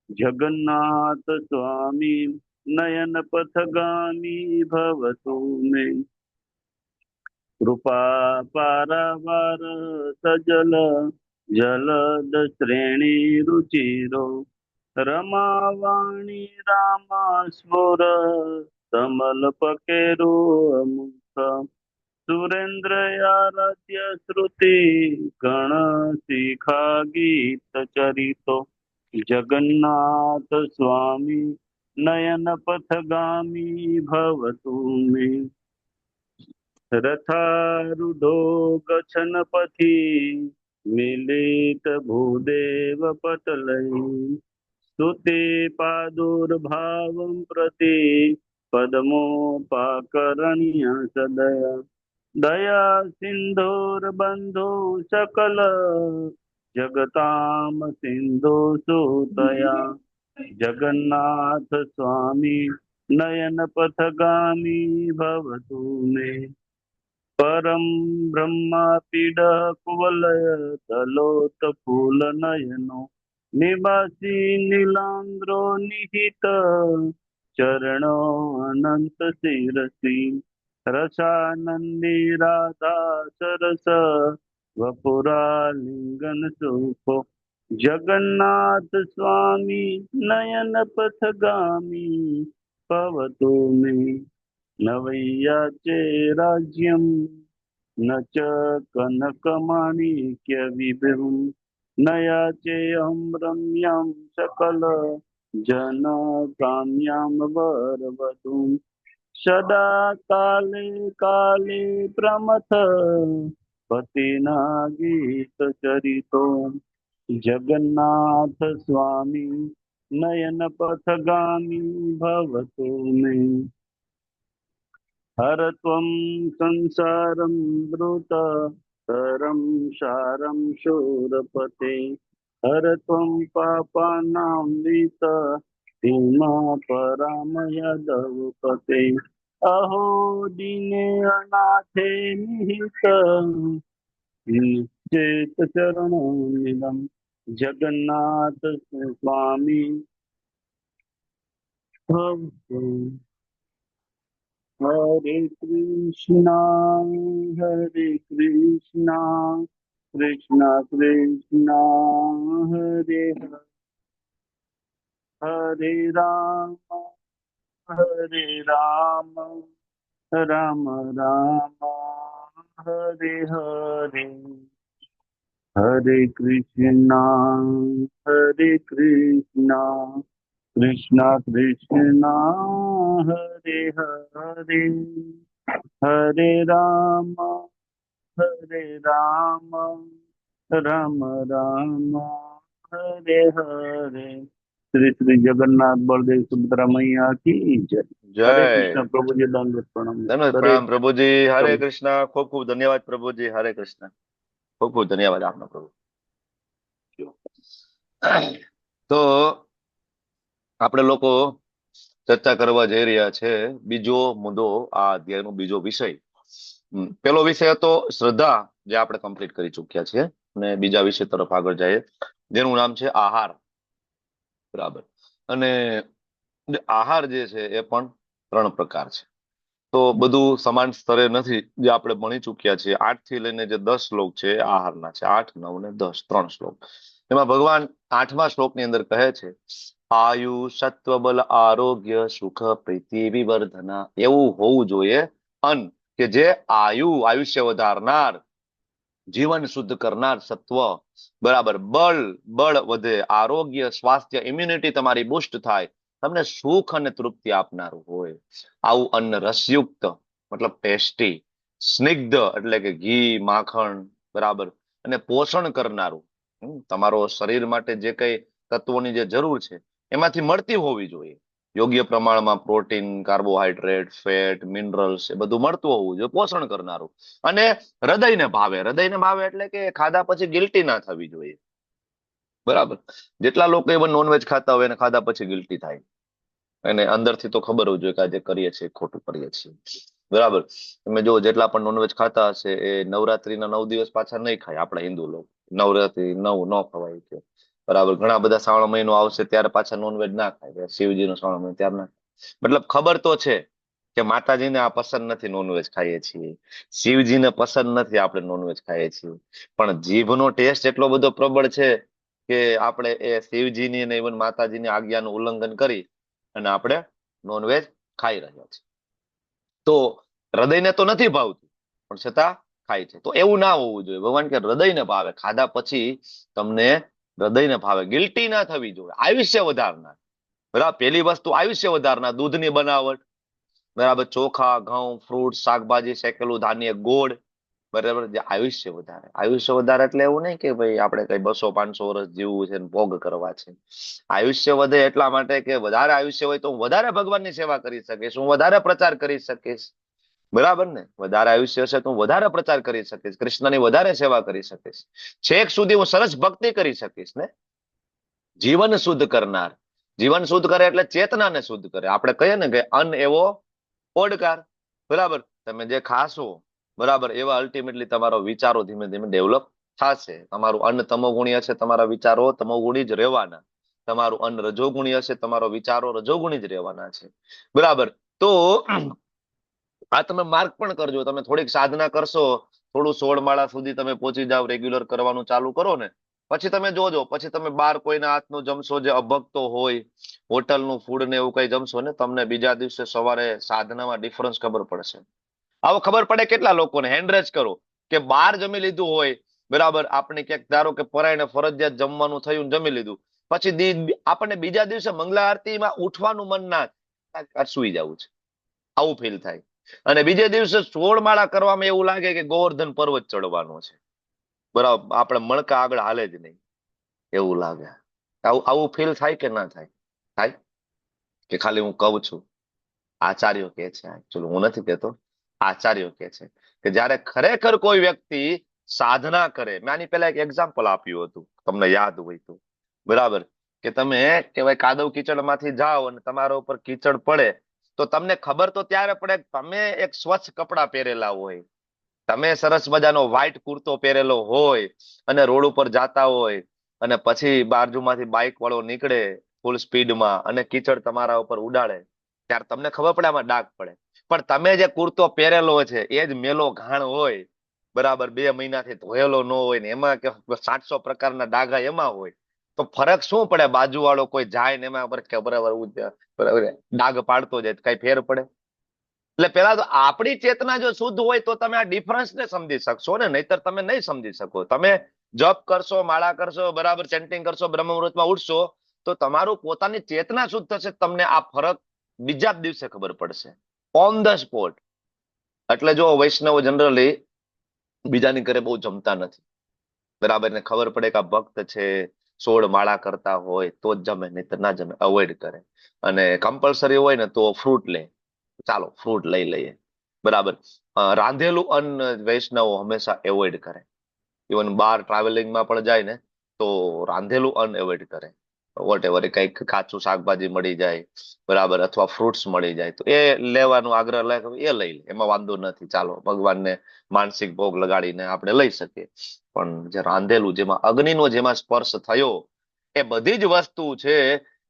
જગન્નાથ સ્વામી નયન પથગામી ભવતુ મે કૃપા પારાવાર સજલ જલદ શ્રેણી રુચિરો રમાવાણી રામા સ્મુર કમલ પકેરો અમુખ સુરેન્દ્ર આરાધ્ય શ્રુતિ ગણ શિખા ગીત ચરિતો જગન્નાથ સ્વામી નયન પથગામી ભવતુ મે રથારૂઢો ગચ્છન પથી મિલિત ભૂદેવ પટલૈ સુતે પાદુર્ભાવમ પ્રતિ પદ્મોપાકરણ્ય સદય દયા સિંધુર બંધુ સકલ જગતામ સિંધુ સુતયા જગન્નાથ સ્વામી નયન પથગામી ભવતુ મે પરમ બ્રહ્મા પીડ કુવલય તલોત ફૂલ નયનો નિવાસી નીલાંદ્રો નિહિત ચરણો અનંત શિરસી રસાનંદી રાધા સરસ વપુરા લિંગન સુખો જગન્નાથ સ્વામી નયન પથગામી પવતુ મે નવૈયા ચે રાજ્યમ ન ચ કનક માણિક્ય વિભુમ નયા ચેહમ રમ્યામ સકલ જન કામ્યામ વરવતુમ સદા કાલે કાલે પ્રમથ પતિના ગીત ચરિતો જગન્નાથ સ્વામી નયન પથગામી ભવતુ મે હર ત્વમ સંસારમ દ્રુત તરમ સારમ શૂરપતે હર ત્વમ પાપાનામ વિત હિમા પરામય દવપતે અહો દિને અનાથે નિહિત નિશ્ચેત ચરણોમિદમ જગન્નાથ સ્વામી ભવતુ. હરે કૃષ્ણ કૃષ્ણ કૃષ્ણ હરે હરે હરે રામ રામ રામ હરે હરે હરે કૃષ્ણ કૃષ્ણ કૃષ્ણ હરે હરે હરે રામ રામ રામ હરે હરે. શ્રી શ્રી જગન્નાથ બળદેવ સુભદ્રા મૈયા કી જય. જય હરે કૃષ્ણ પ્રભુજી દંડવત પ્રણામ. ધન્યવાદ, પ્રણામ પ્રભુજી. હરે કૃષ્ણ. ખૂબ ખૂબ ધન્યવાદ પ્રભુજી. હરે કૃષ્ણ. ખૂબ ખૂબ ધન્યવાદ આપનો પ્રભુ. તો આપણે લોકો ચર્ચા કરવા જઈ રહ્યા છે બીજો મુદ્દો, આ અધ્યાયનો બીજો વિષય. પેલો વિષય હતો શ્રદ્ધા, જે આપણે કમ્પ્લીટ કરી ચુક્યા છીએ, અને બીજા વિષય તરફ આગળ જઈએ જેનું નામ છે આહાર. બરાબર. અને આહાર જે છે એ પણ 3 પ્રકાર છે. તો બધું સમાન સ્તરે નથી, જે આપણે ભણી ચુક્યા છીએ. 8 થી લઈને જે 10 શ્લોક છે આહારના છે. 8, 9 ને 10 3 શ્લોક. એમાં ભગવાન 8મા શ્લોકની અંદર કહે છે આયુ સત્વ બલ આરોગ્ય સુખ પ્રીતિ વિવર્ધના. એવું હોવું જોઈએ અન્ન કે જે આયુષ્ય વધારનાર, જીવન શુદ્ધ કરનાર સત્વ, બરાબર, બળ વધે, આરોગ્ય, સ્વાસ્થ્ય, ઇમ્યુનિટી તમારી બુસ્ટ થાય, તમને સુખ અને તૃપ્તિ આપનારું હોય આવું અન્ન. રસયુક્ત મતલબ ટેસ્ટી, સ્નિગ્ધ એટલે કે ઘી માખણ, બરાબર, અને પોષણ કરનારું, તમારો શરીર માટે જે કઈ તત્વોની જે જરૂર છે એમાંથી મળતી હોવી જોઈએ. યોગ્ય પ્રમાણમાં પ્રોટીન, કાર્બોહાઈડ્રેટ, ફેટ, મિનરલ્સ એ બધું મળતું હોવું જોઈએ, પોષણ કરનારું. અને હૃદયને ભાવે એટલે કે ખાધા પછી ગિલ્ટી ના થવી જોઈએ. બરાબર. જેટલા લોકો even નોનવેજ ખાતા હોય એને ખાધા પછી ગિલ્ટી થાય, અને અંદરથી તો ખબર હોવી જોઈએ કે આ જે કરીએ છીએ ખોટું કરીએ છીએ. બરાબર. તમે જો જેટલા પણ નોનવેજ ખાતા હશે એ નવરાત્રીના 9 દિવસ પાછા નહીં ખાય. આપણા હિન્દુ લોકો નવરાત્રી 9 ન ખવાય છે. બરાબર. ઘણા બધા શ્રાવણ મહિનો આવશે ત્યારે પાછા નોનવેજ ના ખાય. શિવજીનો શ્રાવણ મહિનો ત્યારે ના ખાય. મતલબ ખબર તો છે કે માતાજીને આ પસંદ નથી, નોનવેજ ખાઈએ છીએ. શિવજીને પસંદ નથી, આપણે નોનવેજ ખાઈએ છીએ. પણ જીભનો ટેસ્ટ એટલો બધો પ્રબળ છે કે આપણે એ શિવજીની અને ઇવન માતાજીની આજ્ઞાનું ઉલ્લંઘન કરી અને આપણે નોનવેજ ખાઈ રહ્યા છીએ. તો હૃદયને તો નથી ભાવતું પણ છતાં ખાય છે. તો એવું ના હોવું જોઈએ. ભગવાન કે હૃદયને ભાવે, ખાધા પછી તમને હૃદયને ભાવે, ગિલ્ટી ના થવી જોઈએ. આયુષ્ય વધારનાર, બરાબર. પેલી વસ્તુ આયુષ્ય વધારનાર, દૂધની બનાવટ, બરાબર, ચોખા, ઘઉં, ફ્રૂટ, શાકભાજી, શેકેલું ધાન્ય, ગોળ, બરાબર, જે આયુષ્ય વધારે. આયુષ્ય વધારે એટલે એવું નહીં કે ભાઈ આપણે કઈ 200-500 વર્ષ જીવવું છે ને ભોગ કરવા છે. આયુષ્ય વધે એટલા માટે કે વધારે આયુષ્ય હોય તો હું વધારે ભગવાનની સેવા કરી શકીશ, હું વધારે પ્રચાર કરી શકીશ. બરાબર ને? વધારે આયુષ્ય હશે તો હું વધારે પ્રચાર કરી શકીશ, કૃષ્ણની વધારે સેવા કરી શકીશ, છેક સુધી હું સરસ ભક્તિ કરી શકીશ ને. જીવન શુદ્ધ કરનાર. જીવન શુદ્ધ કરે એટલે ચેતનાને શુદ્ધ કરે. આપણે કહીએ ને કે અન્ન એવો ઓડકાર. બરાબર, તમે જે ખાશો બરાબર એવા અલ્ટિમેટલી તમારો વિચારો ધીમે ધીમે ડેવલપ થશે. તમારું અન્ન તમોગુણી હશે, તમારા વિચારો તમોગુણી જ રહેવાના. તમારું અન્ન રજોગુણી હશે, તમારો વિચારો રજોગુણી જ રહેવાના છે. બરાબર, તો આ તમે માર્ક પણ કરજો. તમે થોડીક સાધના કરશો, થોડું 16 માળા સુધી તમે પહોંચી જાવ, રેગ્યુલર કરવાનું ચાલુ કરો ને, પછી તમે જોજો, પછી તમે બહાર કોઈના હાથનું જમશો જે અભક્તો હોય, હોટલનું ફૂડ ને એવું કઈ જમશો ને, તમને બીજા દિવસે સવારે સાધનામાં ડિફરન્સ ખબર પડશે. આવો ખબર પડે કેટલા લોકોને. હેન્ડરેજ કરો કે બહાર જમી લીધું હોય બરાબર, આપણે ક્યાંક ધારો કે પરાયણે ફરજિયાત જમવાનું થયું, જમી લીધું, પછી આપણને બીજા દિવસે મંગલા આરતીમાં ઉઠવાનું મન ના થાય, સુઈ જવું છે, આવું ફીલ થાય. અને બીજે દિવસે 16 માળા કરવામાં એવું લાગે કે ગોવર્ધન પર્વત ચડવાનો છે. બરાબર, આપણે મણકા આગળ હાલે જ નહીં એવું લાગે. આવું ફીલ થાય કે ના થાય? થાય કે ખાલી હું કહું છું? આચાર્યો કે છે, એકચ્યુઅલી હું નથી કહેતો, આચાર્યો કે છે કે જયારે ખરેખર કોઈ વ્યક્તિ સાધના કરે. મેં આની પહેલા એક એક્ઝામ્પલ આપ્યું હતું, તમને યાદ હોય તો. બરાબર, કે તમે કે ભાઈ કાદવ કીચડમાંથી જાઓ અને તમારા ઉપર કીચડ પડે તો તમને ખબર તો ત્યારે પડે કે તમે એક સ્વચ્છ કપડાં પહેરેલા હોય, તમે સરસ મજાનો વ્હાઈટ કુર્તો પહેરેલો હોય અને રોડ ઉપર જાતા હોય અને પછી બાજુમાંથી બાઇક વાળો નીકળે ફૂલ સ્પીડમાં અને કીચડ તમારા ઉપર ઉડાડે, ત્યારે તમને ખબર પડે આમાં ડાઘ પડે. પણ તમે જે કુર્તો પહેરેલો છે એ જ મેલો ઘાણ હોય, બરાબર, 2 મહિનાથી ધોયેલો ન હોય ને એમાં કે 700 પ્રકારના ડાઘા એમાં હોય, તો ફરક શું પડે? બાજુ વાળો કોઈ જાય ને એમાં બરાબર ડાઘ પાડતો જાય, કઈ ફેર પડે? એટલે પેલા તો આપણી ચેતના જો શુદ્ધ હોય તો તમે આ ડિફરન્સ ને સમજી શકશો ને, નહીતર તમે નહીં સમજી શકો. તમે જપ કરશો, માળા કરશો, બરાબર ચેન્ટિંગ કરશો, બ્રહ્મ મુહૂર્તમાં ઉઠશો તો તમારું પોતાની ચેતના શુદ્ધ થશે, તમને આ ફરક બીજા જ દિવસે ખબર પડશે, ઓન ધ સ્પોટ. એટલે જો વૈષ્ણવ જનરલી બીજાની ઘરે બહુ જમતા નથી, બરાબર, ને ખબર પડે કે આ ભક્ત છે, 16 માળા કરતા હોય તો જ જમે, નહીં તો ના જમે, અવોઇડ કરે. અને કમ્પલસરી હોય ને તો ફ્રૂટ લે, ચાલો ફ્રૂટ લઈ લઈએ, બરાબર. રાંધેલું અન્ન વૈષ્ણવો હંમેશા એવોઇડ કરે. ઇવન બહાર ટ્રાવેલિંગમાં પણ જાય ને તો રાંધેલું અન્ન એવોઇડ કરે. વોટ એવર, કઈક કાચું શાકભાજી મળી જાય, બરાબર, અથવા ફ્રૂટ્સ મળી જાય તો એ લેવાનું આગ્રહ લે, એ લઈ લે, એમાં વાંધો નથી, ચાલો ભગવાનને માનસિક ભોગ લગાડીને આપણે લઈ શકીએ. પણ જે રાંધેલું, જેમાં અગ્નિનો જેમાં સ્પર્શ થયો, એ બધી જ વસ્તુ છે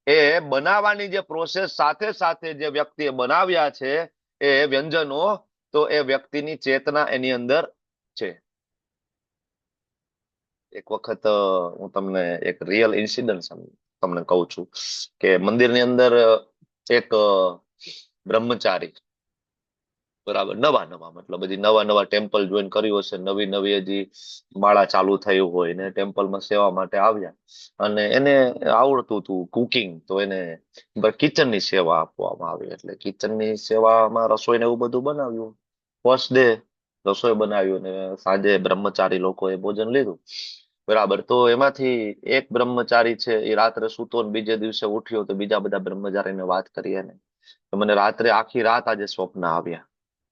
એ બનાવવાની જે પ્રોસેસ સાથે સાથે જે વ્યક્તિએ બનાવ્યા છે એ વ્યંજનો, તો એ વ્યક્તિની ચેતના એની અંદર છે. એક વખત હું તમને એક રિયલ ઇન્સિડન્ટ તમને કહું છું કે મંદિરની અંદર એક બ્રહ્મચારી, બરાબર, નવા મતલબ હજી નવા ટેમ્પલ જોઈન કર્યું હશે, નવી હજી માળા ચાલુ થયું હોય ને ટેમ્પલમાં સેવા માટે આવ્યા અને એને આવડતું હતું કુકિંગ, તો એને કિચનની સેવા આપવામાં આવી. એટલે કિચનની સેવામાં રસોઈ ને એવું બધું બનાવ્યું. ફર્સ્ટ ડે રસોઈ બનાવ્યું ને સાંજે બ્રહ્મચારી લોકોએ ભોજન લીધું, બરાબર. તો એમાંથી એક બ્રહ્મચારી છે એ રાત્રે સૂતો ને બીજે દિવસે ઉઠ્યો તો બીજા બધા બ્રહ્મચારીને વાત કરી એને તો મને રાત્રે આખી રાત આજે સ્વપ્ન આવ્યા,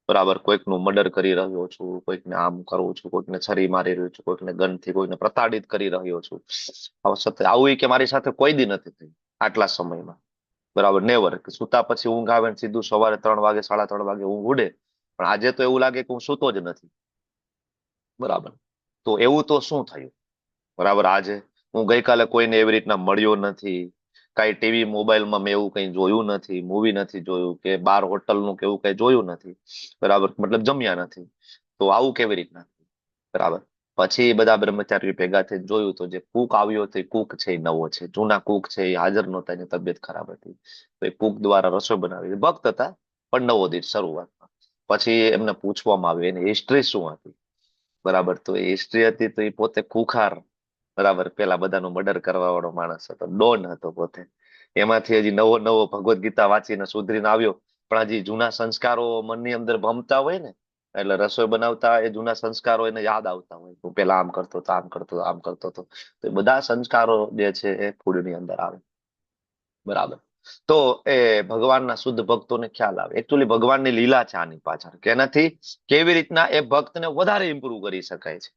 બરાબર, કોઈકનું મર્ડર કરી રહ્યો છું, કોઈકને આમ કરું છું, કોઈકને છરી મારી રહ્યો છું, કોઈકને ગનથી કોઈને પ્રતાડિત કરી રહ્યો છું. આવું કે મારી સાથે કોઈ દી નથી થયું આટલા સમયમાં, બરાબર, નેવર. સુતા પછી ઊંઘ આવે ને સીધું સવારે 3 વાગે 3:30 વાગે ઊંઘ ઉડે, પણ આજે તો એવું લાગે કે હું સૂતો જ નથી, બરાબર. તો એવું તો શું થયું, બરાબર? આજે હું ગઈકાલે કોઈને એવી રીતના મળ્યો નથી, કઈ ટીવી મોબાઈલમાં મેં એવું કઈ જોયું નથી, મૂવી નથી જોયું, કે બાર હોટલનું કે એવું કઈ જોયું નથી, બરાબર, મતલબ જમ્યા નથી. તો આવું કેવી રીતના, બરાબર? પછી બધા બ્રહ્મચારીઓ ભેગા થઈ જોયું તો જે કુક આવ્યો હતો એ કુક છે એ નવો છે, જૂના કુક છે એ હાજર નહોતા, એની તબિયત ખરાબ હતી, તો એ કુક દ્વારા રસોઈ બનાવી. ભક્ત હતા પણ નવો દીઠ શરૂઆતમાં. પછી એમને પૂછવામાં આવ્યું એની હિસ્ટ્રી શું હતી, બરાબર. તો એ હિસ્ટ્રી હતી તો એ પોતે કુખાર, બરાબર, પેલા બધાનું મર્ડર કરવા વાળો માણસ હતો, ડોન હતો પોતે. એમાંથી હજી નવો ભગવદ્ ગીતા વાંચીને સુધરીને આવ્યો, પણ હજી જૂના સંસ્કારો મનની અંદર ભમતા હોય ને, એટલે રસોઈ બનાવતા એ જૂના સંસ્કારો એને યાદ આવતા હોય. હું પેલા આમ કરતો હતો, આમ કરતો હતો, આમ કરતો હતો. તો એ બધા સંસ્કારો જે છે એ ફૂડની અંદર આવે. બરાબર. તો એ ભગવાનના શુદ્ધ ભક્તોને ખ્યાલ આવે. એકચ્યુઅલી ભગવાનની લીલા છે આની પાછળ, કે એનાથી કેવી રીતના એ ભક્તને વધારે ઇમ્પ્રુવ કરી શકાય છે.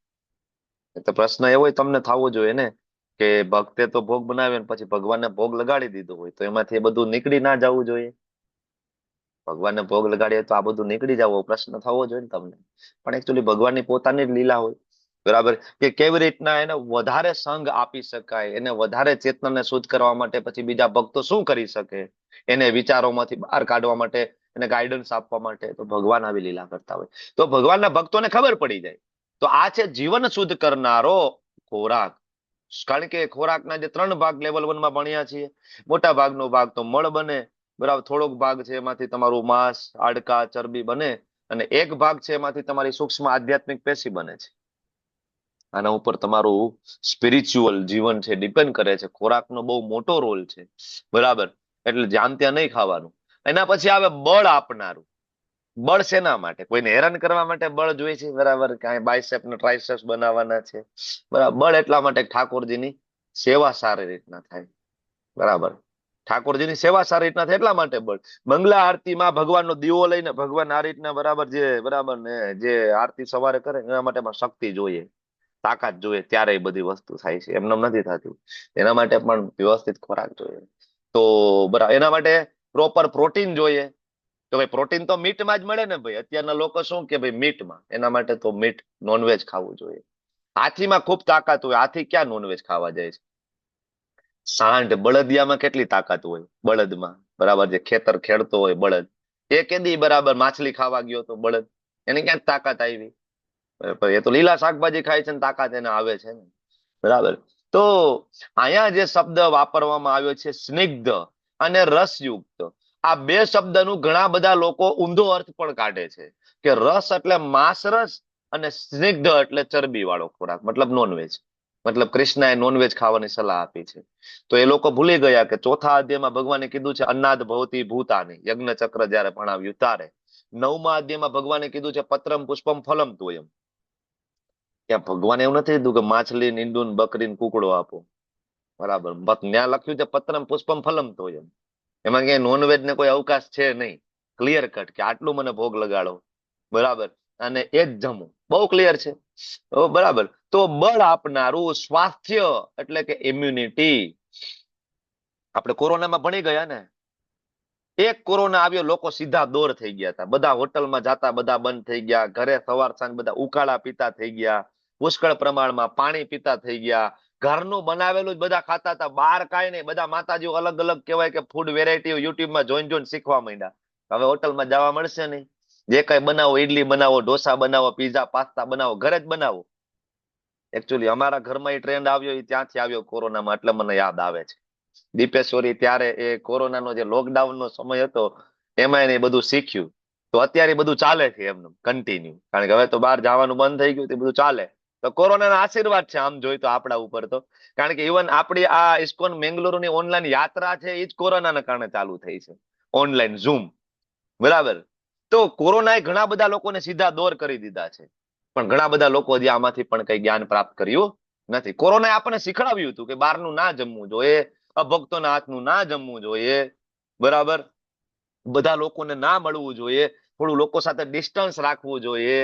તો પ્રશ્ન એવો તમને થવો જોઈએ ને કે ભક્તે તો ભોગ બનાવ્યો પછી ભગવાનને ભોગ લગાડી દીધો હોય, તો એમાંથી એ બધું નીકળી ના જવું જોઈએ? ભગવાનને ભોગ લગાડીએ તો આ બધું નીકળી જવો પ્રશ્ન થવો જોઈએ ને તમને. પણ એકચ્યુઅલી ભગવાનની પોતાની જ લીલા હોય. બરાબર, કે કેવી રીતના એને વધારે સંગ આપી શકાય, એને વધારે ચેતનાને શુદ્ધ કરવા માટે પછી બીજા ભક્તો શું કરી શકે, એને વિચારોમાંથી બહાર કાઢવા માટે, એને ગાઈડન્સ આપવા માટે, તો ભગવાન આવી લીલા કરતા હોય. તો ભગવાનના ભક્તોને ખબર પડી જાય. તો આ છે જીવન શુદ્ધ કરનારો ખોરાક. કારણ કે ખોરાકના જે 3 ભાગ લેવલ 1 માં ભણ્યા છીએ. મોટા ભાગનો ભાગ તો મળ બને, બરાબર, થોડોક ભાગ છે એમાંથી તમારું માંસ, હાડકા, ચરબી બને, અને એક ભાગ છે એમાંથી તમારી સૂક્ષ્મ આધ્યાત્મિક પેશી બને છે. આના ઉપર તમારું સ્પિરિચ્યુઅલ જીવન છે ડિપેન્ડ કરે છે. ખોરાકનો બહુ મોટો રોલ છે. બરાબર, એટલે જ્યાં ત્યાં નહીં ખાવાનું. એના પછી આવે બળ આપનારું. બળ શેના માટે? કોઈને હેરાન કરવા માટે બળ જોઈએ છે, બરાબર, કાંઈ બાયસેપ ને ટ્રાયસેપ્સ બનાવવાના છે, બરાબર. બળ એટલા માટે ઠાકોરજીની સેવા સારી રીતના થાય. બરાબર, ઠાકોરજીની સેવા સારી રીતના થાય એટલા માટે બળ. મંગલા આરતીમાં ભગવાનનો દીવો લઈને ભગવાન આ રીતના બરાબર ને જે આરતી સવારે કરે એના માટે શક્તિ જોઈએ, તાકાત જોઈએ, ત્યારે એ બધી વસ્તુ થાય છે. એમને નથી થતું. એના માટે પણ વ્યવસ્થિત ખોરાક જોઈએ. તો બરાબર, એના માટે પ્રોપર પ્રોટીન જોઈએ. તો ભાઈ પ્રોટીન તો મીટમાં જ મળે ને ભાઈ. અત્યારના લોકો શું કે ભાઈ મીટમાં, એના માટે તો મીટ, નોનવેજ ખાવું જોઈએ. હાથીમાં ખૂબ તાકાત હોય. હાથી ક્યાં નોનવેજ ખાવા જાય છે? સાંઢ, બળદિયામાં કેટલી તાકાત હોય બળદમાં, બરાબર, જે ખેતર ખેડતો હોય બળદ, એ કેદી બરાબર માછલી ખાવા ગયો તો બળદ, એને ક્યાં તાકાત આવી? એ તો લીલા શાકભાજી ખાય છે ને તાકાત એને આવે છે ને. બરાબર. તો અહીંયા જે શબ્દ વાપરવામાં આવ્યો છે સ્નિગ્ધ અને રસયુક્ત, આ 2 શબ્દનું ઘણા બધા લોકો ઊંધો અર્થ પણ કાઢે છે કે રસ એટલે માંસ રસ અને સ્નિગ્ધ એટલે ચરબી વાળો ખોરાક, મતલબ નોનવેજ. મતલબ કૃષ્ણએ નોનવેજ ખાવાની સલાહ આપી છે. તો એ લોકો ભૂલી ગયા કે 4થા અધ્યાયમાં ભગવાને કીધું છે અન્નાદ ભવતી ભૂતાની, યજ્ઞ ચક્ર જયારે ભણાવ્યું ત્યારે. 9મા અધ્યાયમાં ભગવાને કીધું છે પત્રમ પુષ્પમ ફલમ તોયમ. ત્યાં ભગવાને એવું નથી કીધું કે માછલી, ઈંડું, બકરી, કુકડો આપો. બરાબર, ત્યાં લખ્યું છે પત્રમ પુષ્પમ ફલમ તોયમ. એમાં ક્યાંય નોનવેજ ને કોઈ અવકાશ છે નહીં. ક્લિયર કટ કે આટલું મને ભોગ લગાડો, બરાબર, અને એ જ જમવું. બહુ ક્લિયર છે. બરાબર. તો બળ આપનારું સ્વાસ્થ્ય એટલે કે ઇમ્યુનિટી. આપણે કોરોનામાં ભણી ગયા ને, એક કોરોના આવ્યો, લોકો સીધા દોર થઈ ગયા હતા. બધા હોટલમાં જતા બધા બંધ થઈ ગયા. ઘરે સવાર સાંજ બધા ઉકાળા પીતા થઈ ગયા. પુષ્કળ પ્રમાણમાં પાણી પીતા થઈ ગયા. ઘરનું બનાવેલું જ બધા ખાતા હતા. બહાર કાંઈ નહીં. બધા માતાજીઓ અલગ અલગ કહેવાય કે ફૂડ વેરાયટી યુટ્યુબમાં જોઈને શીખવા માંડ્યા. હવે હોટલમાં જવા મળશે નહીં. જે કઈ બનાવો, ઈડલી બનાવો, ઢોસા બનાવો, પીઝા, પાસ્તા બનાવો, ઘરે જ બનાવો. એકચ્યુઅલી અમારા ઘરમાં એ ટ્રેન્ડ આવ્યો એ ત્યાંથી આવ્યો કોરોનામાં, એટલે મને યાદ આવે છે. દીપેશ્વરી ત્યારે એ કોરોનાનો જે લોકડાઉનનો સમય હતો એમાં એને બધું શીખ્યું. તો અત્યારે બધું ચાલે છે એમનું કન્ટિન્યુ. કારણ કે હવે તો બહાર જવાનું બંધ થઈ ગયું, તે બધું ચાલે. તો કોરોનાના આશીર્વાદ છે આમ જોઈ તો આપણા ઉપર તો. કારણ કે ઇવન આપણી આ ઇસ્કોન મેંગલુરુની ઓનલાઈન યાત્રા છે એ જ કોરોનાના કારણે ચાલુ થઈ છે, ઓનલાઈન ઝૂમ. બરાબર. તો કોરોનાએ ઘણા બધા લોકોને સીધા દોર કરી દીધા છે. પણ ઘણા બધા લોકો હજી આમાંથી પણ કઈ જ્ઞાન પ્રાપ્ત કર્યું નથી. કોરોનાએ આપણને શીખડાવ્યું હતું કે બહારનું ના જમવું જોઈએ, અભક્તોના હાથનું ના જમવું જોઈએ, બરાબર, બધા લોકોને ના મળવું જોઈએ, થોડું લોકો સાથે ડિસ્ટન્સ રાખવું જોઈએ,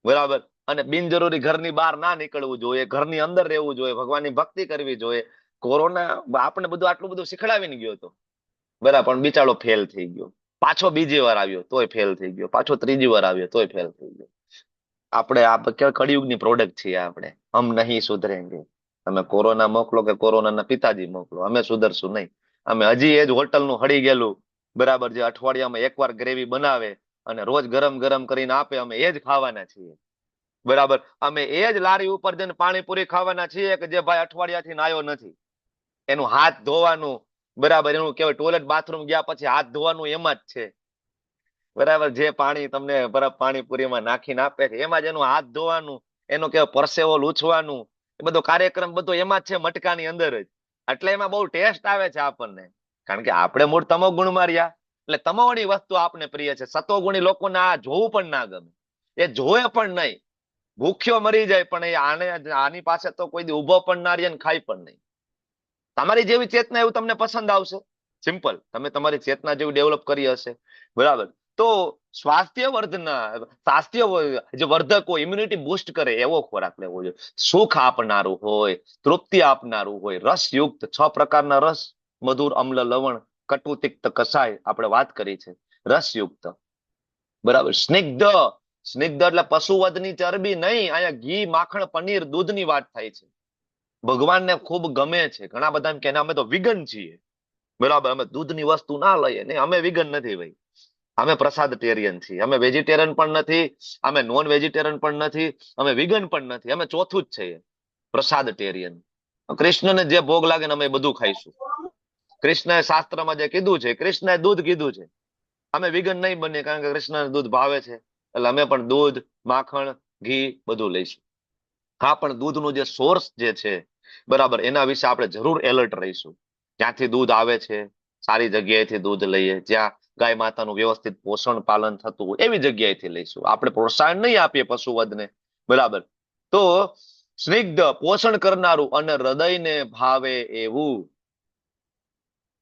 બરાબર, અને બિનજરૂરી ઘરની બહાર ના નીકળવું જોઈએ, ઘરની અંદર રહેવું જોઈએ, ભગવાનની ભક્તિ કરવી જોઈએ. કોરોના આપણે બધું આટલું બધું શીખડાવીને ગયો હતો, બરાબર, પણ બિચારો ફેલ થઈ ગયો. પાછો બીજી વાર આવ્યો તોય ફેલ થઈ ગયો, પાછો ત્રીજી વાર આવ્યો તોય ફેલ થઈ ગયો. આપણે આ કળિયુગની પ્રોડક્ટ છીએ આપણે. હમ નહીં સુધરેંગે. તમે કોરોના મોકલો કે કોરોનાના પિતાજી મોકલો, અમે સુધરશું નહીં. અમે હજી એ જ હોટલનું હળી ગયેલું, બરાબર, જે અઠવાડિયામાં એકવાર ગ્રેવી બનાવે અને રોજ ગરમ ગરમ કરીને આપે, અમે એ જ ખાવાના છીએ. બરાબર, અમે એ જ લારી ઉપર જઈને પાણીપુરી ખાવાના છીએ કે જે ભાઈ અઠવાડિયાથી નાયો નથી. એનું હાથ ધોવાનું, બરાબર, એનું કહેવાય ટોયલેટ બાથરૂમ ગયા પછી હાથ ધોવાનું એમાં જ છે. બરાબર, જે પાણી તમને બરફ પાણીપુરીમાં નાખીને આપે છે એમાં જ એનું હાથ ધોવાનું, એનો કહેવાય પરસેવો લૂછવાનું, એ બધો કાર્યક્રમ બધો એમાં જ છે, મટકાની અંદર જ. એટલે એમાં બહુ ટેસ્ટ આવે છે આપણને. કારણ કે આપણે મૂળ તમોગુણ માં રહ્યા, એટલે તમોવાળી વસ્તુ આપને પ્રિય છે. સતોગુણી લોકોને આ જોવું પણ ના ગમે. એ જોવે પણ નહીં, ભૂખ્યો મરી જાય પણ એ આની પાસે તો કોઈ દી ઉભો પણ ના રહે ને ખાય પણ નહીં. તમારી જેવી ચેતના એવું તમને પસંદ આવશે? સિમ્પલ. તમે તમારી ચેતના જેવી ડેવલપ કરી હશે, બરાબર. તો સ્વાસ્થ્ય જે વર્ધક હોય, ઇમ્યુનિટી બુસ્ટ કરે એવો ખોરાક લેવો જોઈએ. સુખ આપનારું હોય, તૃપ્તિ આપનારું હોય, રસયુક્ત 6 પ્રકારના રસ, મધુર, અમ્લ, લવણ, કટુ, તિક્ત, કસાય આપણે વાત કરી છે. રસયુક્ત, બરાબર. સ્નિગ્ધ એટલે પશુવધની ચરબી નહીં, અહીંયા ઘી, માખણ, પનીર, દૂધની વાત થાય છે. ભગવાનને ખૂબ ગમે છે. ઘણા બધા એમ કે અમે તો વિગન છીએ, બરાબર, અમે દૂધની વસ્તુ ના લઈએ. નહીં, અમે વિગન નથી ભાઈ, અમે પ્રસાદટેરિયન છીએ. અમે વેજીટેરિયન પણ નથી, અમે નોન વેજીટેરિયન પણ નથી, અમે વિગન પણ નથી, અમે ચોથું જ છીએ, પ્રસાદટેરિયન. કૃષ્ણને જે ભોગ લાગે ને અમે બધું ખાઈશું. કૃષ્ણએ શાસ્ત્રમાં જે કીધું છે, કૃષ્ણએ દૂધ કીધું છે, અમે વિગન નહીં બનીએ કારણ કે કૃષ્ણને દૂધ ભાવે છે, એટલે અમે પણ દૂધ, માખણ, ઘી બધું લઈશું. હા, પણ દૂધનું જે સોર્સ જે છે, બરાબર, એના વિશે આપણે જરૂર એલર્ટ રહીશું. જ્યાંથી દૂધ આવે છે, સારી જગ્યાએથી દૂધ લઈએ, જ્યાં ગાય માતાનું વ્યવસ્થિત પોષણ પાલન થતું હોય એવી જગ્યાએથી લઈશું. આપણે પ્રોત્સાહન નહીં આપીએ પશુવધને, બરાબર. તો સ્નિગ્ધ, પોષણ કરનારું અને હૃદયને ભાવે એવું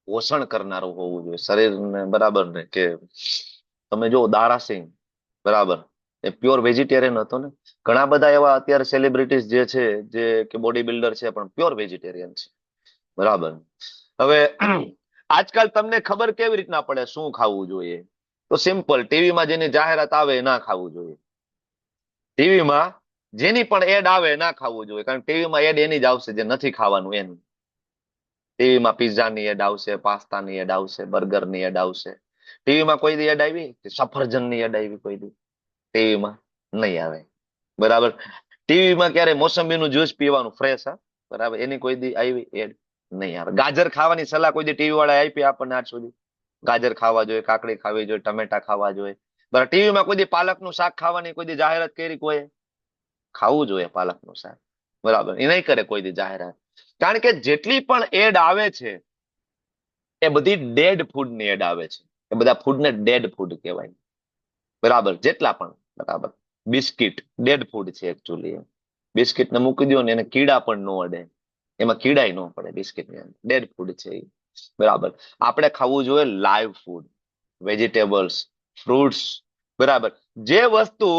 પોષણ કરનારું હોવું જોઈએ શરીરને, બરાબર ને. કે તમે જો દારાસિંહ, બરાબર, એ પ્યોર વેજીટેરિયન હતો ને. ઘણા બધા એવા અત્યારે સેલિબ્રિટીઝ જે છે, જે કે બોડી બિલ્ડર છે, પણ પ્યોર વેજીટેરિયન છે, બરાબર. હવે આજકાલ તમને ખબર કેવી રીતના પડે શું ખાવું જોઈએ? તો સિમ્પલ, ટીવીમાં જેની જાહેરાત આવે ના ખાવું જોઈએ. ટીવીમાં જેની પણ એડ આવે ના ખાવું જોઈએ, કારણ કે ટીવીમાં એડ એની જ આવશે જે નથી ખાવાનું એનું. ટીવીમાં પિઝાની એડ આવશે, પાસ્તાની એડ આવશે, બર્ગરની એડ આવશે. ટીવીમાં કોઈ દી એડ આવી? સફરજનની એડ આવી કોઈ દી? ટીવીમાં નહીં આવે, બરાબર. ટીવીમાં ક્યારે મોસંબીનું જ્યુસ પીવાનું ફ્રેશ, હા, બરાબર, એની કોઈ દી આવી એડ? નહીં આવે. ગાજર ખાવાની સલાહ કોઈ દી ટીવી વાળા આપી આપણને આજ સુધી? ગાજર ખાવા જોઈએ, કાકડી ખાવી જોઈએ, ટમેટા ખાવા જોઈએ, બરાબર. ટીવીમાં કોઈ દી પાલકનું શાક ખાવાની કોઈ દી જાહેરાત કરી? કોઈ ખાવું જોઈએ પાલકનું શાક, બરાબર, એ નહીં કરે કોઈ દી જાહેરાત. કારણ કે જેટલી પણ એડ આવે છે એ બધી ડેડ ફૂડની એડ આવે છે. એ બધા ફૂડને ડેડ ફૂડ કહેવાય, બરાબર. જેટલા પણ, બરાબર. બિસ્કિટ ડેડ ફૂડ છે એકચ્યુઅલી. બિસ્કિટને મૂકી દો ને એને કીડા પણ ન અડે, એમાં કીડાય ન પડે બિસ્કિટની અંદર. ડેડ ફૂડ છે એ, બરાબર. આપણે ખાવું જોઈએ લાઈવ ફૂડ, વેજીટેબલ્સ, ફ્રૂટ્સ, બરાબર. જે વસ્તુ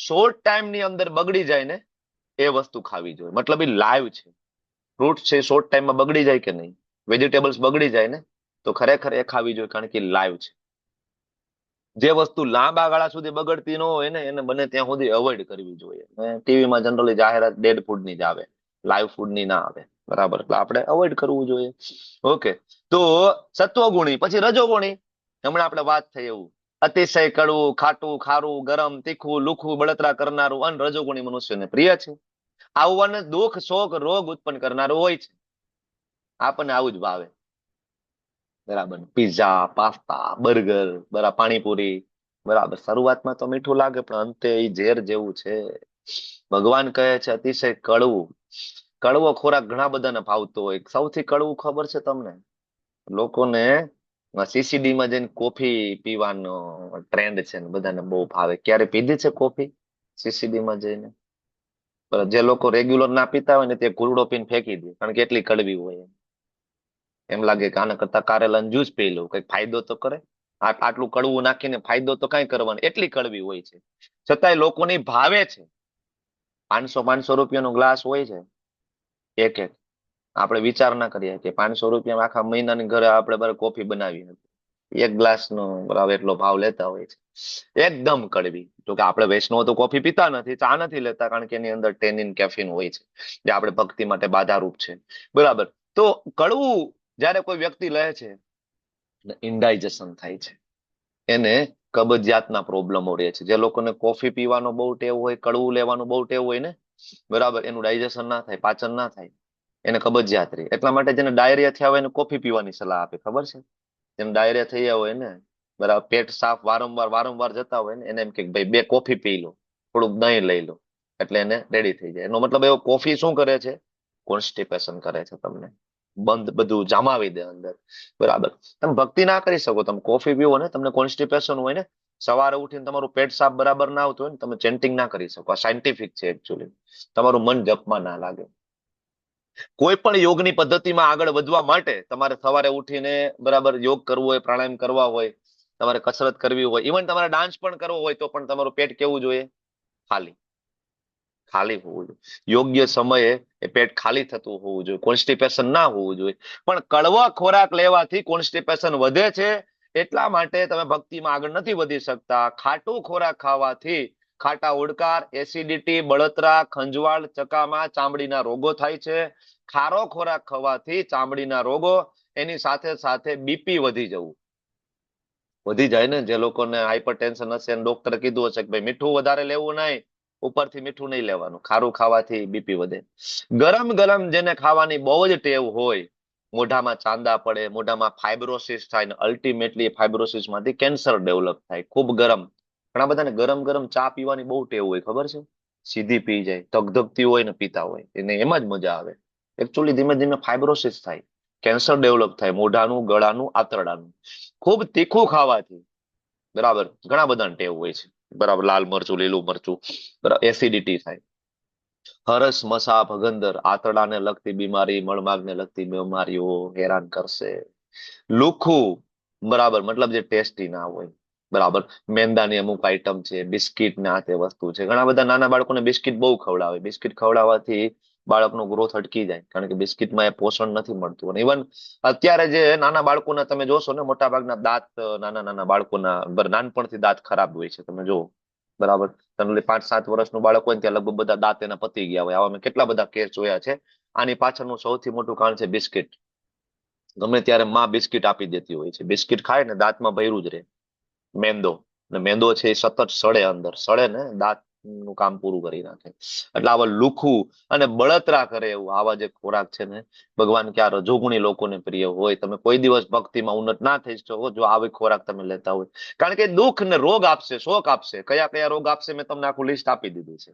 શોર્ટ ટાઈમની અંદર બગડી જાય ને એ વસ્તુ ખાવી જોઈએ. મતલબ એ લાઈવ છે. ફ્રૂટ છે શોર્ટ ટાઈમમાં બગડી જાય કે નહીં? વેજીટેબલ્સ બગડી જાય ને, તો ખરેખર એ ખાવી જોઈએ કારણ કે લાઈવ છે. જે વસ્તુ લાંબા ગાળા સુધી બગડતી ન હોય ને એને બને ત્યાં સુધી અવોઇડ કરવી જોઈએ. ટીવીમાં જનરલી જાહેરાત ડેડ ફૂડની જ આવે, લાઈવ ફૂડની ના આવે, બરાબર. એટલે આપણે અવોઇડ કરવું જોઈએ. ઓકે, તો સત્વગુણી, પછી રજોગુણી. હમણાં આપણે વાત થઈ એવું અતિશય કડવું, ખાટું, ખારું, ગરમ, તીખું, લુખું, બળતરા કરનારું અન્ન રજોગુણી મનુષ્યને પ્રિય છે. આવું દુઃખ, શોક, રોગ ઉત્પન્ન કરનારું હોય છે. આપણને આવું જ ભાવે, બરાબર. પિઝા, પાસ્તા, બર્ગર, બરાબર, પાણીપુરી, બરાબર. શરૂઆતમાં તો મીઠું લાગે પણ અંતે એ ઝેર જેવું છે. ભગવાન કહે છે અતિશય કડવું. કડવો ખોરાક ઘણા બધાને ભાવતો હોય. સૌથી કડવું ખબર છે તમને? લોકોને સીસીડી માં જઈને કોફી પીવાનો ટ્રેન્ડ છે ને બધાને બહુ ભાવે. ક્યારે પીધી છે કોફી સીસીડી માં જઈને? જે લોકો રેગ્યુલર ના પીતા હોય ને તે ઘૂરડો પીને ફેંકી દે, કારણ કે એટલી કડવી હોય. એમ લાગે કે આના કરતા કારેલાનું જ્યુસ પી લઉં, કઈક ફાયદો તો કરે. આટલું કડવું નાખીને ફાયદો તો કઈ કરવાનો, એટલી કડવી હોય છે. છતાંય લોકોની ભાવે છે. 500 રૂપિયાનો ગ્લાસ હોય છે એક એક. આપણે વિચાર ના કરીએ કે 500 રૂપિયા આખા મહિનાની ઘરે આપણે બરાબર કોફી બનાવી હતી. એક ગ્લાસ નો બરાબર એટલો ભાવ લેતા હોય છે. એકદમ કડવી. તો કે આપણે વૈષ્ણવ તો કોફી પીતા નથી, ચા નથી લેતા, કારણ કે એની અંદર ટેનિન, કેફીન હોય છે, જે આપણે ભક્તિ માટે બાધારૂપ છે, બરાબર. તો કડવું જયારે કોઈ વ્યક્તિ લે છે, ઇન્ડાઇજેશન થાય છે, એને કબજિયાતના પ્રોબ્લેમો રહે છે. જે લોકોને કોફી પીવાનો બહુ ટેવ હોય, કડવું લેવાનું બહુ ટેવ હોય ને, બરાબર, એનું ડાયજેશન ના થાય, પાચન ના થાય, એને કબજિયાત રહે. એટલા માટે જેને ડાયરિયા થયા હોય એને કોફી પીવાની સલાહ આપે, ખબર છે? જેને ડાયરિયા થયા હોય ને, બરાબર, પેટ સાફ વારંવાર જતા હોય ને, એને એમ કે ભાઈ 2 કોફી પી લો, થોડુંક દહીં લઈ લો, એટલે એને રેડી થઈ જાય. એનો મતલબ એવો કોફી શું કરે છે? કોન્સ્ટિપેશન કરે છે, તમને બંધ બધું જામાવી દે અંદર, બરાબર. તમે ભક્તિ ના કરી શકો, તમે કોફી પીવો ને તમને કોન્સ્ટિપેશન હોય ને સવારે ઉઠીને તમારું પેટ સાફ બરાબર ના આવતું હોય ને, તમે ચેન્ટિંગ ના કરી શકો. આ સાયન્ટિફિક છે એકચ્યુઅલી. તમારું મન જપમાં ના લાગે. કોઈ પણ યોગની પદ્ધતિમાં આગળ વધવા માટે તમારે સવારે ઉઠીને બરાબર યોગ કરવું હોય, પ્રાણાયામ કરવા હોય, તમારે કસરત કરવી હોય, ઇવન તમારે ડાન્સ પણ કરવો હોય, તો પણ તમારું પેટ કેવું જોઈએ? ખાલી. ખાલી હોવું જોઈએ. યોગ્ય સમયે એ પેટ ખાલી થતું હોવું જોઈએ. કોન્સ્ટિપેશન ના હોવું જોઈએ. પણ કડવા ખોરાક લેવાથી કોન્સ્ટિપેશન વધે છે. એટલા માટે તમે ભક્તિમાં આગળ નથી વધી શકતા. ખાટું ખોરાક ખાવાથી ખાટા ઓડકાર, એસિડિટી, બળતરા, ખંજવાળ, ચકામા, ચામડીના રોગો થાય છે. ખારો ખોરાક ખાવાથી ચામડીના રોગો, એની સાથે સાથે બીપી વધી જવું. વધી જાય ને, જે લોકોને હાઇપરટેન્શન હશે, ડોક્ટરે કીધું હશે કે ભાઈ મીઠું વધારે લેવું નહીં, ઉપરથી મીઠું નહીં લેવાનું. ખારું ખાવાથી બીપી વધે. ગરમ ગરમ જેને ખાવાની બહુ જ ટેવ હોય, મોઢામાં ચાંદા પડે, મોઢામાં ફાઇબ્રોસિસ થાય, ને અલ્ટિમેટલી ફાઇબ્રોસિસ માંથી કેન્સર ડેવલપ થાય. ખૂબ ગરમ. ઘણા બધાને ગરમ ગરમ ચા પીવાની બહુ ટેવ હોય, ખબર છે? સીધી પી જાય, ધગધગતી હોય ને પીતા હોય, એને એમાં જ મજા આવે. એકચ્યુઅલી ધીમે ધીમે ફાઇબ્રોસિસ થાય, કેન્સર ડેવલપ થાય, મોઢાનું, ગળાનું, આંતરડાનું. ખૂબ તીખું ખાવાથી બરાબર ઘણા બધાને ટેવ હોય છે. બરાબર લાલ મરચું, લીલું મરચું, બરાબર એસિડિટી થાય. હરસ, મસા, ભગંદર આંતરડાને લગતી બીમારી, મળમાગને લગતી બીમારીઓ હેરાન કરશે. લુખું બરાબર મતલબ જે ટેસ્ટી ના હોય. બરાબર મેંદાની અમુક આઈટમ છે, બિસ્કિટ ને આ તે વસ્તુ છે. ઘણા બધા નાના બાળકોને બિસ્કિટ બહુ ખવડાવે. બિસ્કિટ ખવડાવવાથી બાળકનો ગ્રોથ અટકી જાય, કારણ કે બિસ્કિટમાં એ પોષણ નથી મળતું. અને ઇવન અત્યારે જે નાના બાળકોના તમે જોશો ને, મોટા ભાગના દાંત નાના નાના બાળકોના નાનપણથી દાંત ખરાબ હોય છે. તમે જુઓ બરાબર, તમે 5-7 વર્ષનું બાળક હોય ને ત્યાં લગભગ બધા દાંત એના પતી ગયા હોય. આવા મેં કેટલા બધા કેસ જોયા છે. આની પાછળનું સૌથી મોટું કારણ છે બિસ્કિટ. ગમે ત્યારે માં બિસ્કિટ આપી દેતી હોય છે. બિસ્કિટ ખાય ને દાંતમાં ભર્યું જ રહે મેંદો, ને મેંદો છે એ સતત સડે, અંદર સડે ને દાંત નું કામ પૂરું કરી નાખે. એટલે આવા લુખું અને બળતરા કરે એવું આવા જે ખોરાક છે ને, ભગવાન કે આ રજોગુણી લોકોને પ્રિય હોય. તમે કોઈ દિવસ ભક્તિમાં ઉન્નત ના થઈ શકો જો આવી ખોરાક તમે લેતા હોય, કારણ કે દુઃખ ને રોગ આપશે, શોક આપશે. કયા કયા રોગ આપશે મેં તમને આખું લિસ્ટ આપી દીધું છે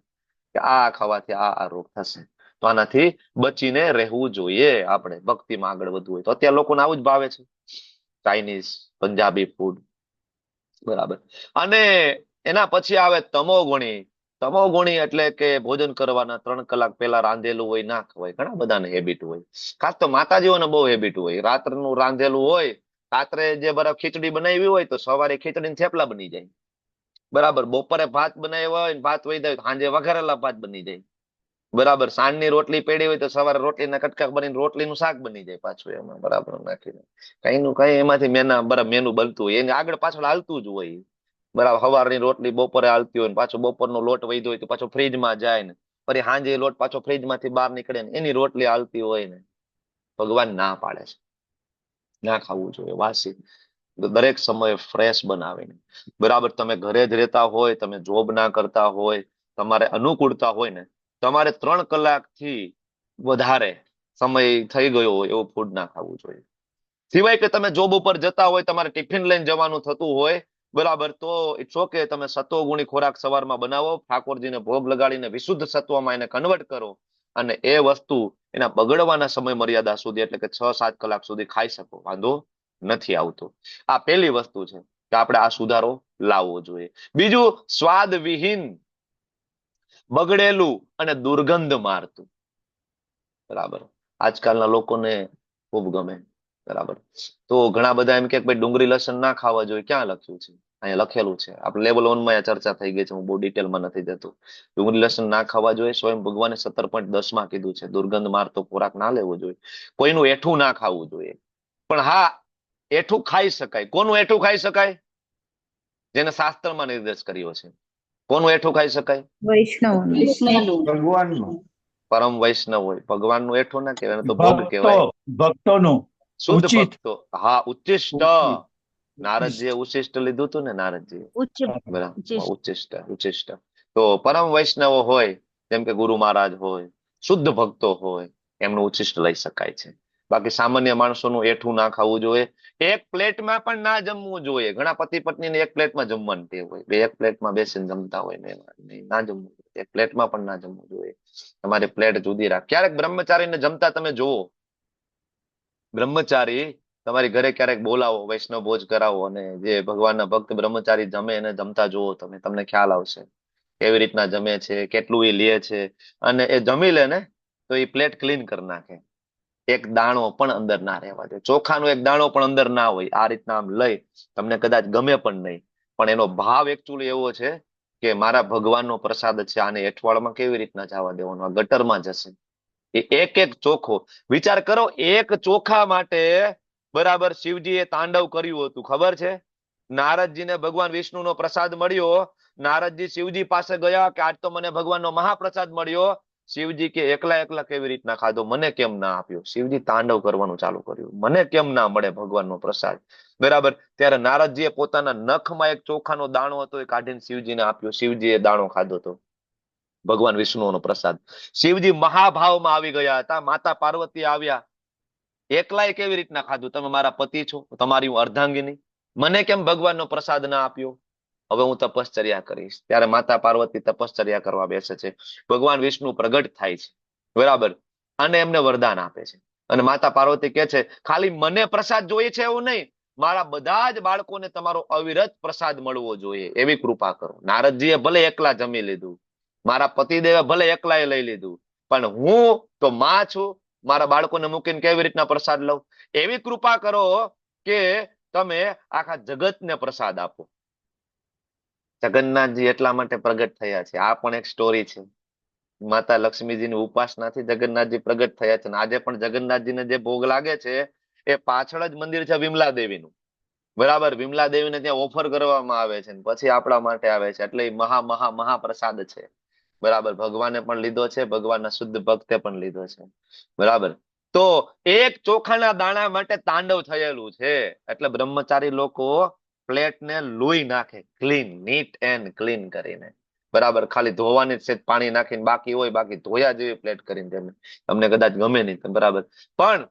કે આ ખાવાથી આ રોગ થશે. તો આનાથી બચીને રહેવું જોઈએ આપણે ભક્તિમાં આગળ વધવું હોય તો. અત્યારે લોકોને આવું જ ભાવે છે, ચાઇનીઝ, પંજાબી ફૂડ બરાબર. અને એના પછી આવે તમોગુણી. તમોગુણી એટલે કે ભોજન કરવાના 3 કલાક પહેલા રાંધેલું હોય ના ખવાય. ઘણા બધાને હેબિટ હોય, ખાસ તો માતાજીઓને બહુ હેબિટ હોય. રાત્રનું રાંધેલું હોય, રાત્રે જે બરાબર ખીચડી બનાવી હોય તો સવારે ખીચડી થેપલા બની જાય. બરાબર બપોરે ભાત બનાવ્યા હોય, ભાત વહી જાય, સાંજે વઘારેલા ભાત બની જાય. બરાબર સાંજની રોટલી પેડી હોય તો સવારે રોટલીના કટકા બનીને રોટલીનું શાક બની જાય પાછું એમાં બરાબર નાખીને. કઈ નું કઈ એમાંથી મેનુ બનતું હોય, એને આગળ પાછળ હાલતું જ હોય. બરાબર સવારની રોટલી બપોરે હાલતી હોય, પાછો બપોરનો લોટ વધ્યો હોય તો પાછો ફ્રીજમાં જાય ને, ફરી સાંજે લોટ પાછો ફ્રીજમાંથી બહાર નીકળે ને એની રોટલી હાલતી હોય ને. ભગવાન ના પાડે છે, ના ખાવું જોઈએ વાસી. દરેક સમયે ફ્રેશ બનાવીને. બરાબર તમે ઘરે જ રહેતા હોય, તમે જોબ ના કરતા હોય, તમારે અનુકૂળતા હોય ને, તમારે 3 કલાકથી વધારે સમય થઈ ગયો હોય એવું ફૂડ ના ખાવું જોઈએ. સિવાય કે તમે જોબ ઉપર જતા હોય, તમારે ટિફિન લઈને જવાનું થતું હોય બરાબર, તો ઇટ્સ ઓકે, તમે સત્વગુણી ખોરાક સવારમાં બનાવો, ઠાકોરજીને ભોગ લગાડીને વિશુદ્ધ સત્વમાં એને કન્વર્ટ કરો, અને એ વસ્તુ એના બગડવાના સમય મર્યાદા સુધી એટલે કે 6-7 કલાક સુધી ખાઈ શકો, વાંધો નથી આવતો. આ પહેલી વસ્તુ છે કે આપણે આ સુધારો લાવવો જોઈએ. બીજું, સ્વાદવિહીન, બગડેલું અને દુર્ગંધ મારતું બરાબર આજકાલના લોકોને ખૂબ ગમે. બરાબર તો ઘણા બધા એમ કે ભાઈ ડુંગળી લસણ ના ખાવા જોઈએ. ક્યાં લખ્યું છે? અહીંયા લખેલું છે. આપણે લેવલ 1 માં ચર્ચા થઈ ગઈ છે, હું બહુ ડિટેલમાં નથી જતો. ડુંગળી લસણ ના ખાવા જોઈએ. સ્વયં ભગવાને 17.10 માં કીધું છે દુર્ગંધ મારતો ખોરાક ના લેવો જોઈએ. કોઈનું એઠું ના ખાવું જોઈએ. પણ હા, એઠું ખાઈ શકાય. કોનું એઠું ખાઈ શકાય? જેને શાસ્ત્રમાં નિર્દેશ કર્યો છે. કોનું એઠું ખાઈ શકાય? ભગવાનનું. પરમ વૈષ્ણવ હોય. ભગવાનનું એઠું ના કહેવાય, તો ભોગ કહેવાય. ભક્તોનું શુદ્ધ ભક્તો. હા, ઉચ્ચિષ્ટ. નારદજીએ ઉચ્ચિષ્ટ લીધું હતું ને, નારદજી બરાબર ઉચ્ચિષ્ટ. તો પરમ વૈષ્ણવો હોય, જેમ કે ગુરુ મહારાજ હોય, શુદ્ધ ભક્તો હોય, એમનું ઉચ્ચિષ્ટ લઈ શકાય છે. બાકી સામાન્ય માણસોનું એઠું ના ખાવું જોઈએ. એક પ્લેટમાં પણ ના જમવું જોઈએ. ઘણા પતિ પત્નીને એક પ્લેટમાં જમવાનું ટેવ હોય, એક પ્લેટમાં બેસીને જમતા હોય ને, ના જમવું જોઈએ. એક પ્લેટમાં પણ ના જમવું જોઈએ. તમારી પ્લેટ જુદી રાખ. ક્યારેક બ્રહ્મચારીને જમતા તમે જુઓ, બ્રહ્મચારી તમારી ઘરે ક્યારેક બોલાવો, વૈષ્ણવ ભોજ કરાવો અને જે ભગવાનના ભક્ત બ્રહ્મચારી જમે એને જમતા જુઓ તમે, તમને ખ્યાલ આવશે કેવી રીતના જમે છે, કેટલું એ લે છે. અને એ જમી લે ને તો એ પ્લેટ ક્લીન કરી નાખે, એક દાણો પણ અંદર ના રહેવા દે, ચોખાનો એક દાણો પણ અંદર ના હોય. આ રીતના આમ લઈ, તમને કદાચ ગમે પણ નહીં, પણ એનો ભાવ એકચ્યુઅલી એવો છે કે મારા ભગવાનનો પ્રસાદ છે, આને એઠવાડમાં કેવી રીતના જવા દેવાનો, આ ગટરમાં જશે. એ એક એક ચોખો વિચાર કરો, એક ચોખા માટે બરાબર શિવજીએ તાંડવ કર્યું હતું. ખબર છે, નારદજીને ભગવાન વિષ્ણુનો પ્રસાદ મળ્યો, નારદજી શિવજી પાસે ગયા કે આજ તો મને ભગવાનનો મહાપ્રસાદ મળ્યો. શિવજી કે એકલા એકલા કેવી રીતના ખાધો, મને કેમ ના આપ્યો? શિવજી તાંડવ કરવાનું ચાલુ કર્યું, મને કેમ ના મળે ભગવાનનો પ્રસાદ? બરાબર. ત્યારે નારદજીએ પોતાના નખમાં એક ચોખાનો દાણો હતો એ કાઢીને શિવજીને આપ્યો. શિવજીએ દાણો ખાધો હતો, ભગવાન વિષ્ણુનો પ્રસાદ. શિવજી મહાભાવમાં આવી ગયા હતા, માતા પાર્વતી આવ્યા, એકલાય કેવી રીતના ખાધું? તમે મારા પતિ છો, તમારી હું અર્ધાંગીની, મને કેમ ભગવાનનો પ્રસાદ ના આપ્યો? હવે હું તપશ્ચર્યા કરીશ. ત્યારે માતા પાર્વતી તપશ્ચર્યા કરવા બેસે છે, ભગવાન વિષ્ણુ પ્રગટ થાય છે, બરાબર, અને એમને વરદાન આપે છે. અને માતા પાર્વતી કહે છે ખાલી મને પ્રસાદ જોઈએ છે એવું નહીં, મારા બધા જ બાળકોને તમારો અવિરત પ્રસાદ મળવો જોઈએ, એવી કૃપા કરો. નારદજીએ ભલે એકલા જમી લીધું, મારા પતિદેવે ભલે એકલાએ લઈ લીધું, પણ હું તો માં છું, મારા બાળકોને મૂકીને કેવી રીતના પ્રસાદ લઉં? એવી કૃપા કરો કે તમે આખા જગતને પ્રસાદ આપો. જગન્નાથજી એટલા માટે પ્રગટ થયા છે. આ પણ એક સ્ટોરી છે. માતા લક્ષ્મીજીની ઉપાસનાથી જગન્નાથજી પ્રગટ થયા છે. આજે પણ જગન્નાથજીને જે ભોગ લાગે છે એ પાછળ જ મંદિર છે વિમલા દેવીનું, બરાબર. વિમલા દેવીને ત્યાં ઓફર કરવામાં આવે છે, પછી આપણા માટે આવે છે, એટલે મહાપ્રસાદ છે, બરાબર. ભગવાને પણ લીધો છે, ભગવાનના શુદ્ધ ભક્તે પણ લીધો છે, બરાબર. તો એક ચોખાના દાણા માટે તાંડવ થયેલું છે. એટલે બ્રહ્મચારી લોકો પ્લેટને લોહી નાખે, ક્લીન, નીટ એન્ડ ક્લીન કરીને, બરાબર. ખાલી ધોવાની છે પાણી નાખીને, બાકી હોય બાકી ધોયા જેવી પ્લેટ કરીને, તમને કદાચ ગમે નહીં, બરાબર. પણ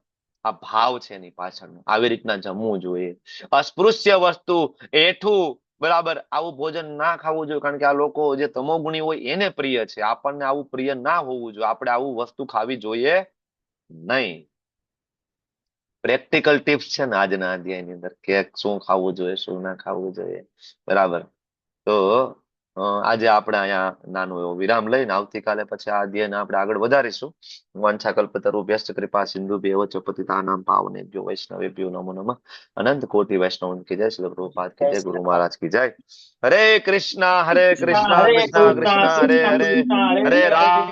આ ભાવ છે એની પાછળનો, આવી રીતના જમવું જોઈએ. અસ્પૃશ્ય વસ્તુ, એઠું, બરાબર, આવું ભોજન ના ખાવું જોઈએ, કારણ કે આ લોકો જે તમોગુણી હોય એને પ્રિય છે. આપણને આવું પ્રિય ના હોવું જોઈએ, આપણે આવું વસ્તુ ખાવી જોઈએ નહીં. પ્રેક્ટિકલ ટિપ્સ છે ને આજના અધ્યાયની અંદર, કે શું ખાવું જોઈએ, શું ના ખાવું જોઈએ, બરાબર. તો આજે આપણે અહીંયા નાનો એવો વિરામ લઈને આવતીકાલે પછી આ અધ્યાયને આપણે આગળ વધારીશું. વાંછા કલ્પતરુભ્યશ્ચ કૃપા સિંધુભ્યૈવ ચ પતિતાનાં પાવનેભ્યો વૈષ્ણવેભ્યો નમો નમઃ. અનંત કોટિ વૈષ્ણવ કી જય. શ્રી પ્રભુપાદ કી જય. ગુરુ મહારાજ કી જય. હરે કૃષ્ણ કૃષ્ણ કૃષ્ણ હરે હરે, હરે રામ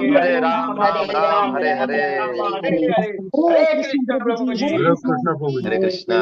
રામ રામ હરે હરે. હરે કૃષ્ણ પ્રભુજી. હરે કૃષ્ણ.